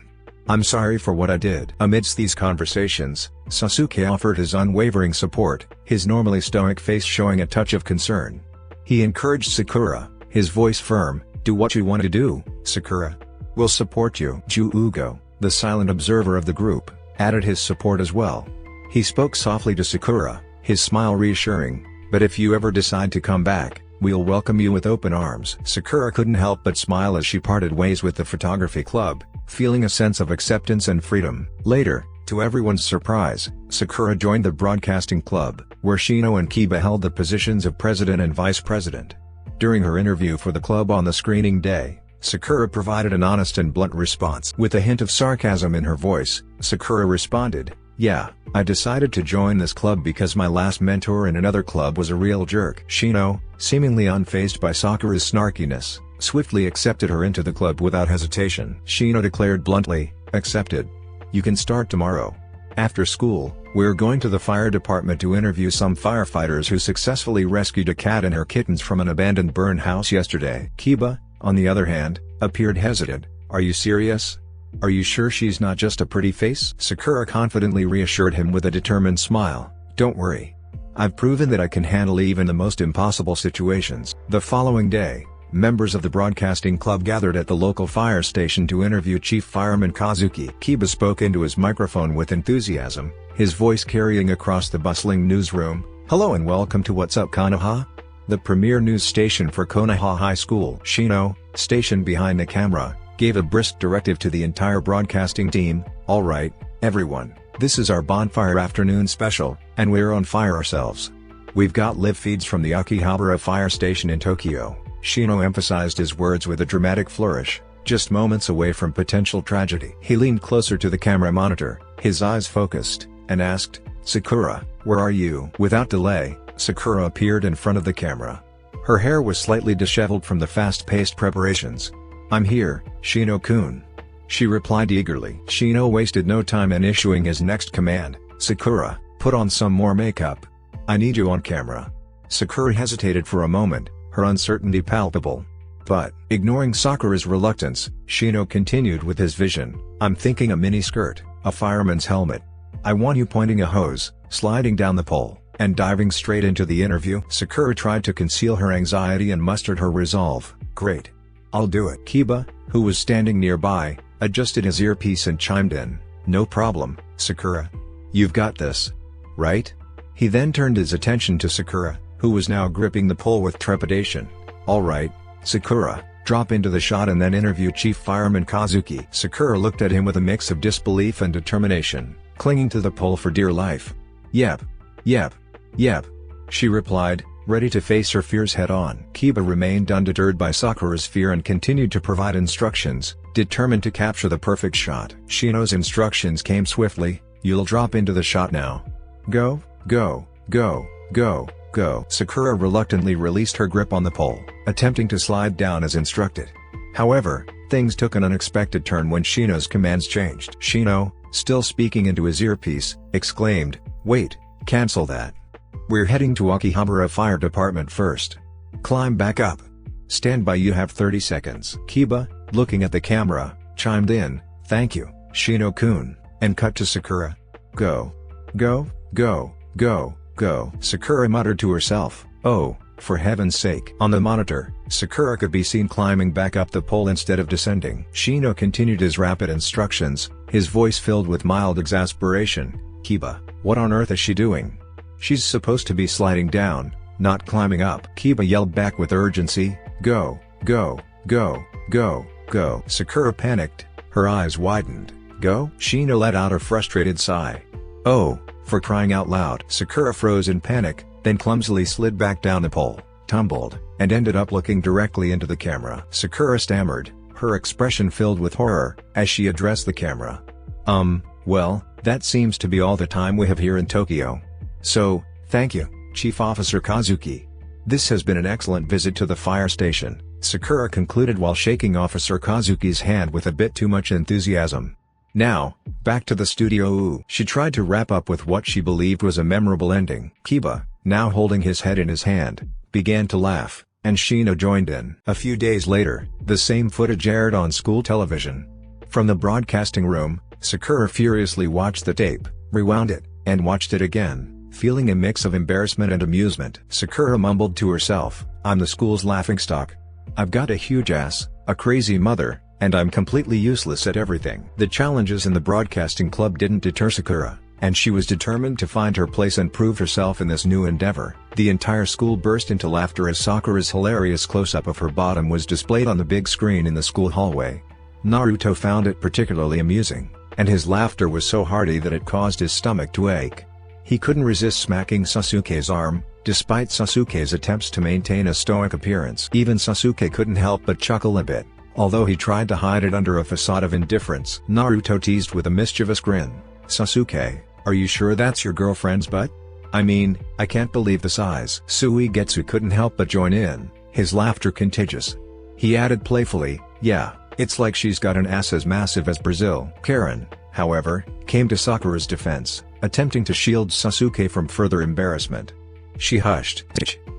I'm sorry for what I did." Amidst these conversations, Sasuke offered his unwavering support, his normally stoic face showing a touch of concern. He encouraged Sakura, his voice firm, "Do what you want to do, Sakura. We'll support you." Ugo, the silent observer of the group, added his support as well. He spoke softly to Sakura, his smile reassuring, "But if you ever decide to come back, we'll welcome you with open arms." Sakura couldn't help but smile as she parted ways with the photography club, feeling a sense of acceptance and freedom. Later, to everyone's surprise, Sakura joined the broadcasting club, where Shino and Kiba held the positions of president and vice president. During her interview for the club on the screening day, Sakura provided an honest and blunt response. With a hint of sarcasm in her voice, Sakura responded, "Yeah, I decided to join this club because my last mentor in another club was a real jerk." Shino, seemingly unfazed by Sakura's snarkiness, swiftly accepted her into the club without hesitation. Shino declared bluntly, "Accepted. You can start tomorrow. After school, we're going to the fire department to interview some firefighters who successfully rescued a cat and her kittens from an abandoned burn house yesterday." Kiba, on the other hand, appeared hesitant. "Are you serious? Are you sure she's not just a pretty face?" Sakura confidently reassured him with a determined smile, "Don't worry. I've proven that I can handle even the most impossible situations." The following day, Members of the broadcasting club gathered at the local fire station to interview Chief Fireman Kazuki. Kiba spoke into his microphone with enthusiasm, his voice carrying across the bustling newsroom. "Hello and welcome to What's Up Konoha? The premier news station for Konoha High School." Shino, stationed behind the camera, gave a brisk directive to the entire broadcasting team. "All right, everyone, this is our bonfire afternoon special, and we're on fire ourselves. We've got live feeds from the Akihabara fire station in Tokyo." Shino emphasized his words with a dramatic flourish, just moments away from potential tragedy. He leaned closer to the camera monitor, his eyes focused, and asked, "Sakura, where are you?" Without delay, Sakura appeared in front of the camera. Her hair was slightly disheveled from the fast-paced preparations. "I'm here, Shino-kun," she replied eagerly. Shino wasted no time in issuing his next command, "Sakura, put on some more makeup. I need you on camera." Sakura hesitated for a moment, her uncertainty palpable. But, ignoring Sakura's reluctance, Shino continued with his vision. "I'm thinking a mini-skirt, a fireman's helmet. I want you pointing a hose, sliding down the pole, and diving straight into the interview." Sakura tried to conceal her anxiety and mustered her resolve. "Great. I'll do it." Kiba, who was standing nearby, adjusted his earpiece and chimed in, "No problem, Sakura. You've got this. Right?" He then turned his attention to Sakura, who was now gripping the pole with trepidation. "All right, Sakura, drop into the shot and then interview Chief Fireman Kazuki." Sakura looked at him with a mix of disbelief and determination, clinging to the pole for dear life. Yep, yep," she replied, ready to face her fears head-on. Kiba remained undeterred by Sakura's fear and continued to provide instructions, determined to capture the perfect shot. Shino's instructions came swiftly, "You'll drop into the shot now. Go, go, go, go, go." Sakura reluctantly released her grip on the pole, attempting to slide down as instructed. However, things took an unexpected turn when Shino's commands changed. Shino, still speaking into his earpiece, exclaimed, "Wait, cancel that. We're heading to Akihabara Fire Department first. Climb back up. Stand by, you have 30 seconds." Kiba, looking at the camera, chimed in, "Thank you, Shino-kun," and cut to Sakura. "Go. Go, go, go, go." Sakura muttered to herself, "Oh, for heaven's sake." On the monitor, Sakura could be seen climbing back up the pole instead of descending. Shino continued his rapid instructions, his voice filled with mild exasperation. "Kiba, what on earth is she doing? She's supposed to be sliding down, not climbing up." Kiba yelled back with urgency, "Go, go, go, go, go." Sakura panicked, her eyes widened. "Go?" Shino let out a frustrated sigh. "Oh, for crying out loud." Sakura froze in panic, then clumsily slid back down the pole, tumbled, and ended up looking directly into the camera. Sakura stammered, her expression filled with horror, as she addressed the camera. Well, that seems to be all the time we have here in Tokyo. So, thank you, Chief Officer Kazuki. This has been an excellent visit to the fire station," Sakura concluded while shaking Officer Kazuki's hand with a bit too much enthusiasm. "Now, back to the studio." She tried to wrap up with what she believed was a memorable ending. Kiba, now holding his head in his hand, began to laugh, and Shino joined in. A few days later, the same footage aired on school television. From the broadcasting room, Sakura furiously watched the tape, rewound it, and watched it again, feeling a mix of embarrassment and amusement. Sakura mumbled to herself, "I'm the school's laughingstock. I've got a huge ass, a crazy mother, and I'm completely useless at everything." The challenges in the broadcasting club didn't deter Sakura, and she was determined to find her place and prove herself in this new endeavor. The entire school burst into laughter as Sakura's hilarious close-up of her bottom was displayed on the big screen in the school hallway. Naruto found it particularly amusing, and his laughter was so hearty that it caused his stomach to ache. He couldn't resist smacking Sasuke's arm, despite Sasuke's attempts to maintain a stoic appearance. Even Sasuke couldn't help but chuckle a bit, although he tried to hide it under a facade of indifference. Naruto teased with a mischievous grin, "Sasuke, are you sure that's your girlfriend's butt? I mean, I can't believe the size." Suigetsu couldn't help but join in, his laughter contagious. He added playfully, "Yeah, it's like she's got an ass as massive as Brazil." Karen, however, came to Sakura's defense, attempting to shield Sasuke from further embarrassment. She hushed,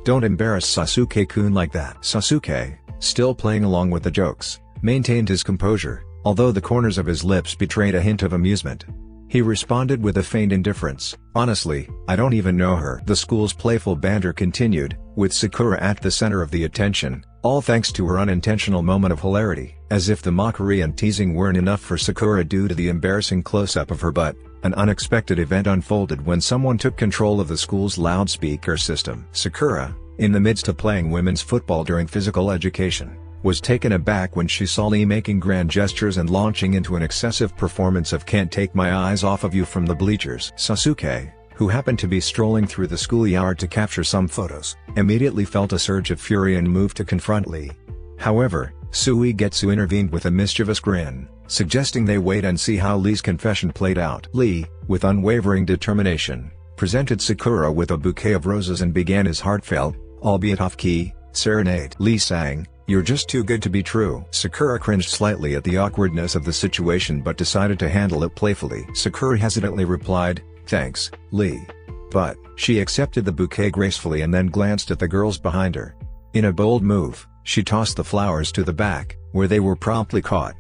"Don't embarrass Sasuke-kun like that." Sasuke, still playing along with the jokes, maintained his composure, although the corners of his lips betrayed a hint of amusement. He responded with a faint indifference, "Honestly, I don't even know her." The school's playful banter continued, with Sakura at the center of the attention, All thanks to her unintentional moment of hilarity. As if the mockery and teasing weren't enough for Sakura due to the embarrassing close-up of her butt, an unexpected event unfolded when someone took control of the school's loudspeaker system. Sakura, in the midst of playing women's football during physical education, was taken aback when she saw Lee making grand gestures and launching into an excessive performance of "Can't Take My Eyes Off of You" from the bleachers. Sasuke, who happened to be strolling through the schoolyard to capture some photos, immediately felt a surge of fury and moved to confront Lee. However, Suigetsu intervened with a mischievous grin, suggesting they wait and see how Lee's confession played out. Lee, with unwavering determination, presented Sakura with a bouquet of roses and began his heartfelt, albeit off-key, serenade. Lee sang, "You're just too good to be true." Sakura cringed slightly at the awkwardness of the situation but decided to handle it playfully. Sakura hesitantly replied, "Thanks, Lee." But, she accepted the bouquet gracefully and then glanced at the girls behind her. In a bold move, she tossed the flowers to the back, where they were promptly caught.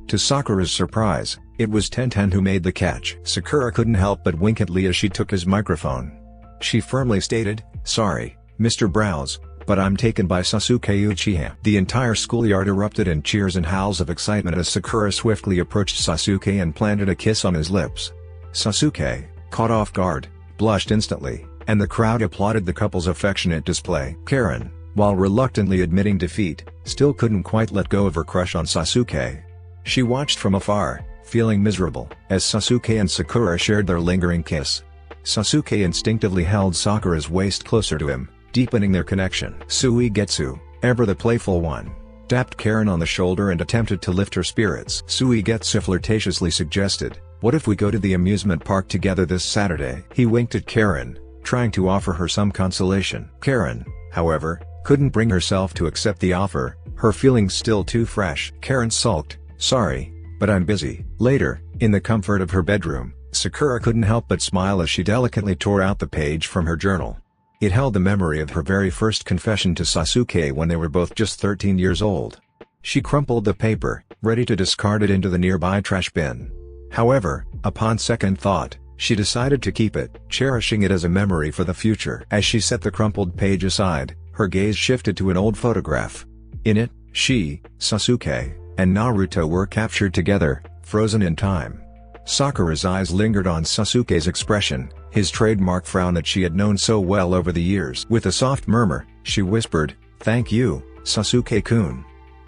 To Sakura's surprise, it was Tenten who made the catch. Sakura couldn't help but wink at Lee as she took his microphone. She firmly stated, "Sorry, Mr. Brows, but I'm taken by Sasuke Uchiha." The entire schoolyard erupted in cheers and howls of excitement as Sakura swiftly approached Sasuke and planted a kiss on his lips. Sasuke, caught off guard, blushed instantly, and the crowd applauded the couple's affectionate display. Karen, while reluctantly admitting defeat, still couldn't quite let go of her crush on Sasuke. She watched from afar, feeling miserable, as Sasuke and Sakura shared their lingering kiss. Sasuke instinctively held Sakura's waist closer to him, deepening their connection. Suigetsu, ever the playful one, tapped Karen on the shoulder and attempted to lift her spirits. Suigetsu flirtatiously suggested, "What if we go to the amusement park together this Saturday?" He winked at Karen, trying to offer her some consolation. Karen, however, couldn't bring herself to accept the offer, her feelings still too fresh. Karen sulked, "Sorry, but I'm busy." Later, in the comfort of her bedroom, Sakura couldn't help but smile as she delicately tore out the page from her journal. It held the memory of her very first confession to Sasuke when they were both just 13 years old. She crumpled the paper, ready to discard it into the nearby trash bin. However, upon second thought, she decided to keep it, cherishing it as a memory for the future. As she set the crumpled page aside, her gaze shifted to an old photograph. In it, she, Sasuke, and Naruto were captured together, frozen in time. Sakura's eyes lingered on Sasuke's expression, his trademark frown that she had known so well over the years. With a soft murmur, she whispered, "Thank you, Sasuke-kun."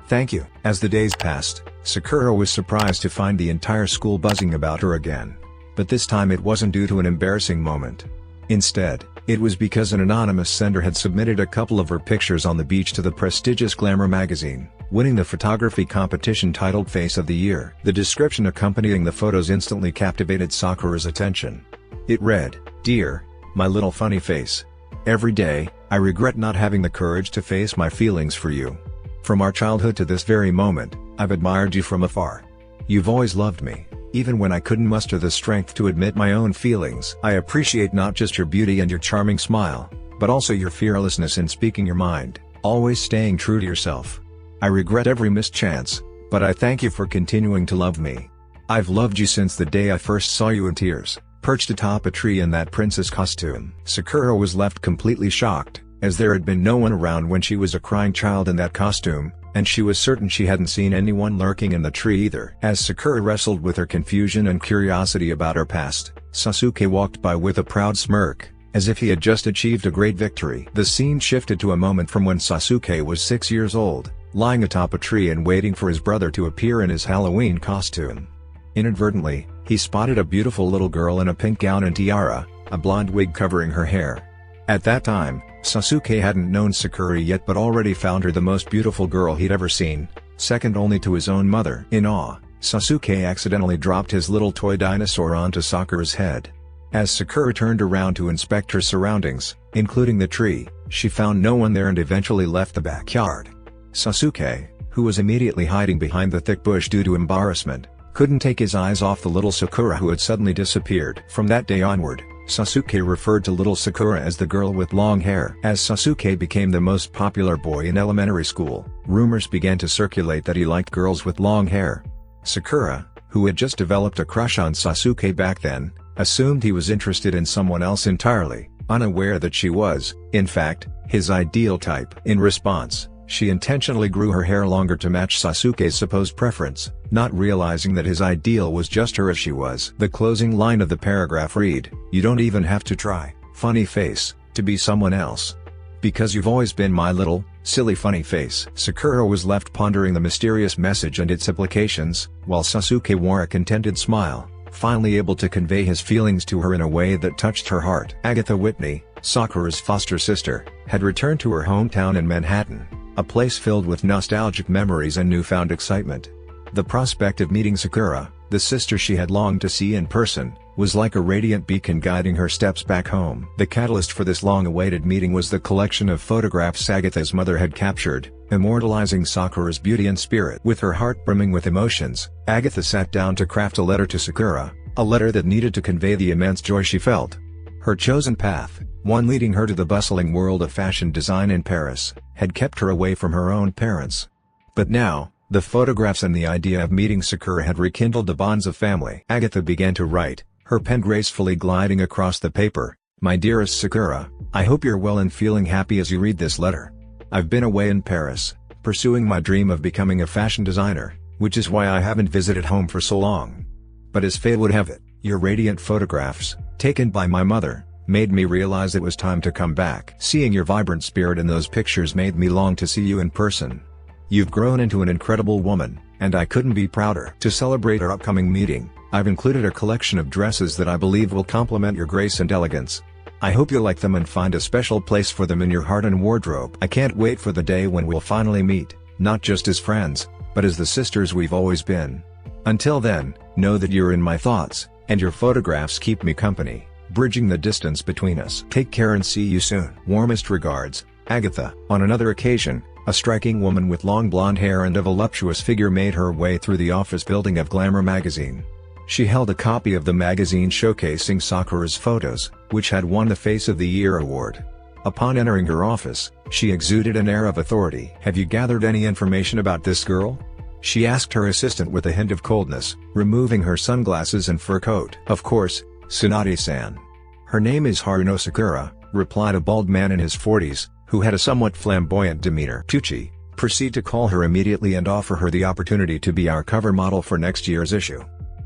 "Thank you." As the days passed, Sakura was surprised to find the entire school buzzing about her again. But this time it wasn't due to an embarrassing moment. Instead, it was because an anonymous sender had submitted a couple of her pictures on the beach to the prestigious Glamour magazine, winning the photography competition titled Face of the Year. The description accompanying the photos instantly captivated Sakura's attention. It read, "Dear, my little funny face. Every day, I regret not having the courage to face my feelings for you. From our childhood to this very moment, I've admired you from afar. You've always loved me, even when I couldn't muster the strength to admit my own feelings. I appreciate not just your beauty and your charming smile, but also your fearlessness in speaking your mind, always staying true to yourself. I regret every missed chance, but I thank you for continuing to love me. I've loved you since the day I first saw you in tears, perched atop a tree in that princess costume." Sakura was left completely shocked, as there had been no one around when she was a crying child in that costume, and she was certain she hadn't seen anyone lurking in the tree either. As Sakura wrestled with her confusion and curiosity about her past, Sasuke walked by with a proud smirk, as if he had just achieved a great victory. The scene shifted to a moment from when Sasuke was 6 years old, lying atop a tree and waiting for his brother to appear in his Halloween costume. Inadvertently, he spotted a beautiful little girl in a pink gown and tiara, a blonde wig covering her hair. At that time, Sasuke hadn't known Sakura yet but already found her the most beautiful girl he'd ever seen, second only to his own mother. In awe, Sasuke accidentally dropped his little toy dinosaur onto Sakura's head. As Sakura turned around to inspect her surroundings, including the tree, she found no one there and eventually left the backyard. Sasuke, who was immediately hiding behind the thick bush due to embarrassment, couldn't take his eyes off the little Sakura who had suddenly disappeared. From that day onward, Sasuke referred to little Sakura as the girl with long hair. As Sasuke became the most popular boy in elementary school, rumors began to circulate that he liked girls with long hair. Sakura, who had just developed a crush on Sasuke back then, assumed he was interested in someone else entirely, unaware that she was, in fact, his ideal type. In response, She intentionally grew her hair longer to match Sasuke's supposed preference, not realizing that his ideal was just her as she was. The closing line of the paragraph read, "You don't even have to try, funny face, to be someone else. Because you've always been my little, silly funny face." Sakura was left pondering the mysterious message and its implications, while Sasuke wore a contented smile, finally able to convey his feelings to her in a way that touched her heart. Agatha Whitney, Sakura's foster sister, had returned to her hometown in Manhattan, a place filled with nostalgic memories and newfound excitement. The prospect of meeting Sakura, the sister she had longed to see in person, was like a radiant beacon guiding her steps back home. The catalyst for this long-awaited meeting was the collection of photographs Agatha's mother had captured, immortalizing Sakura's beauty and spirit. With her heart brimming with emotions, Agatha sat down to craft a letter to Sakura, a letter that needed to convey the immense joy she felt. Her chosen path, one leading her to the bustling world of fashion design in Paris, had kept her away from her own parents. But now, the photographs and the idea of meeting Sakura had rekindled the bonds of family. Agatha began to write, her pen gracefully gliding across the paper. "My dearest Sakura, I hope you're well and feeling happy as you read this letter. I've been away in Paris, pursuing my dream of becoming a fashion designer, which is why I haven't visited home for so long. But as fate would have it, your radiant photographs, taken by my mother, made me realize it was time to come back. Seeing your vibrant spirit in those pictures made me long to see you in person. You've grown into an incredible woman, and I couldn't be prouder." To celebrate our upcoming meeting, I've included a collection of dresses that I believe will complement your grace and elegance. I hope you'll like them and find a special place for them in your heart and wardrobe. I can't wait for the day when we'll finally meet, not just as friends, but as the sisters we've always been. Until then, know that you're in my thoughts, and your photographs keep me company, bridging the distance between us. Take care and see you soon. Warmest regards, Agatha. On another occasion, a striking woman with long blonde hair and a voluptuous figure made her way through the office building of Glamour magazine. She held a copy of the magazine showcasing Sakura's photos, which had won the Face of the Year award. Upon entering her office, she exuded an air of authority. "Have you gathered any information about this girl?" she asked her assistant with a hint of coldness, removing her sunglasses and fur coat. "Of course, Tsunade-san. Her name is Haruno Sakura," replied a bald man in his 40s, who had a somewhat flamboyant demeanor. "Tucci, proceed to call her immediately and offer her the opportunity to be our cover model for next year's issue.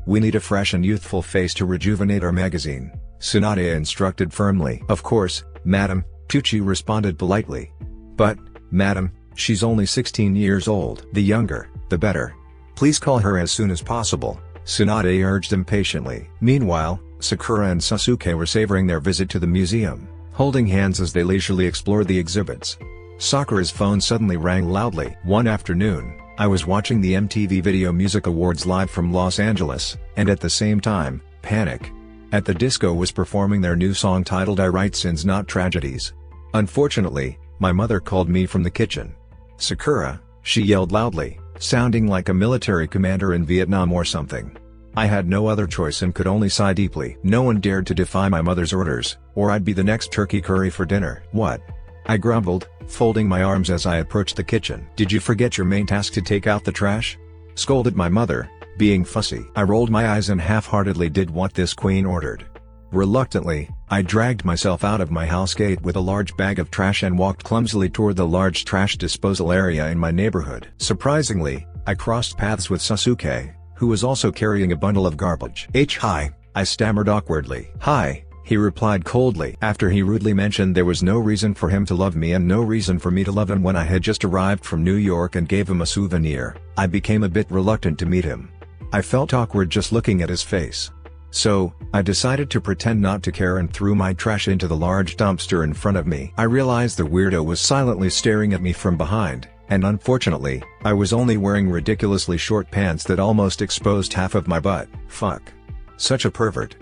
We need a fresh and youthful face to rejuvenate our magazine," Tsunade instructed firmly. "Of course, madam," Tucci responded politely. "But, madam, she's only 16 years old. The younger, the better. Please call her as soon as possible," Tsunade urged impatiently. Meanwhile, Sakura and Sasuke were savoring their visit to the museum, holding hands as they leisurely explored the exhibits. Sakura's phone suddenly rang loudly. "One afternoon, I was watching the MTV Video Music Awards live from Los Angeles, and at the same time, Panic! At the Disco was performing their new song titled I Write Sins Not Tragedies. Unfortunately, my mother called me from the kitchen. Sakura," she yelled loudly, sounding like a military commander in Vietnam or something. I had no other choice and could only sigh deeply. No one dared to defy my mother's orders, or I'd be the next turkey curry for dinner. "What?" I grumbled, folding my arms as I approached the kitchen. "Did you forget your main task to take out the trash?" scolded my mother, being fussy. I rolled my eyes and half-heartedly did what this queen ordered. Reluctantly, I dragged myself out of my house gate with a large bag of trash and walked clumsily toward the large trash disposal area in my neighborhood. Surprisingly, I crossed paths with Sasuke, who was also carrying a bundle of garbage. "Hi," I stammered awkwardly. "Hi," he replied coldly. After he rudely mentioned there was no reason for him to love me and no reason for me to love him when I had just arrived from New York and gave him a souvenir, I became a bit reluctant to meet him. I felt awkward just looking at his face. So, I decided to pretend not to care and threw my trash into the large dumpster in front of me. I realized the weirdo was silently staring at me from behind, and unfortunately, I was only wearing ridiculously short pants that almost exposed half of my butt. Fuck. Such a pervert.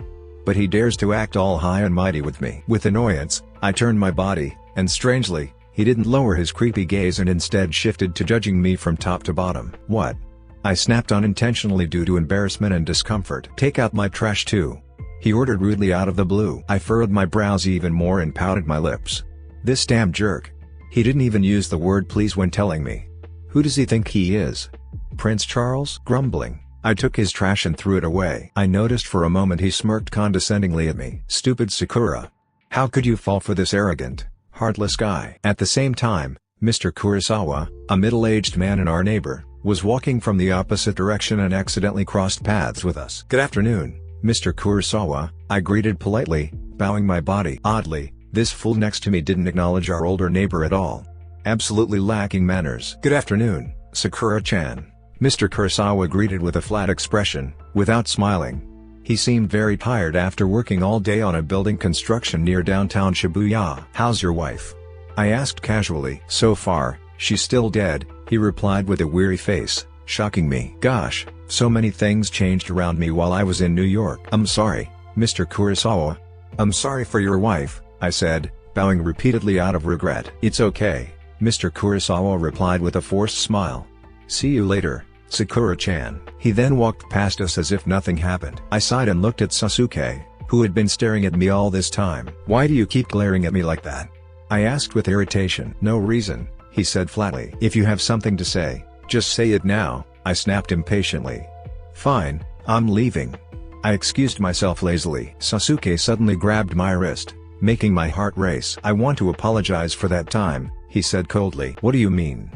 But he dares to act all high and mighty with me. With annoyance, I turned my body, and strangely, he didn't lower his creepy gaze and instead shifted to judging me from top to bottom. "What?" I snapped unintentionally due to embarrassment and discomfort. "Take out my trash too," he ordered rudely out of the blue. I furrowed my brows even more and pouted my lips. This damn jerk. He didn't even use the word please when telling me. Who does he think he is? Prince Charles? Grumbling, I took his trash and threw it away. I noticed for a moment he smirked condescendingly at me. "Stupid Sakura. How could you fall for this arrogant, heartless guy?" At the same time, Mr. Kurosawa, a middle-aged man and our neighbor, was walking from the opposite direction and accidentally crossed paths with us. "Good afternoon, Mr. Kurosawa," I greeted politely, bowing my body. Oddly, this fool next to me didn't acknowledge our older neighbor at all. Absolutely lacking manners. "Good afternoon, Sakura-chan," Mr. Kurosawa greeted with a flat expression, without smiling. He seemed very tired after working all day on a building construction near downtown Shibuya. "How's your wife?" I asked casually. "So far, she's still dead," he replied with a weary face, shocking me. Gosh, so many things changed around me while I was in New York. "I'm sorry, Mr. Kurosawa." "I'm sorry for your wife," I said, bowing repeatedly out of regret. "It's okay," Mr. Kurosawa replied with a forced smile. "See you later, Sakura-chan." He then walked past us as if nothing happened. I sighed and looked at Sasuke, who had been staring at me all this time. "Why do you keep glaring at me like that?" I asked with irritation. "No reason," he said flatly. "If you have something to say, just say it now," I snapped impatiently. "Fine, I'm leaving." I excused myself lazily. Sasuke suddenly grabbed my wrist, making my heart race. "I want to apologize for that time," he said coldly. "What do you mean?"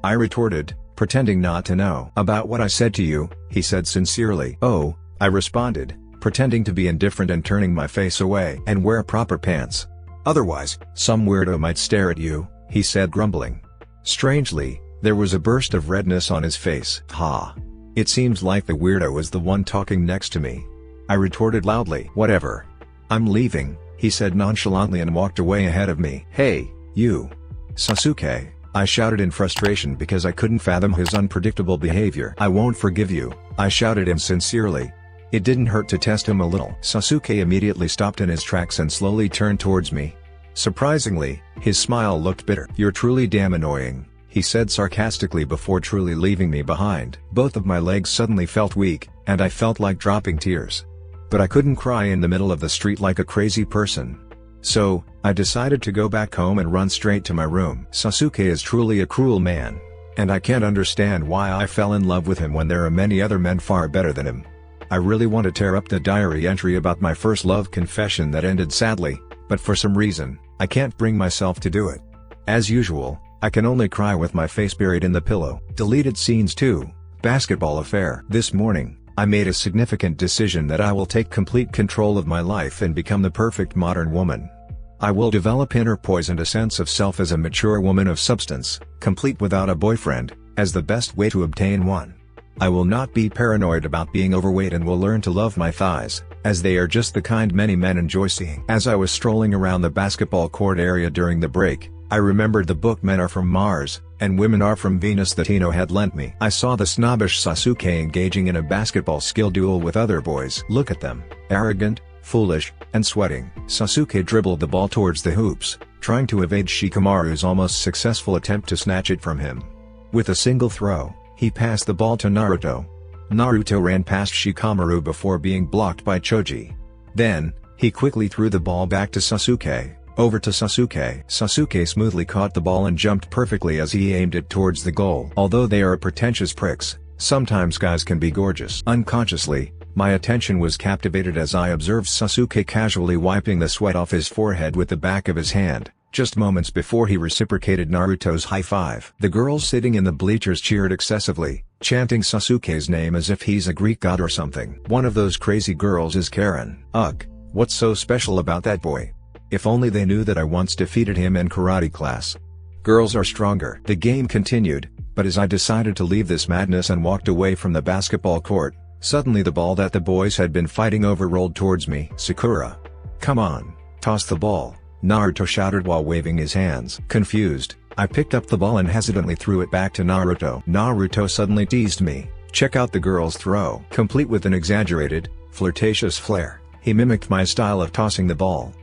I retorted, pretending not to know. "About what I said to you," he said sincerely. "Oh," I responded, pretending to be indifferent and turning my face away. "And wear proper pants. Otherwise, some weirdo might stare at you," he said grumbling. Strangely, there was a burst of redness on his face. "Ha! It seems like the weirdo was the one talking next to me," I retorted loudly. "Whatever. I'm leaving," he said nonchalantly and walked away ahead of me. "Hey, you! Sasuke!" I shouted in frustration because I couldn't fathom his unpredictable behavior. "I won't forgive you," I shouted him sincerely. It didn't hurt to test him a little. Sasuke immediately stopped in his tracks and slowly turned towards me. Surprisingly, his smile looked bitter. "You're truly damn annoying," he said sarcastically before truly leaving me behind. Both of my legs suddenly felt weak, and I felt like dropping tears. But I couldn't cry in the middle of the street like a crazy person. So, I decided to go back home and run straight to my room. Sasuke is truly a cruel man, and I can't understand why I fell in love with him when there are many other men far better than him. I really want to tear up the diary entry about my first love confession that ended sadly, but for some reason, I can't bring myself to do it. As usual, I can only cry with my face buried in the pillow. Deleted scenes 2, Basketball Affair. This morning, I made a significant decision that I will take complete control of my life and become the perfect modern woman. I will develop inner poise and a sense of self as a mature woman of substance, complete without a boyfriend, as the best way to obtain one. I will not be paranoid about being overweight and will learn to love my thighs, as they are just the kind many men enjoy seeing. As I was strolling around the basketball court area during the break, I remembered the book Men Are From Mars, and Women Are From Venus that Hino had lent me. I saw the snobbish Sasuke engaging in a basketball skill duel with other boys. Look at them, arrogant, foolish, and sweating. Sasuke dribbled the ball towards the hoops, trying to evade Shikamaru's almost successful attempt to snatch it from him. With a single throw, he passed the ball to Naruto. Naruto ran past Shikamaru before being blocked by Choji. Then, he quickly threw the ball back to Sasuke. Over to Sasuke. Sasuke smoothly caught the ball and jumped perfectly as he aimed it towards the goal. Although they are pretentious pricks, sometimes guys can be gorgeous. Unconsciously, my attention was captivated as I observed Sasuke casually wiping the sweat off his forehead with the back of his hand, just moments before he reciprocated Naruto's high five. The girls sitting in the bleachers cheered excessively, chanting Sasuke's name as if he's a Greek god or something. One of those crazy girls is Karen. Ugh, what's so special about that boy? If only they knew that I once defeated him in karate class. Girls are stronger. The game continued, but as I decided to leave this madness and walked away from the basketball court, suddenly the ball that the boys had been fighting over rolled towards me. "Sakura! Come on, toss the ball," Naruto shouted while waving his hands. Confused, I picked up the ball and hesitantly threw it back to Naruto. Naruto suddenly teased me, "Check out the girl's throw." Complete with an exaggerated, flirtatious flair, he mimicked my style of tossing the ball.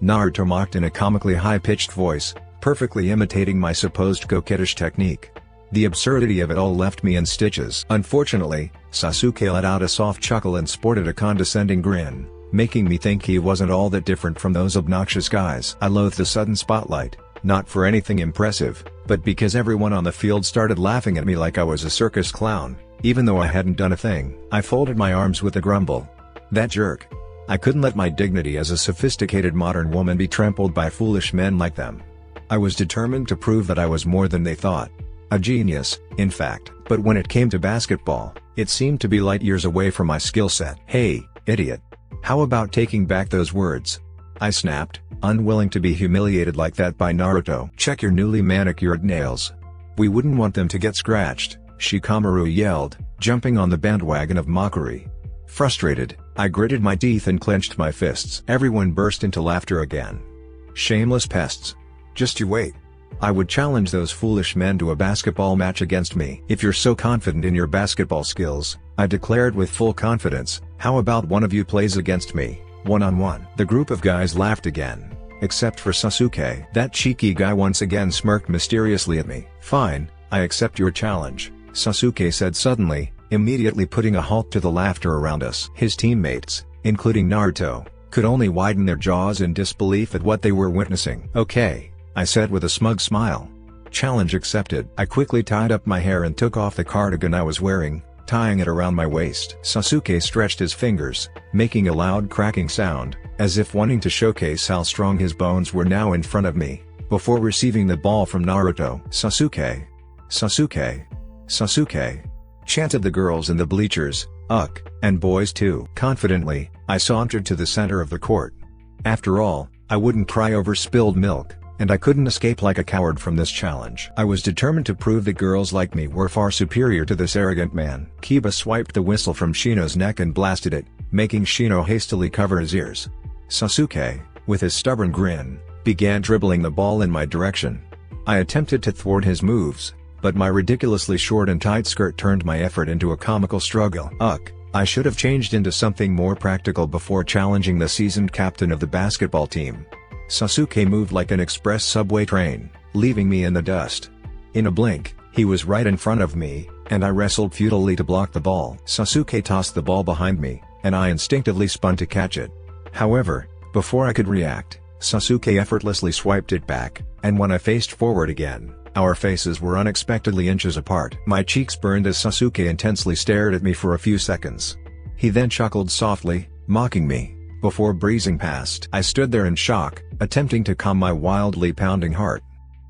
Naruto mocked in a comically high-pitched voice, perfectly imitating my supposed coquettish technique. The absurdity of it all left me in stitches. Unfortunately, Sasuke let out a soft chuckle and sported a condescending grin, making me think he wasn't all that different from those obnoxious guys. I loathed the sudden spotlight, not for anything impressive, but because everyone on the field started laughing at me like I was a circus clown, even though I hadn't done a thing. I folded my arms with a grumble. That jerk. I couldn't let my dignity as a sophisticated modern woman be trampled by foolish men like them. I was determined to prove that I was more than they thought. A genius, in fact. But when it came to basketball, it seemed to be light years away from my skill set. Hey, idiot. How about taking back those words? I snapped, unwilling to be humiliated like that by Naruto. Check your newly manicured nails. We wouldn't want them to get scratched, Shikamaru yelled, jumping on the bandwagon of mockery. Frustrated, I gritted my teeth and clenched my fists. Everyone burst into laughter again. Shameless pests. Just you wait. I would challenge those foolish men to a basketball match against me. If you're so confident in your basketball skills, I declared with full confidence, how about one of you plays against me, one-on-one? The group of guys laughed again, except for Sasuke. That cheeky guy once again smirked mysteriously at me. Fine, I accept your challenge, Sasuke said suddenly, immediately putting a halt to the laughter around us. His teammates, including Naruto, could only widen their jaws in disbelief at what they were witnessing. Okay, I said with a smug smile. Challenge accepted. I quickly tied up my hair and took off the cardigan I was wearing, tying it around my waist. Sasuke stretched his fingers, making a loud cracking sound, as if wanting to showcase how strong his bones were now in front of me, before receiving the ball from Naruto. Sasuke! Sasuke! Sasuke! Chanted the girls in the bleachers, and boys too. Confidently, I sauntered to the center of the court. After all, I wouldn't cry over spilled milk, and I couldn't escape like a coward from this challenge. I was determined to prove that girls like me were far superior to this arrogant man. Kiba swiped the whistle from Shino's neck and blasted it, making Shino hastily cover his ears. Sasuke, with his stubborn grin, began dribbling the ball in my direction. I attempted to thwart his moves, but my ridiculously short and tight skirt turned my effort into a comical struggle. I should have changed into something more practical before challenging the seasoned captain of the basketball team. Sasuke moved like an express subway train, leaving me in the dust. In a blink, he was right in front of me, and I wrestled futilely to block the ball. Sasuke tossed the ball behind me, and I instinctively spun to catch it. However, before I could react, Sasuke effortlessly swiped it back, and when I faced forward again, our faces were unexpectedly inches apart. My cheeks burned as Sasuke intensely stared at me for a few seconds. He then chuckled softly, mocking me, before breezing past. I stood there in shock, attempting to calm my wildly pounding heart.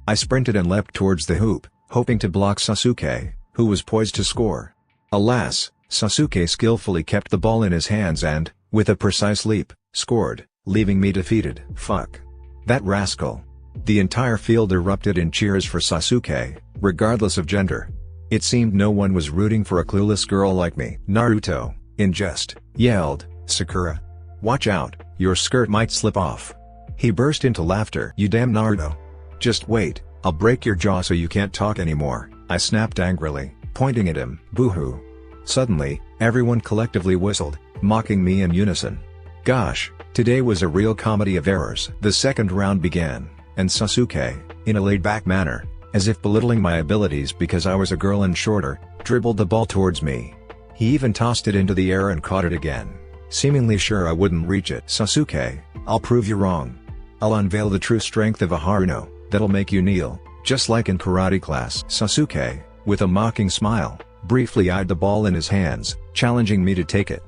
I sprinted and leapt towards the hoop, hoping to block Sasuke, who was poised to score. Alas, Sasuke skillfully kept the ball in his hands and, with a precise leap, scored, leaving me defeated. Fuck. That rascal. The entire field erupted in cheers for Sasuke, regardless of gender. It seemed no one was rooting for a clueless girl like me. Naruto, in jest, yelled, "Sakura! Watch out, your skirt might slip off." He burst into laughter. "You damn Naruto. Just wait, I'll break your jaw so you can't talk anymore," I snapped angrily, pointing at him. Boo-hoo. Suddenly, everyone collectively whistled, mocking me in unison. Gosh, today was a real comedy of errors. The second round began, and Sasuke, in a laid-back manner, as if belittling my abilities because I was a girl and shorter, dribbled the ball towards me. He even tossed it into the air and caught it again, seemingly sure I wouldn't reach it. "Sasuke, I'll prove you wrong. I'll unveil the true strength of a Haruno, that'll make you kneel, just like in karate class." Sasuke, with a mocking smile, briefly eyed the ball in his hands, challenging me to take it.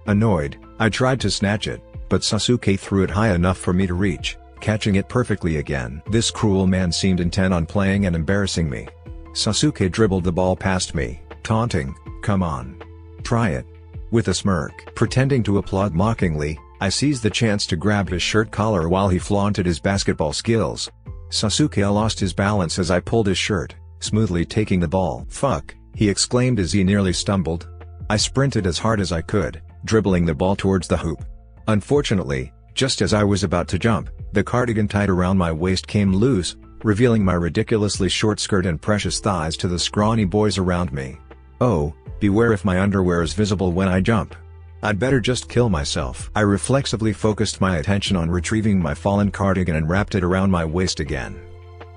Annoyed, I tried to snatch it, but Sasuke threw it high enough for me to reach, catching it perfectly again. This cruel man seemed intent on playing and embarrassing me. Sasuke dribbled the ball past me, taunting, "Come on. Try it." With a smirk. Pretending to applaud mockingly, I seized the chance to grab his shirt collar while he flaunted his basketball skills. Sasuke lost his balance as I pulled his shirt, smoothly taking the ball. "Fuck," he exclaimed as he nearly stumbled. I sprinted as hard as I could, dribbling the ball towards the hoop. Unfortunately, just as I was about to jump, the cardigan tied around my waist came loose, revealing my ridiculously short skirt and precious thighs to the scrawny boys around me. Oh, beware if my underwear is visible when I jump. I'd better just kill myself. I reflexively focused my attention on retrieving my fallen cardigan and wrapped it around my waist again.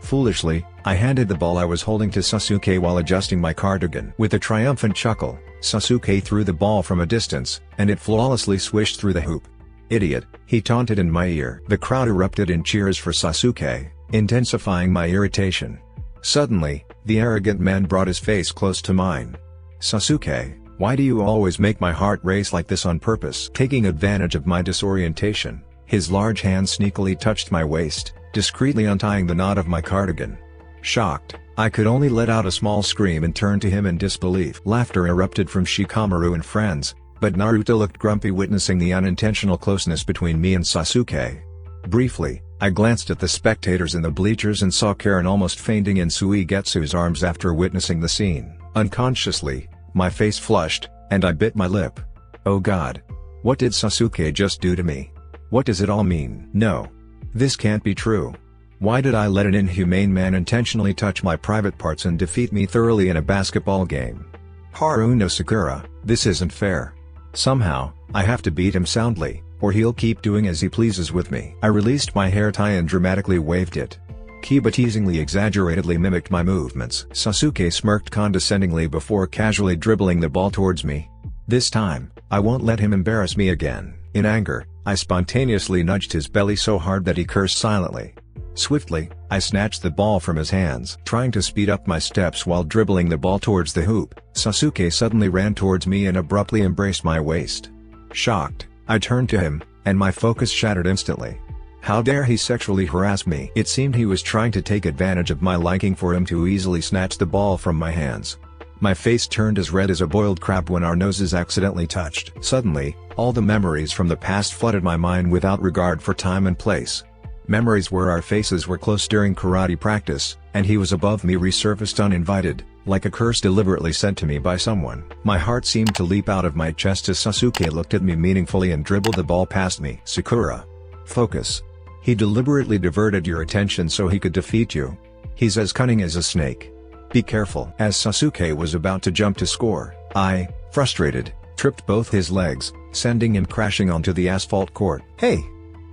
Foolishly, I handed the ball I was holding to Sasuke while adjusting my cardigan. With a triumphant chuckle, Sasuke threw the ball from a distance, and it flawlessly swished through the hoop. "Idiot," he taunted in my ear. The crowd erupted in cheers for Sasuke, intensifying my irritation. Suddenly, the arrogant man brought his face close to mine. "Sasuke, why do you always make my heart race like this on purpose?" Taking advantage of my disorientation, his large hand sneakily touched my waist, discreetly untying the knot of my cardigan. Shocked, I could only let out a small scream and turn to him in disbelief. Laughter erupted from Shikamaru and friends, but Naruto looked grumpy witnessing the unintentional closeness between me and Sasuke. Briefly, I glanced at the spectators in the bleachers and saw Karen almost fainting in Suigetsu's arms after witnessing the scene. Unconsciously, my face flushed, and I bit my lip. Oh god. What did Sasuke just do to me? What does it all mean? No. This can't be true. Why did I let an inhumane man intentionally touch my private parts and defeat me thoroughly in a basketball game? Haruno Sakura, this isn't fair. Somehow, I have to beat him soundly, or he'll keep doing as he pleases with me. I released my hair tie and dramatically waved it. Kiba teasingly exaggeratedly mimicked my movements. Sasuke smirked condescendingly before casually dribbling the ball towards me. This time, I won't let him embarrass me again. In anger, I spontaneously nudged his belly so hard that he cursed silently. Swiftly, I snatched the ball from his hands. Trying to speed up my steps while dribbling the ball towards the hoop, Sasuke suddenly ran towards me and abruptly embraced my waist. Shocked, I turned to him, and my focus shattered instantly. How dare he sexually harass me? It seemed he was trying to take advantage of my liking for him to easily snatch the ball from my hands. My face turned as red as a boiled crab when our noses accidentally touched. Suddenly, all the memories from the past flooded my mind without regard for time and place. Memories where our faces were close during karate practice, and he was above me resurfaced uninvited, like a curse deliberately sent to me by someone. My heart seemed to leap out of my chest as Sasuke looked at me meaningfully and dribbled the ball past me. Sakura. Focus. He deliberately diverted your attention so he could defeat you. He's as cunning as a snake. Be careful. As Sasuke was about to jump to score, I, frustrated, tripped both his legs, sending him crashing onto the asphalt court. Hey!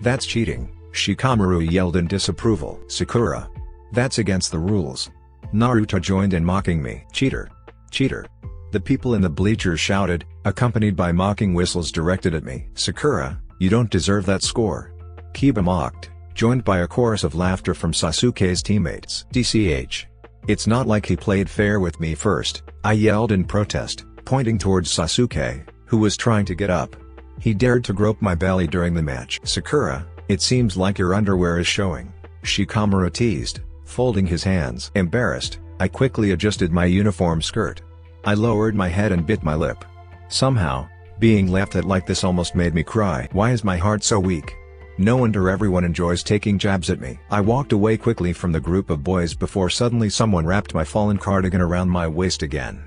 That's cheating. Shikamaru yelled in disapproval. Sakura. That's against the rules. Naruto joined in mocking me. Cheater. Cheater. The people in the bleachers shouted, accompanied by mocking whistles directed at me. Sakura, you don't deserve that score. Kiba mocked, joined by a chorus of laughter from Sasuke's teammates. DCH. It's not like he played fair with me first, I yelled in protest, pointing towards Sasuke, who was trying to get up. He dared to grope my belly during the match. Sakura, it seems like your underwear is showing, Shikamaru teased, folding his hands. Embarrassed, I quickly adjusted my uniform skirt. I lowered my head and bit my lip. Somehow, being laughed at like this almost made me cry. Why is my heart so weak? No wonder everyone enjoys taking jabs at me. I walked away quickly from the group of boys before suddenly someone wrapped my fallen cardigan around my waist again.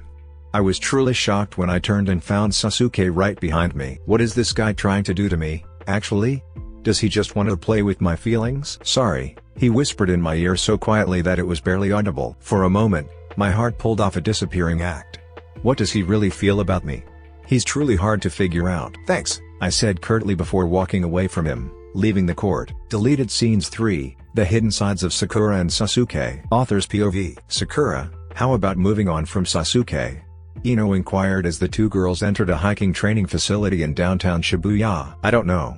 I was truly shocked when I turned and found Sasuke right behind me. What is this guy trying to do to me, actually? Does he just want to play with my feelings? Sorry, he whispered in my ear so quietly that it was barely audible. For a moment, my heart pulled off a disappearing act. What does he really feel about me? He's truly hard to figure out. Thanks, I said curtly before walking away from him, leaving the court. Deleted Scenes 3, The Hidden Sides of Sakura and Sasuke. Author's POV. Sakura, how about moving on from Sasuke? Ino inquired as the two girls entered a hiking training facility in downtown Shibuya. I don't know.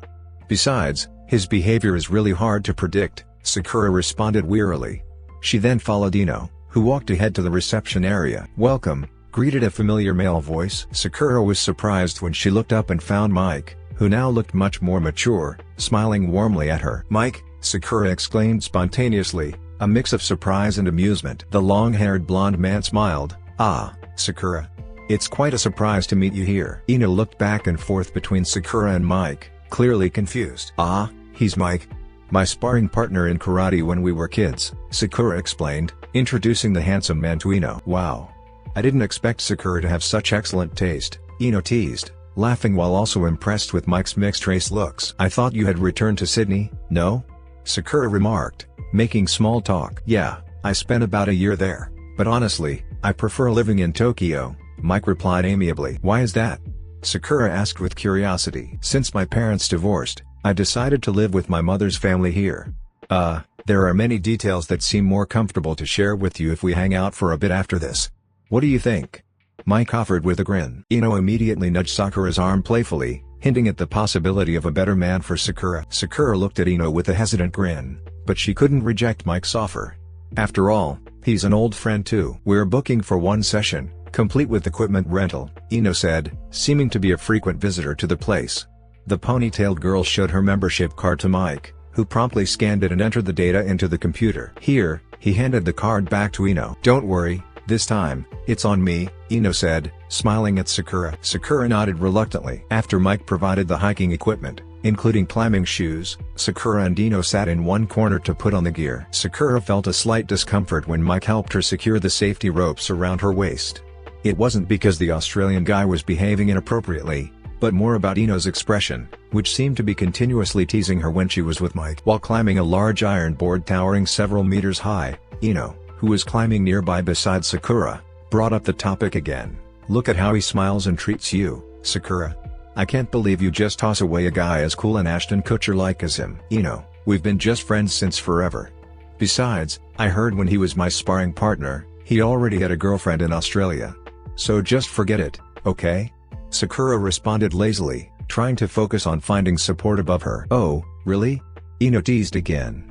Besides, his behavior is really hard to predict, Sakura responded wearily. She then followed Ino, who walked ahead to the reception area. Welcome, greeted a familiar male voice. Sakura was surprised when she looked up and found Mike, who now looked much more mature, smiling warmly at her. Mike, Sakura exclaimed spontaneously, a mix of surprise and amusement. The long-haired blonde man smiled. Ah, Sakura. It's quite a surprise to meet you here. Ino looked back and forth between Sakura and Mike, clearly confused. Ah, he's Mike. My sparring partner in karate when we were kids, Sakura explained, introducing the handsome man to Ino. Wow. I didn't expect Sakura to have such excellent taste, Ino teased, laughing while also impressed with Mike's mixed-race looks. I thought you had returned to Sydney, no? Sakura remarked, making small talk. Yeah, I spent about a year there, but honestly, I prefer living in Tokyo, Mike replied amiably. Why is that? Sakura asked with curiosity. Since my parents divorced, I decided to live with my mother's family here. There are many details that seem more comfortable to share with you if we hang out for a bit after this. What do you think? Mike offered with a grin. Ino immediately nudged Sakura's arm playfully, hinting at the possibility of a better man for Sakura. Sakura looked at Ino with a hesitant grin, but she couldn't reject Mike's offer. After all, he's an old friend too. We're booking for one session, complete with equipment rental, Ino said, seeming to be a frequent visitor to the place. The ponytailed girl showed her membership card to Mike, who promptly scanned it and entered the data into the computer. Here, he handed the card back to Ino. "Don't worry, this time, it's on me," Ino said, smiling at Sakura. Sakura nodded reluctantly. After Mike provided the hiking equipment, including climbing shoes, Sakura and Ino sat in one corner to put on the gear. Sakura felt a slight discomfort when Mike helped her secure the safety ropes around her waist. It wasn't because the Australian guy was behaving inappropriately, but more about Ino's expression, which seemed to be continuously teasing her when she was with Mike. While climbing a large iron board towering several meters high, Ino, who was climbing nearby beside Sakura, brought up the topic again. "Look at how he smiles and treats you, Sakura. I can't believe you just toss away a guy as cool and Ashton Kutcher-like as him." "Ino, we've been just friends since forever. Besides, I heard when he was my sparring partner, he already had a girlfriend in Australia. So just forget it, okay?" Sakura responded lazily, trying to focus on finding support above her. "Oh, really?" Ino teased again.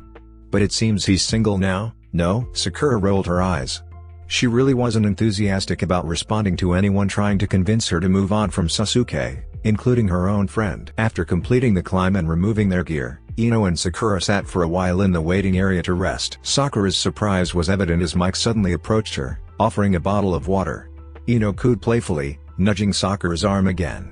"But it seems he's single now, no?" Sakura rolled her eyes. She really wasn't enthusiastic about responding to anyone trying to convince her to move on from Sasuke, including her own friend. After completing the climb and removing their gear, Ino and Sakura sat for a while in the waiting area to rest. Sakura's surprise was evident as Mike suddenly approached her, offering a bottle of water. Ino cooed playfully, nudging Sakura's arm again.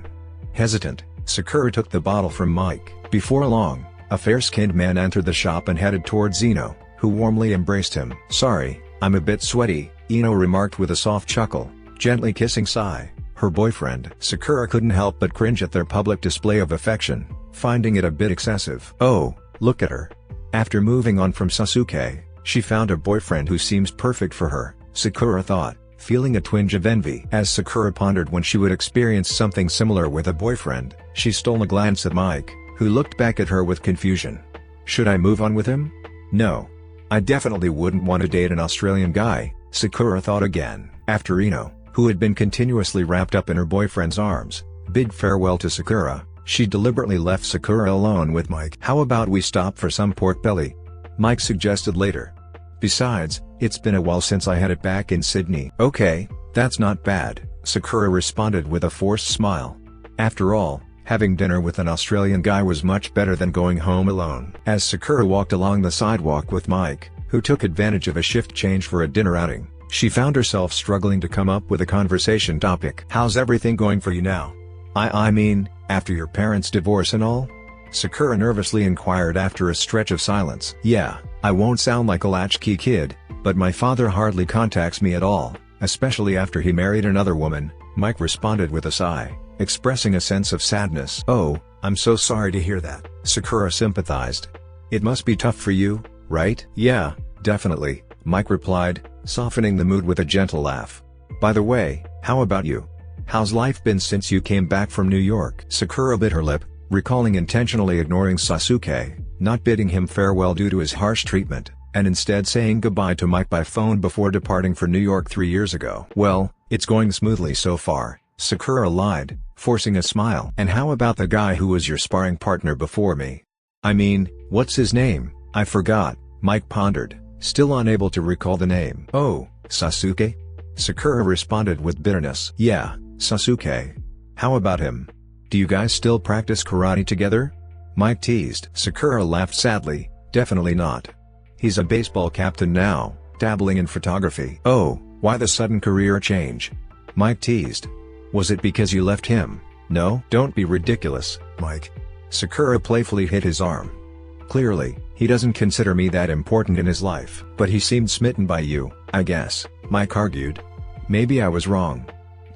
Hesitant, Sakura took the bottle from Mike. Before long, a fair-skinned man entered the shop and headed towards Ino, who warmly embraced him. "Sorry, I'm a bit sweaty," Ino remarked with a soft chuckle, gently kissing Sai, her boyfriend. Sakura couldn't help but cringe at their public display of affection, finding it a bit excessive. "Oh, look at her. After moving on from Sasuke, she found a boyfriend who seems perfect for her," Sakura thought, feeling a twinge of envy. As Sakura pondered when she would experience something similar with a boyfriend, she stole a glance at Mike, who looked back at her with confusion. "Should I move on with him? No. I definitely wouldn't want to date an Australian guy," Sakura thought again. After Ino, who had been continuously wrapped up in her boyfriend's arms, bid farewell to Sakura, she deliberately left Sakura alone with Mike. "How about we stop for some pork belly?" Mike suggested later. "Besides, it's been a while since I had it back in Sydney." "Okay, that's not bad," Sakura responded with a forced smile. After all, having dinner with an Australian guy was much better than going home alone. As Sakura walked along the sidewalk with Mike, who took advantage of a shift change for a dinner outing, she found herself struggling to come up with a conversation topic. "How's everything going for you now? I mean, after your parents' divorce and all?" Sakura nervously inquired after a stretch of silence. "Yeah, I won't sound like a latchkey kid, but my father hardly contacts me at all, especially after he married another woman," Mike responded with a sigh, expressing a sense of sadness. "Oh, I'm so sorry to hear that," Sakura sympathized. "It must be tough for you, right?" "Yeah, definitely," Mike replied, softening the mood with a gentle laugh. "By the way, how about you? How's life been since you came back from New York?" Sakura bit her lip, recalling intentionally ignoring Sasuke, not bidding him farewell due to his harsh treatment, and instead saying goodbye to Mike by phone before departing for New York 3 years ago. "Well, it's going smoothly so far," Sakura lied, forcing a smile. "And how about the guy who was your sparring partner before me? I mean, what's his name?" "I forgot," Mike pondered, still unable to recall the name. "Oh, Sasuke?" Sakura responded with bitterness. "Yeah, Sasuke. How about him? Do you guys still practice karate together?" Mike teased. Sakura laughed sadly. "Definitely not. He's a baseball captain now, dabbling in photography." "Oh, why the sudden career change?" Mike teased. "Was it because you left him?" "No." "Don't be ridiculous, Mike." Sakura playfully hit his arm. "Clearly, he doesn't consider me that important in his life." "But he seemed smitten by you, I guess," Mike argued. "Maybe I was wrong.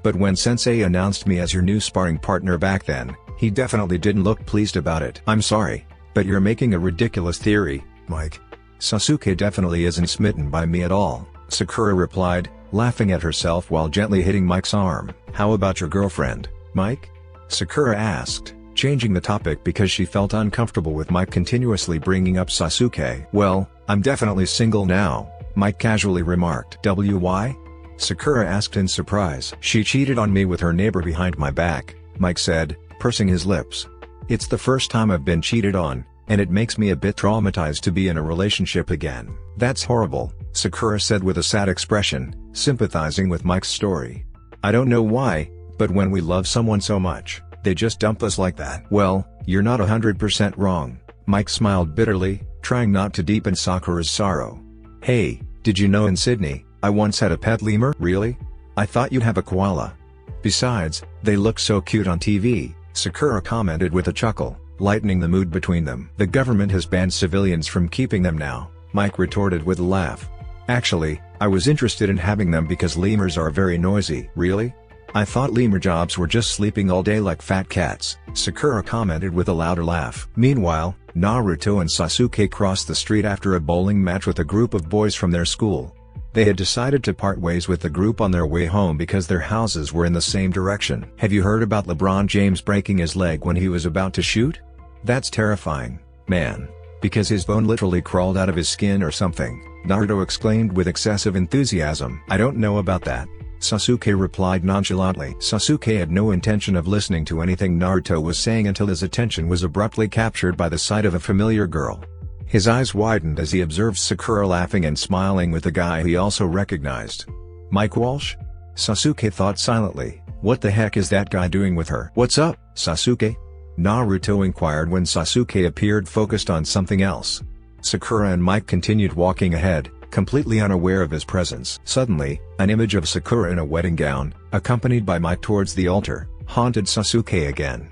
But when Sensei announced me as your new sparring partner back then, he definitely didn't look pleased about it." "I'm sorry, but you're making a ridiculous theory, Mike. Sasuke definitely isn't smitten by me at all," Sakura replied, laughing at herself while gently hitting Mike's arm. "How about your girlfriend, Mike?" Sakura asked, changing the topic because she felt uncomfortable with Mike continuously bringing up Sasuke. "Well, I'm definitely single now," Mike casually remarked. "Why?" Sakura asked in surprise. "She cheated on me with her neighbor behind my back," Mike said, pursing his lips. "It's the first time I've been cheated on, and it makes me a bit traumatized to be in a relationship again." "That's horrible," Sakura said with a sad expression, sympathizing with Mike's story. "I don't know why, but when we love someone so much, they just dump us like that." "Well, you're not 100% wrong," Mike smiled bitterly, trying not to deepen Sakura's sorrow. "Hey, did you know in Sydney, I once had a pet lemur?" "Really? I thought you'd have a koala. Besides, they look so cute on TV," Sakura commented with a chuckle, lightening the mood between them. "The government has banned civilians from keeping them now," Mike retorted with a laugh. "Actually, I was interested in having them because lemurs are very noisy." "Really? I thought lemur jobs were just sleeping all day like fat cats," Sakura commented with a louder laugh. Meanwhile, Naruto and Sasuke crossed the street after a bowling match with a group of boys from their school. They had decided to part ways with the group on their way home because their houses were in the same direction. "Have you heard about LeBron James breaking his leg when he was about to shoot? That's terrifying, man. Because his bone literally crawled out of his skin or something," Naruto exclaimed with excessive enthusiasm. "I don't know about that," Sasuke replied nonchalantly. Sasuke had no intention of listening to anything Naruto was saying until his attention was abruptly captured by the sight of a familiar girl. His eyes widened as he observed Sakura laughing and smiling with a guy he also recognized. "Mike Walsh?" Sasuke thought silently, "What the heck is that guy doing with her?" "What's up, Sasuke?" Naruto inquired when Sasuke appeared focused on something else. Sakura and Mike continued walking ahead, completely unaware of his presence. Suddenly, an image of Sakura in a wedding gown, accompanied by Mike towards the altar, haunted Sasuke again.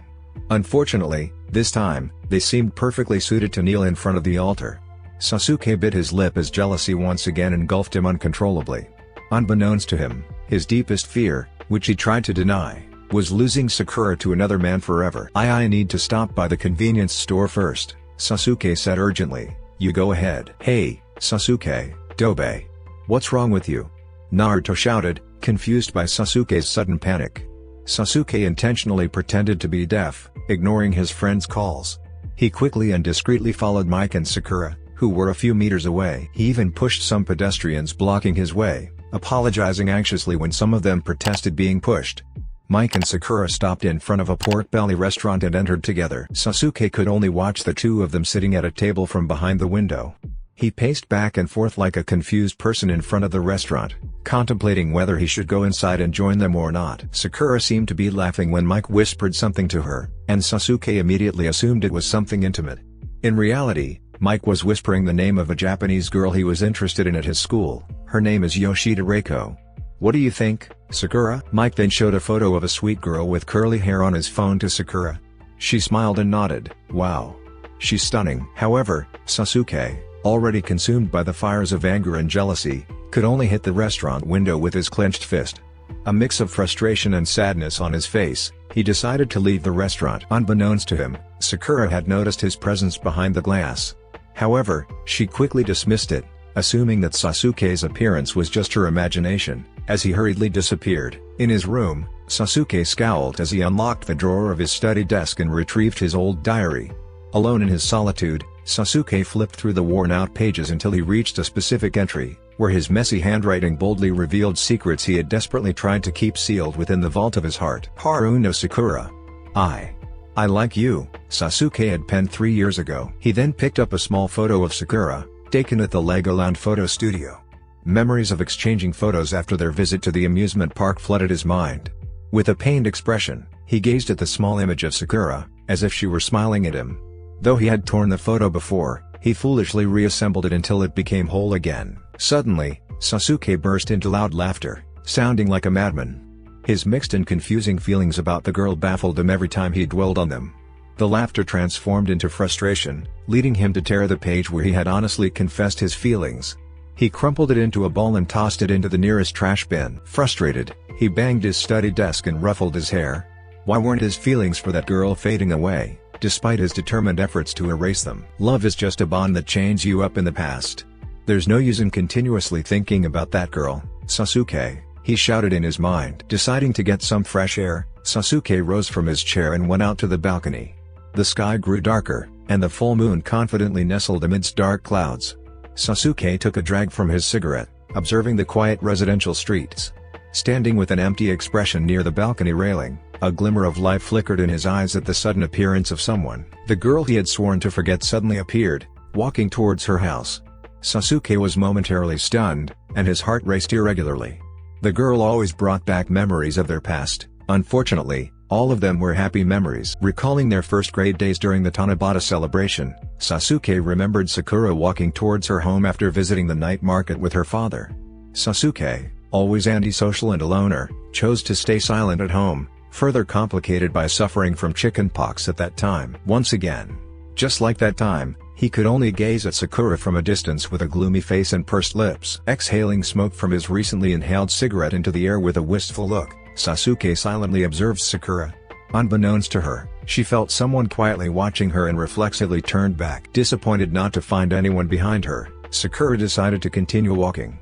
Unfortunately, this time, they seemed perfectly suited to kneel in front of the altar. Sasuke bit his lip as jealousy once again engulfed him uncontrollably. Unbeknownst to him, his deepest fear, which he tried to deny, was losing Sakura to another man forever. I need to stop by the convenience store first," Sasuke said urgently. "You go ahead." "Hey, Sasuke, Dobe. What's wrong with you?" Naruto shouted, confused by Sasuke's sudden panic. Sasuke intentionally pretended to be deaf, ignoring his friend's calls. He quickly and discreetly followed Mike and Sakura, who were a few meters away. He even pushed some pedestrians blocking his way, apologizing anxiously when some of them protested being pushed. Mike and Sakura stopped in front of a pork belly restaurant and entered together. Sasuke could only watch the two of them sitting at a table from behind the window. He paced back and forth like a confused person in front of the restaurant, contemplating whether he should go inside and join them or not. Sakura seemed to be laughing when Mike whispered something to her, and Sasuke immediately assumed it was something intimate. In reality, Mike was whispering the name of a Japanese girl he was interested in at his school. "Her name is Yoshida Reiko. What do you think, Sakura?" Mike then showed a photo of a sweet girl with curly hair on his phone to Sakura. She smiled and nodded. "Wow. She's stunning." However, Sasuke, already consumed by the fires of anger and jealousy, could only hit the restaurant window with his clenched fist. A mix of frustration and sadness on his face, he decided to leave the restaurant. Unbeknownst to him, Sakura had noticed his presence behind the glass. However, she quickly dismissed it, assuming that Sasuke's appearance was just her imagination, as he hurriedly disappeared. In his room, Sasuke scowled as he unlocked the drawer of his study desk and retrieved his old diary. Alone in his solitude, Sasuke flipped through the worn-out pages until he reached a specific entry, where his messy handwriting boldly revealed secrets he had desperately tried to keep sealed within the vault of his heart. "Haru no Sakura. I like you," Sasuke had penned 3 years ago. He then picked up a small photo of Sakura, taken at the Legoland photo studio. Memories of exchanging photos after their visit to the amusement park flooded his mind. With a pained expression, he gazed at the small image of Sakura, as if she were smiling at him. Though he had torn the photo before, he foolishly reassembled it until it became whole again. Suddenly, Sasuke burst into loud laughter, sounding like a madman. His mixed and confusing feelings about the girl baffled him every time he dwelled on them. The laughter transformed into frustration, leading him to tear the page where he had honestly confessed his feelings. He crumpled it into a ball and tossed it into the nearest trash bin. Frustrated, he banged his study desk and ruffled his hair. Why weren't his feelings for that girl fading away, despite his determined efforts to erase them? Love is just a bond that chains you up in the past. There's no use in continuously thinking about that girl, Sasuke, he shouted in his mind. Deciding to get some fresh air, Sasuke rose from his chair and went out to the balcony. The sky grew darker, and the full moon confidently nestled amidst dark clouds. Sasuke took a drag from his cigarette, observing the quiet residential streets. Standing with an empty expression near the balcony railing, a glimmer of life flickered in his eyes at the sudden appearance of someone. The girl he had sworn to forget suddenly appeared, walking towards her house. Sasuke was momentarily stunned, and his heart raced irregularly. The girl always brought back memories of their past. Unfortunately, All of them were happy memories. Recalling their first grade days during the Tanabata celebration, Sasuke remembered Sakura walking towards her home after visiting the night market with her father. Sasuke, always antisocial and a loner, chose to stay silent at home, further complicated by suffering from chickenpox at that time. Once again, just like that time, he could only gaze at Sakura from a distance with a gloomy face and pursed lips. Exhaling smoke from his recently inhaled cigarette into the air with a wistful look, Sasuke silently observed Sakura. Unbeknownst to her, she felt someone quietly watching her and reflexively turned back. Disappointed not to find anyone behind her, Sakura decided to continue walking.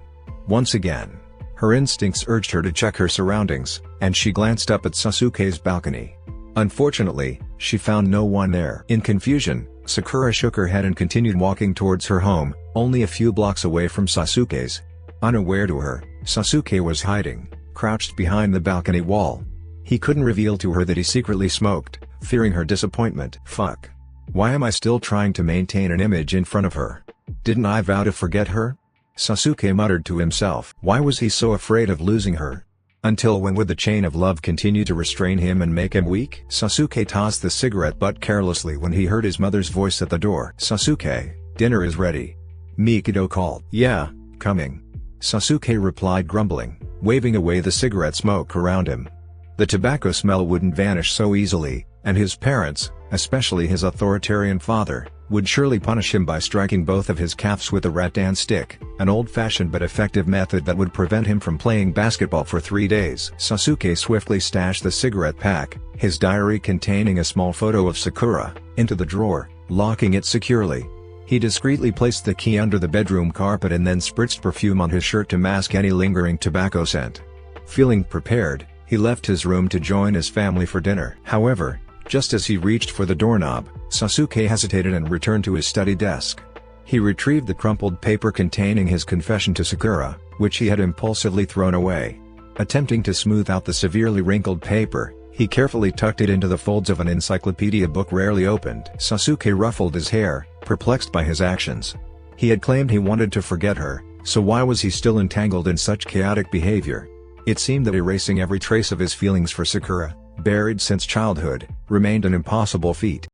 Once again, her instincts urged her to check her surroundings, and she glanced up at Sasuke's balcony. Unfortunately, she found no one there. In confusion, Sakura shook her head and continued walking towards her home, only a few blocks away from Sasuke's. Unaware to her, Sasuke was hiding, crouched behind the balcony wall. He couldn't reveal to her that he secretly smoked, fearing her disappointment. Fuck. Why am I still trying to maintain an image in front of her? Didn't I vow to forget her? Sasuke muttered to himself. Why was he so afraid of losing her? Until when would the chain of love continue to restrain him and make him weak? Sasuke tossed the cigarette butt carelessly when he heard his mother's voice at the door. Sasuke, dinner is ready. Mikado called. Yeah, coming. Sasuke replied grumbling, waving away the cigarette smoke around him. The tobacco smell wouldn't vanish so easily, and his parents, especially his authoritarian father, would surely punish him by striking both of his calves with a rattan stick, an old-fashioned but effective method that would prevent him from playing basketball for 3 days. Sasuke swiftly stashed the cigarette pack, his diary containing a small photo of Sakura, into the drawer, locking it securely. He discreetly placed the key under the bedroom carpet and then spritzed perfume on his shirt to mask any lingering tobacco scent. Feeling prepared, he left his room to join his family for dinner. However, just as he reached for the doorknob, Sasuke hesitated and returned to his study desk. He retrieved the crumpled paper containing his confession to Sakura, which he had impulsively thrown away. Attempting to smooth out the severely wrinkled paper, he carefully tucked it into the folds of an encyclopedia book rarely opened. Sasuke ruffled his hair, perplexed by his actions. He had claimed he wanted to forget her, so why was he still entangled in such chaotic behavior? It seemed that erasing every trace of his feelings for Sakura, buried since childhood, remained an impossible feat.